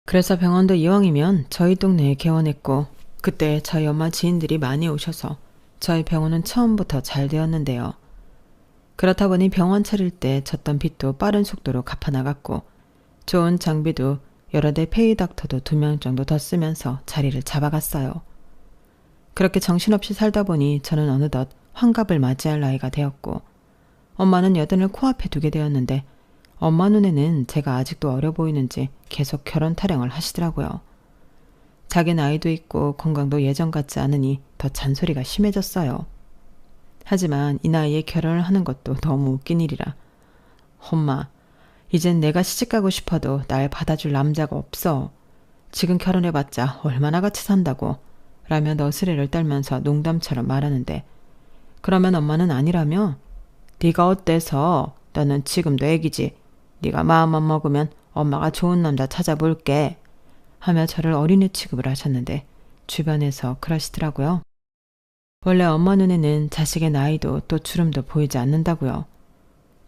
그래서 병원도 이왕이면 저희 동네에 개원했고 그때 저희 엄마 지인들이 많이 오셔서 저희 병원은 처음부터 잘 되었는데요. 그렇다 보니 병원 차릴 때 졌던 빚도 빠른 속도로 갚아나갔고 좋은 장비도 여러 대 페이 닥터도 2명 정도 더 쓰면서 자리를 잡아갔어요. 그렇게 정신없이 살다 보니 저는 어느덧 환갑을 맞이할 나이가 되었고 엄마는 여든을 코앞에 두게 되었는데 엄마 눈에는 제가 아직도 어려 보이는지 계속 결혼 타령을 하시더라고요. 자기 나이도 있고 건강도 예전 같지 않으니 더 잔소리가 심해졌어요. 하지만 이 나이에 결혼을 하는 것도 너무 웃긴 일이라 엄마, 이젠 내가 시집가고 싶어도 날 받아줄 남자가 없어. 지금 결혼해봤자 얼마나 같이 산다고 라며 너스레를 떨면서 농담처럼 말하는데 그러면 엄마는 아니라며 네가 어때서? 너는 지금도 애기지. 네가 마음만 먹으면 엄마가 좋은 남자 찾아볼게 하며 저를 어린애 취급을 하셨는데 주변에서 그러시더라고요. 원래 엄마 눈에는 자식의 나이도 또 주름도 보이지 않는다고요.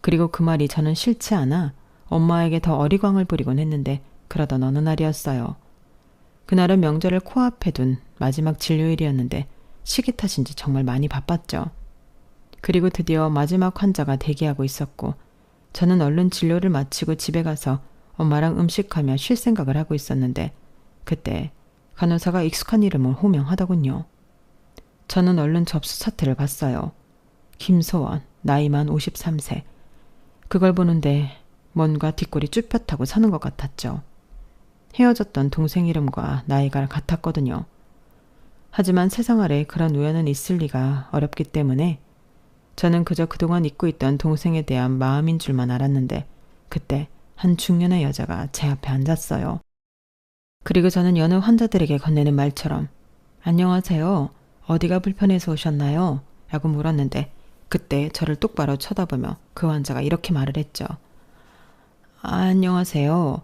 그리고 그 말이 저는 싫지 않아 엄마에게 더 어리광을 부리곤 했는데 그러던 어느 날이었어요. 그날은 명절을 코앞에 둔 마지막 진료일이었는데 시기 탓인지 정말 많이 바빴죠. 그리고 드디어 마지막 환자가 대기하고 있었고 저는 얼른 진료를 마치고 집에 가서 엄마랑 음식하며 쉴 생각을 하고 있었는데 그때 간호사가 익숙한 이름을 호명하더군요. 저는 얼른 접수 사태를 봤어요. 김소원, 나이만 53세. 그걸 보는데 뭔가 뒷골이 쭈뼛하고 서는 것 같았죠. 헤어졌던 동생 이름과 나이가 같았거든요. 하지만 세상 아래 그런 우연은 있을 리가 어렵기 때문에 저는 그저 그동안 잊고 있던 동생에 대한 마음인 줄만 알았는데 그때 한 중년의 여자가 제 앞에 앉았어요. 그리고 저는 여느 환자들에게 건네는 말처럼 안녕하세요. 어디가 불편해서 오셨나요? 라고 물었는데 그때 저를 똑바로 쳐다보며 그 환자가 이렇게 말을 했죠. 안녕하세요.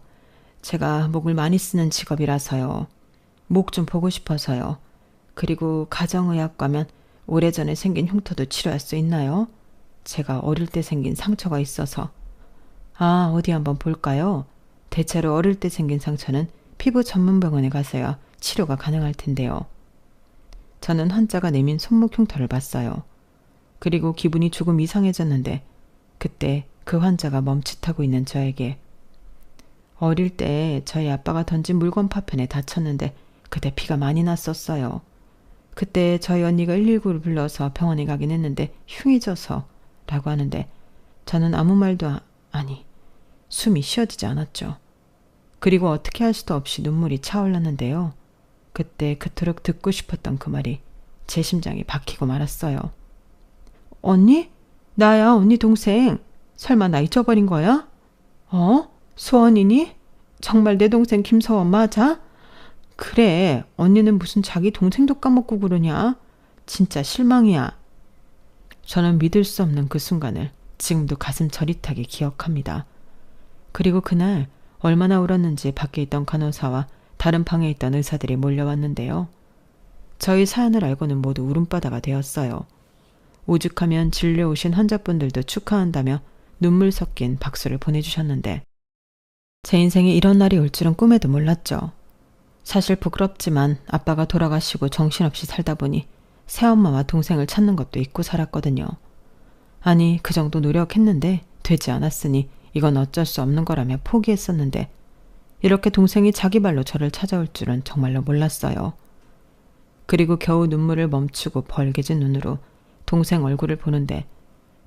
제가 목을 많이 쓰는 직업이라서요. 목 좀 보고 싶어서요. 그리고 가정의학과면 오래전에 생긴 흉터도 치료할 수 있나요? 제가 어릴 때 생긴 상처가 있어서. 아, 어디 한번 볼까요? 대체로 어릴 때 생긴 상처는 피부 전문 병원에 가서야 치료가 가능할 텐데요. 저는 환자가 내민 손목 흉터를 봤어요. 그리고 기분이 조금 이상해졌는데 그때 그 환자가 멈칫하고 있는 저에게 어릴 때 저희 아빠가 던진 물건 파편에 다쳤는데 그때 피가 많이 났었어요. 그때 저희 언니가 119를 불러서 병원에 가긴 했는데 흉이 져서 라고 하는데 저는 아무 말도 아니 숨이 쉬어지지 않았죠. 그리고 어떻게 할 수도 없이 눈물이 차올랐는데요. 그때 그토록 듣고 싶었던 그 말이 제 심장이 박히고 말았어요. 언니? 나야 언니 동생. 설마 나 잊어버린 거야? 소원이니? 정말 내 동생 김서원 맞아? 그래, 언니는 무슨 자기 동생도 까먹고 그러냐? 진짜 실망이야. 저는 믿을 수 없는 그 순간을 지금도 가슴 저릿하게 기억합니다. 그리고 그날 얼마나 울었는지 밖에 있던 간호사와 다른 방에 있던 의사들이 몰려왔는데요. 저희 사연을 알고는 모두 울음바다가 되었어요. 오죽하면 진료 오신 환자분들도 축하한다며 눈물 섞인 박수를 보내주셨는데 제 인생에 이런 날이 올 줄은 꿈에도 몰랐죠. 사실 부끄럽지만 아빠가 돌아가시고 정신없이 살다 보니 새엄마와 동생을 찾는 것도 잊고 살았거든요. 아니 그 정도 노력했는데 되지 않았으니 이건 어쩔 수 없는 거라며 포기했었는데 이렇게 동생이 자기 발로 저를 찾아올 줄은 정말로 몰랐어요. 그리고 겨우 눈물을 멈추고 벌게진 눈으로 동생 얼굴을 보는데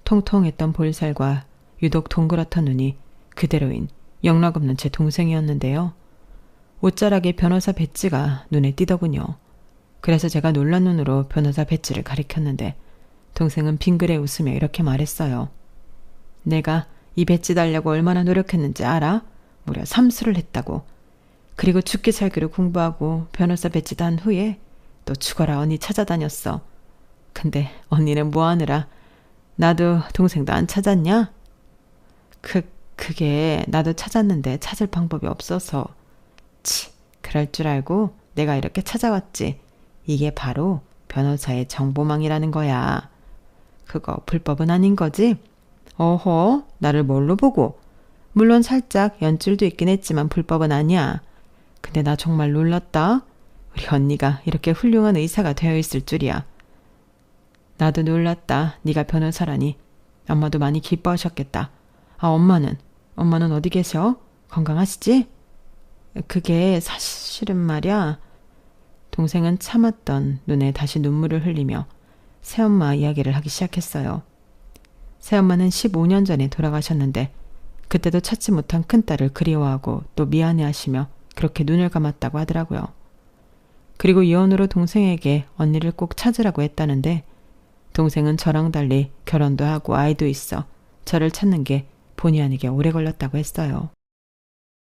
통통했던 볼살과 유독 동그랗던 눈이 그대로인 영락없는 제 동생이었는데요. 옷자락에 변호사 배지가 눈에 띄더군요. 그래서 제가 놀란 눈으로 변호사 배지를 가리켰는데 동생은 빙그레 웃으며 이렇게 말했어요. 내가 이 배지 달려고 얼마나 노력했는지 알아? 무려 3수를 했다고. 그리고 죽기 살기로 공부하고 변호사 배지 단 후에 또 죽어라 언니 찾아다녔어. 근데 언니는 뭐 하느라 나도 동생도 안 찾았냐? 그게 나도 찾았는데 찾을 방법이 없어서. 그럴 줄 알고 내가 이렇게 찾아왔지. 이게 바로 변호사의 정보망이라는 거야. 그거 불법은 아닌 거지? 어허, 나를 뭘로 보고? 물론 살짝 연줄도 있긴 했지만 불법은 아니야. 근데 나 정말 놀랐다. 우리 언니가 이렇게 훌륭한 의사가 되어 있을 줄이야. 나도 놀랐다. 네가 변호사라니. 엄마도 많이 기뻐하셨겠다. 아, 엄마는 어디 계셔? 건강하시지? 그게 사실은 말이야. 동생은 참았던 눈에 다시 눈물을 흘리며 새엄마 이야기를 하기 시작했어요. 새엄마는 15년 전에 돌아가셨는데 그때도 찾지 못한 큰딸을 그리워하고 또 미안해하시며 그렇게 눈을 감았다고 하더라고요. 그리고 이혼으로 동생에게 언니를 꼭 찾으라고 했다는데 동생은 저랑 달리 결혼도 하고 아이도 있어 저를 찾는 게 본의 아니게 오래 걸렸다고 했어요.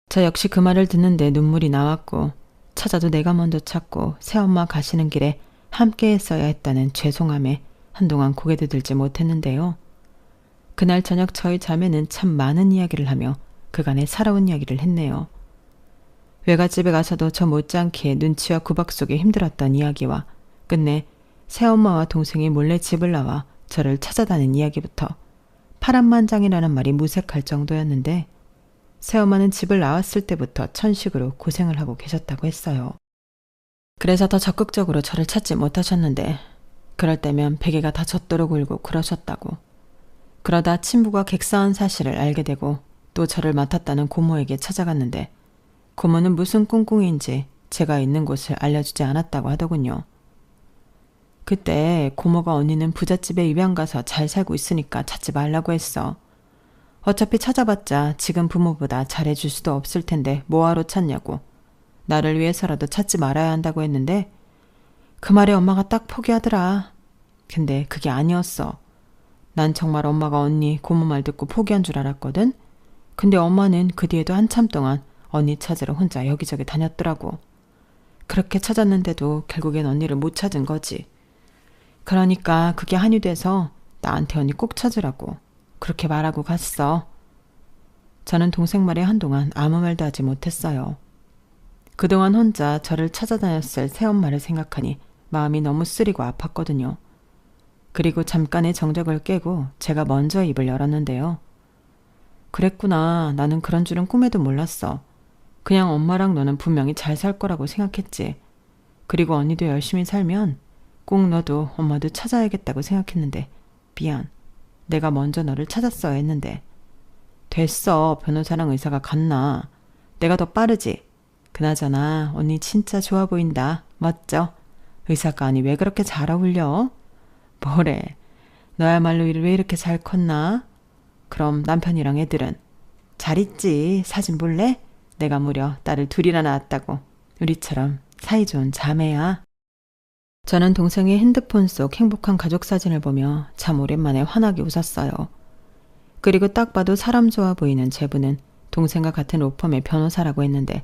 저 역시 그 말을 듣는데 눈물이 나왔고 찾아도 내가 먼저 찾고 새엄마 가시는 길에 함께 했어야 했다는 죄송함에 한동안 고개도 들지 못했는데요. 그날 저녁 저희 자매는 참 많은 이야기를 하며 그간의 살아온 이야기를 했네요. 외갓집에 가서도 저 못지않게 눈치와 구박 속에 힘들었던 이야기와 끝내 새엄마와 동생이 몰래 집을 나와 저를 찾아다닌 이야기부터 파란만장이라는 말이 무색할 정도였는데 새엄마는 집을 나왔을 때부터 천식으로 고생을 하고 계셨다고 했어요. 그래서 더 적극적으로 저를 찾지 못하셨는데 그럴 때면 베개가 다 젖도록 울고 그러셨다고. 그러다 친부가 객사한 사실을 알게 되고 또 저를 맡았다는 고모에게 찾아갔는데 고모는 무슨 꿍꿍인지 제가 있는 곳을 알려주지 않았다고 하더군요. 그때 고모가 언니는 부잣집에 입양 가서 잘 살고 있으니까 찾지 말라고 했어. 어차피 찾아봤자 지금 부모보다 잘해줄 수도 없을 텐데 뭐하러 찾냐고. 나를 위해서라도 찾지 말아야 한다고 했는데 그 말에 엄마가 딱 포기하더라. 근데 그게 아니었어. 난 정말 엄마가 언니 고모 말 듣고 포기한 줄 알았거든. 근데 엄마는 그 뒤에도 한참 동안 언니 찾으러 혼자 여기저기 다녔더라고. 그렇게 찾았는데도 결국엔 언니를 못 찾은 거지. 그러니까 그게 한이 돼서 나한테 언니 꼭 찾으라고 그렇게 말하고 갔어. 저는 동생 말에 한동안 아무 말도 하지 못했어요. 그동안 혼자 저를 찾아다녔을 새엄마를 생각하니 마음이 너무 쓰리고 아팠거든요. 그리고 잠깐의 정적을 깨고 제가 먼저 입을 열었는데요. 그랬구나. 나는 그런 줄은 꿈에도 몰랐어. 그냥 엄마랑 너는 분명히 잘 살 거라고 생각했지. 그리고 언니도 열심히 살면 꼭 너도 엄마도 찾아야겠다고 생각했는데 미안. 내가 먼저 너를 찾았어야 했는데. 됐어. 변호사랑 의사가 같나. 내가 더 빠르지. 그나저나 언니 진짜 좋아 보인다. 멋져. 의사가 아니 왜 그렇게 잘 어울려? 뭐래. 너야말로 일을 왜 이렇게 잘 컸나? 그럼 남편이랑 애들은? 잘 있지. 사진 볼래? 내가 무려 딸을 둘이나 낳았다고. 우리처럼 사이좋은 자매야. 저는 동생의 핸드폰 속 행복한 가족 사진을 보며 참 오랜만에 환하게 웃었어요. 그리고 딱 봐도 사람 좋아 보이는 제부는 동생과 같은 로펌의 변호사라고 했는데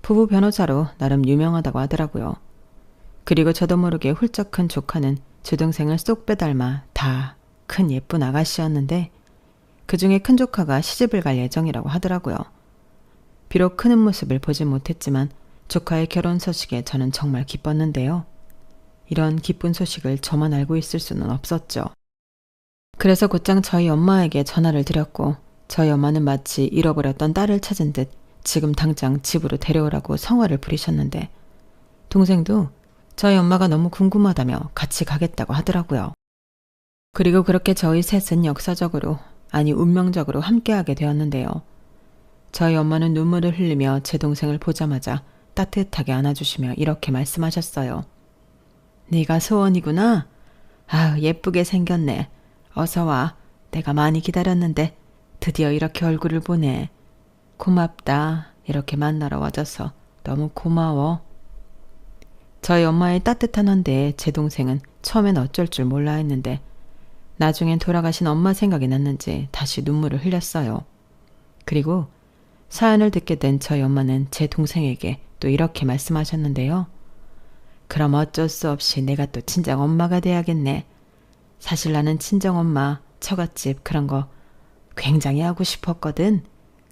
부부 변호사로 나름 유명하다고 하더라고요. 그리고 저도 모르게 훌쩍 큰 조카는 제 동생을 쏙 빼닮아 다 큰 예쁜 아가씨였는데 그중에 큰 조카가 시집을 갈 예정이라고 하더라고요. 비록 크는 모습을 보진 못했지만 조카의 결혼 소식에 저는 정말 기뻤는데요. 이런 기쁜 소식을 저만 알고 있을 수는 없었죠. 그래서 곧장 저희 엄마에게 전화를 드렸고 저희 엄마는 마치 잃어버렸던 딸을 찾은 듯 지금 당장 집으로 데려오라고 성화를 부리셨는데 동생도 저희 엄마가 너무 궁금하다며 같이 가겠다고 하더라고요. 그리고 그렇게 저희 셋은 역사적으로 아니 운명적으로 함께하게 되었는데요. 저희 엄마는 눈물을 흘리며 제 동생을 보자마자 따뜻하게 안아주시며 이렇게 말씀하셨어요. 네가 소원이구나. 아유 예쁘게 생겼네. 어서 와. 내가 많이 기다렸는데 드디어 이렇게 얼굴을 보네. 고맙다. 이렇게 만나러 와줘서 너무 고마워. 저희 엄마의 따뜻한 한대에 제 동생은 처음엔 어쩔 줄 몰라 했는데 나중엔 돌아가신 엄마 생각이 났는지 다시 눈물을 흘렸어요. 그리고 사연을 듣게 된 저희 엄마는 제 동생에게 또 이렇게 말씀하셨는데요. 그럼 어쩔 수 없이 내가 또 친정 엄마가 돼야겠네. 사실 나는 친정 엄마, 처갓집 그런 거 굉장히 하고 싶었거든.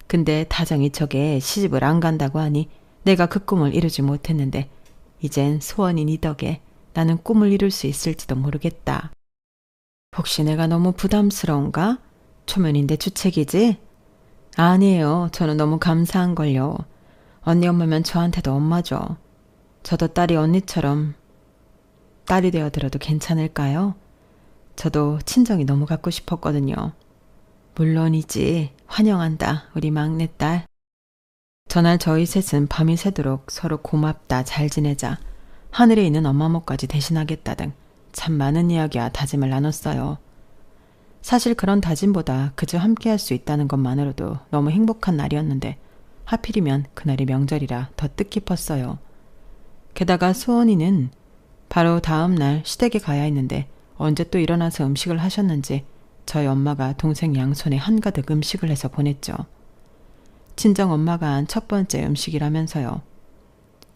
근데 다정이 저게 시집을 안 간다고 하니 내가 그 꿈을 이루지 못했는데 이젠 소원인 이 덕에 나는 꿈을 이룰 수 있을지도 모르겠다. 혹시 내가 너무 부담스러운가? 초면인데 주책이지? 아니에요. 저는 너무 감사한걸요. 언니 엄마면 저한테도 엄마죠. 저도 딸이 언니처럼 딸이 되어들어도 괜찮을까요? 저도 친정이 너무 갖고 싶었거든요. 물론이지. 환영한다. 우리 막내딸. 전날 저희 셋은 밤이 새도록 서로 고맙다, 잘 지내자, 하늘에 있는 엄마 목까지 대신하겠다 등 참 많은 이야기와 다짐을 나눴어요. 사실 그런 다짐보다 그저 함께할 수 있다는 것만으로도 너무 행복한 날이었는데 하필이면 그날이 명절이라 더 뜻깊었어요. 게다가 수원이는 바로 다음 날 시댁에 가야 했는데 언제 또 일어나서 음식을 하셨는지 저희 엄마가 동생 양손에 한가득 음식을 해서 보냈죠. 친정 엄마가 한 첫 번째 음식이라면서요.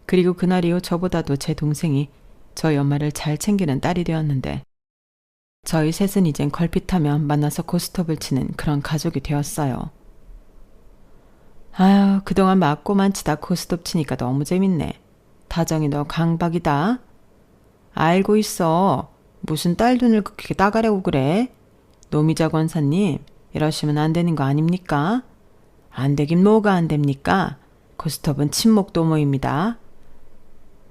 그리고 그날 이후 저보다도 제 동생이 저희 엄마를 잘 챙기는 딸이 되었는데 저희 셋은 이젠 걸핏하면 만나서 고스톱을 치는 그런 가족이 되었어요. 아유, 그동안 맞고만 치다 고스톱 치니까 너무 재밌네. 다정이 너 강박이다. 알고 있어. 무슨 딸 돈을 그렇게 따가려고 그래? 노미자 권사님, 이러시면 안 되는 거 아닙니까? 안 되긴 뭐가 안 됩니까? 고스톱은 친목 도모입니다.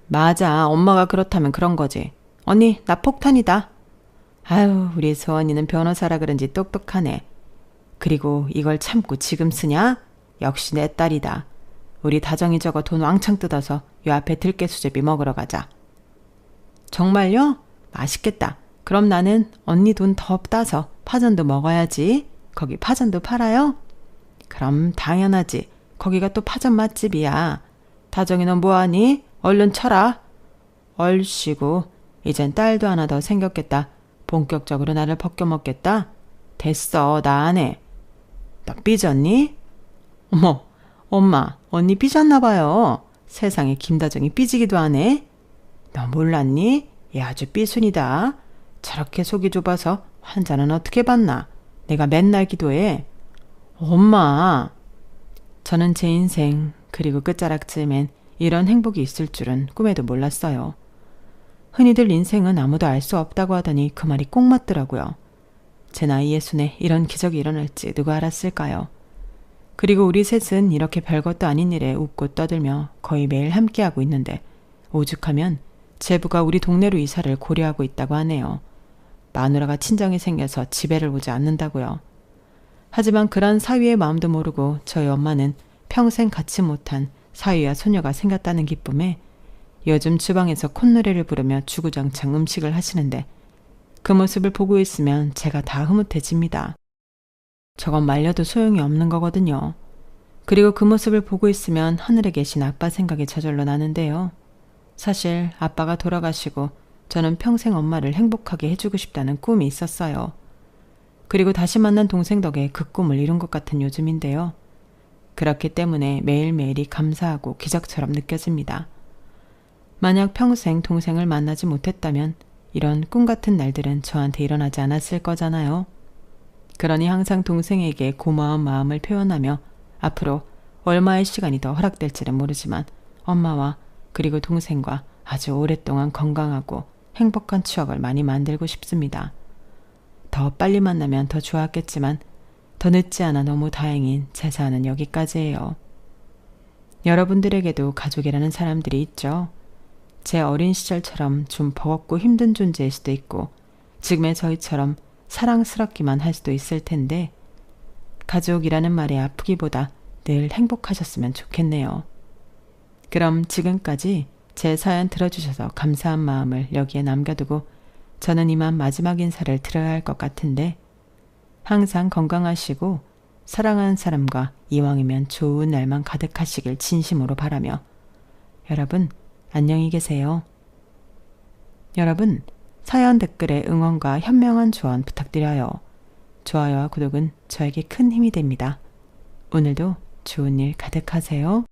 맞아, 엄마가 그렇다면 그런 거지. 언니, 나 폭탄이다. 아유, 우리 소원이는 변호사라 그런지 똑똑하네. 그리고 이걸 참고 지금 쓰냐? 역시 내 딸이다. 우리 다정이 저거 돈 왕창 뜯어서 요 앞에 들깨 수제비 먹으러 가자. 정말요? 맛있겠다. 그럼 나는 언니 돈 더 따서 파전도 먹어야지. 거기 파전도 팔아요? 그럼 당연하지. 거기가 또 파전 맛집이야. 다정이 너 뭐하니? 얼른 쳐라. 얼씨구, 이젠 딸도 하나 더 생겼겠다. 본격적으로 나를 벗겨먹겠다? 됐어, 나 안 해. 너 삐졌니? 어머, 엄마, 언니 삐졌나 봐요. 세상에 김다정이 삐지기도 하네. 너 몰랐니? 얘 아주 삐순이다. 저렇게 속이 좁아서 환자는 어떻게 봤나? 내가 맨날 기도해. 엄마. 저는 제 인생 그리고 끝자락쯤엔 이런 행복이 있을 줄은 꿈에도 몰랐어요. 흔히들 인생은 아무도 알 수 없다고 하더니 그 말이 꼭 맞더라고요. 제 나이 예순에 이런 기적이 일어날지 누가 알았을까요? 그리고 우리 셋은 이렇게 별것도 아닌 일에 웃고 떠들며 거의 매일 함께하고 있는데 오죽하면 제부가 우리 동네로 이사를 고려하고 있다고 하네요. 마누라가 친정이 생겨서 집에를 오지 않는다고요. 하지만 그런 사위의 마음도 모르고 저희 엄마는 평생 갖지 못한 사위와 소녀가 생겼다는 기쁨에 요즘 주방에서 콧노래를 부르며 주구장창 음식을 하시는데 그 모습을 보고 있으면 제가 다 흐뭇해집니다. 저건 말려도 소용이 없는 거거든요. 그리고 그 모습을 보고 있으면 하늘에 계신 아빠 생각이 저절로 나는데요. 사실 아빠가 돌아가시고 저는 평생 엄마를 행복하게 해주고 싶다는 꿈이 있었어요. 그리고 다시 만난 동생 덕에 그 꿈을 이룬 것 같은 요즘인데요. 그렇기 때문에 매일매일이 감사하고 기적처럼 느껴집니다. 만약 평생 동생을 만나지 못했다면 이런 꿈 같은 날들은 저한테 일어나지 않았을 거잖아요. 그러니 항상 동생에게 고마운 마음을 표현하며 앞으로 얼마의 시간이 더 허락될지는 모르지만 엄마와 그리고 동생과 아주 오랫동안 건강하고 행복한 추억을 많이 만들고 싶습니다. 더 빨리 만나면 더 좋았겠지만 더 늦지 않아 너무 다행인 제 사연은 여기까지예요. 여러분들에게도 가족이라는 사람들이 있죠. 제 어린 시절처럼 좀 버겁고 힘든 존재일 수도 있고 지금의 저희처럼 사랑스럽기만 할 수도 있을 텐데 가족이라는 말이 아프기보다 늘 행복하셨으면 좋겠네요. 그럼 지금까지 제 사연 들어주셔서 감사한 마음을 여기에 남겨두고 저는 이만 마지막 인사를 드려야 할 것 같은데 항상 건강하시고 사랑하는 사람과 이왕이면 좋은 날만 가득하시길 진심으로 바라며 여러분 안녕히 계세요. 여러분 사연 댓글에 응원과 현명한 조언 부탁드려요. 좋아요와 구독은 저에게 큰 힘이 됩니다. 오늘도 좋은 일 가득하세요.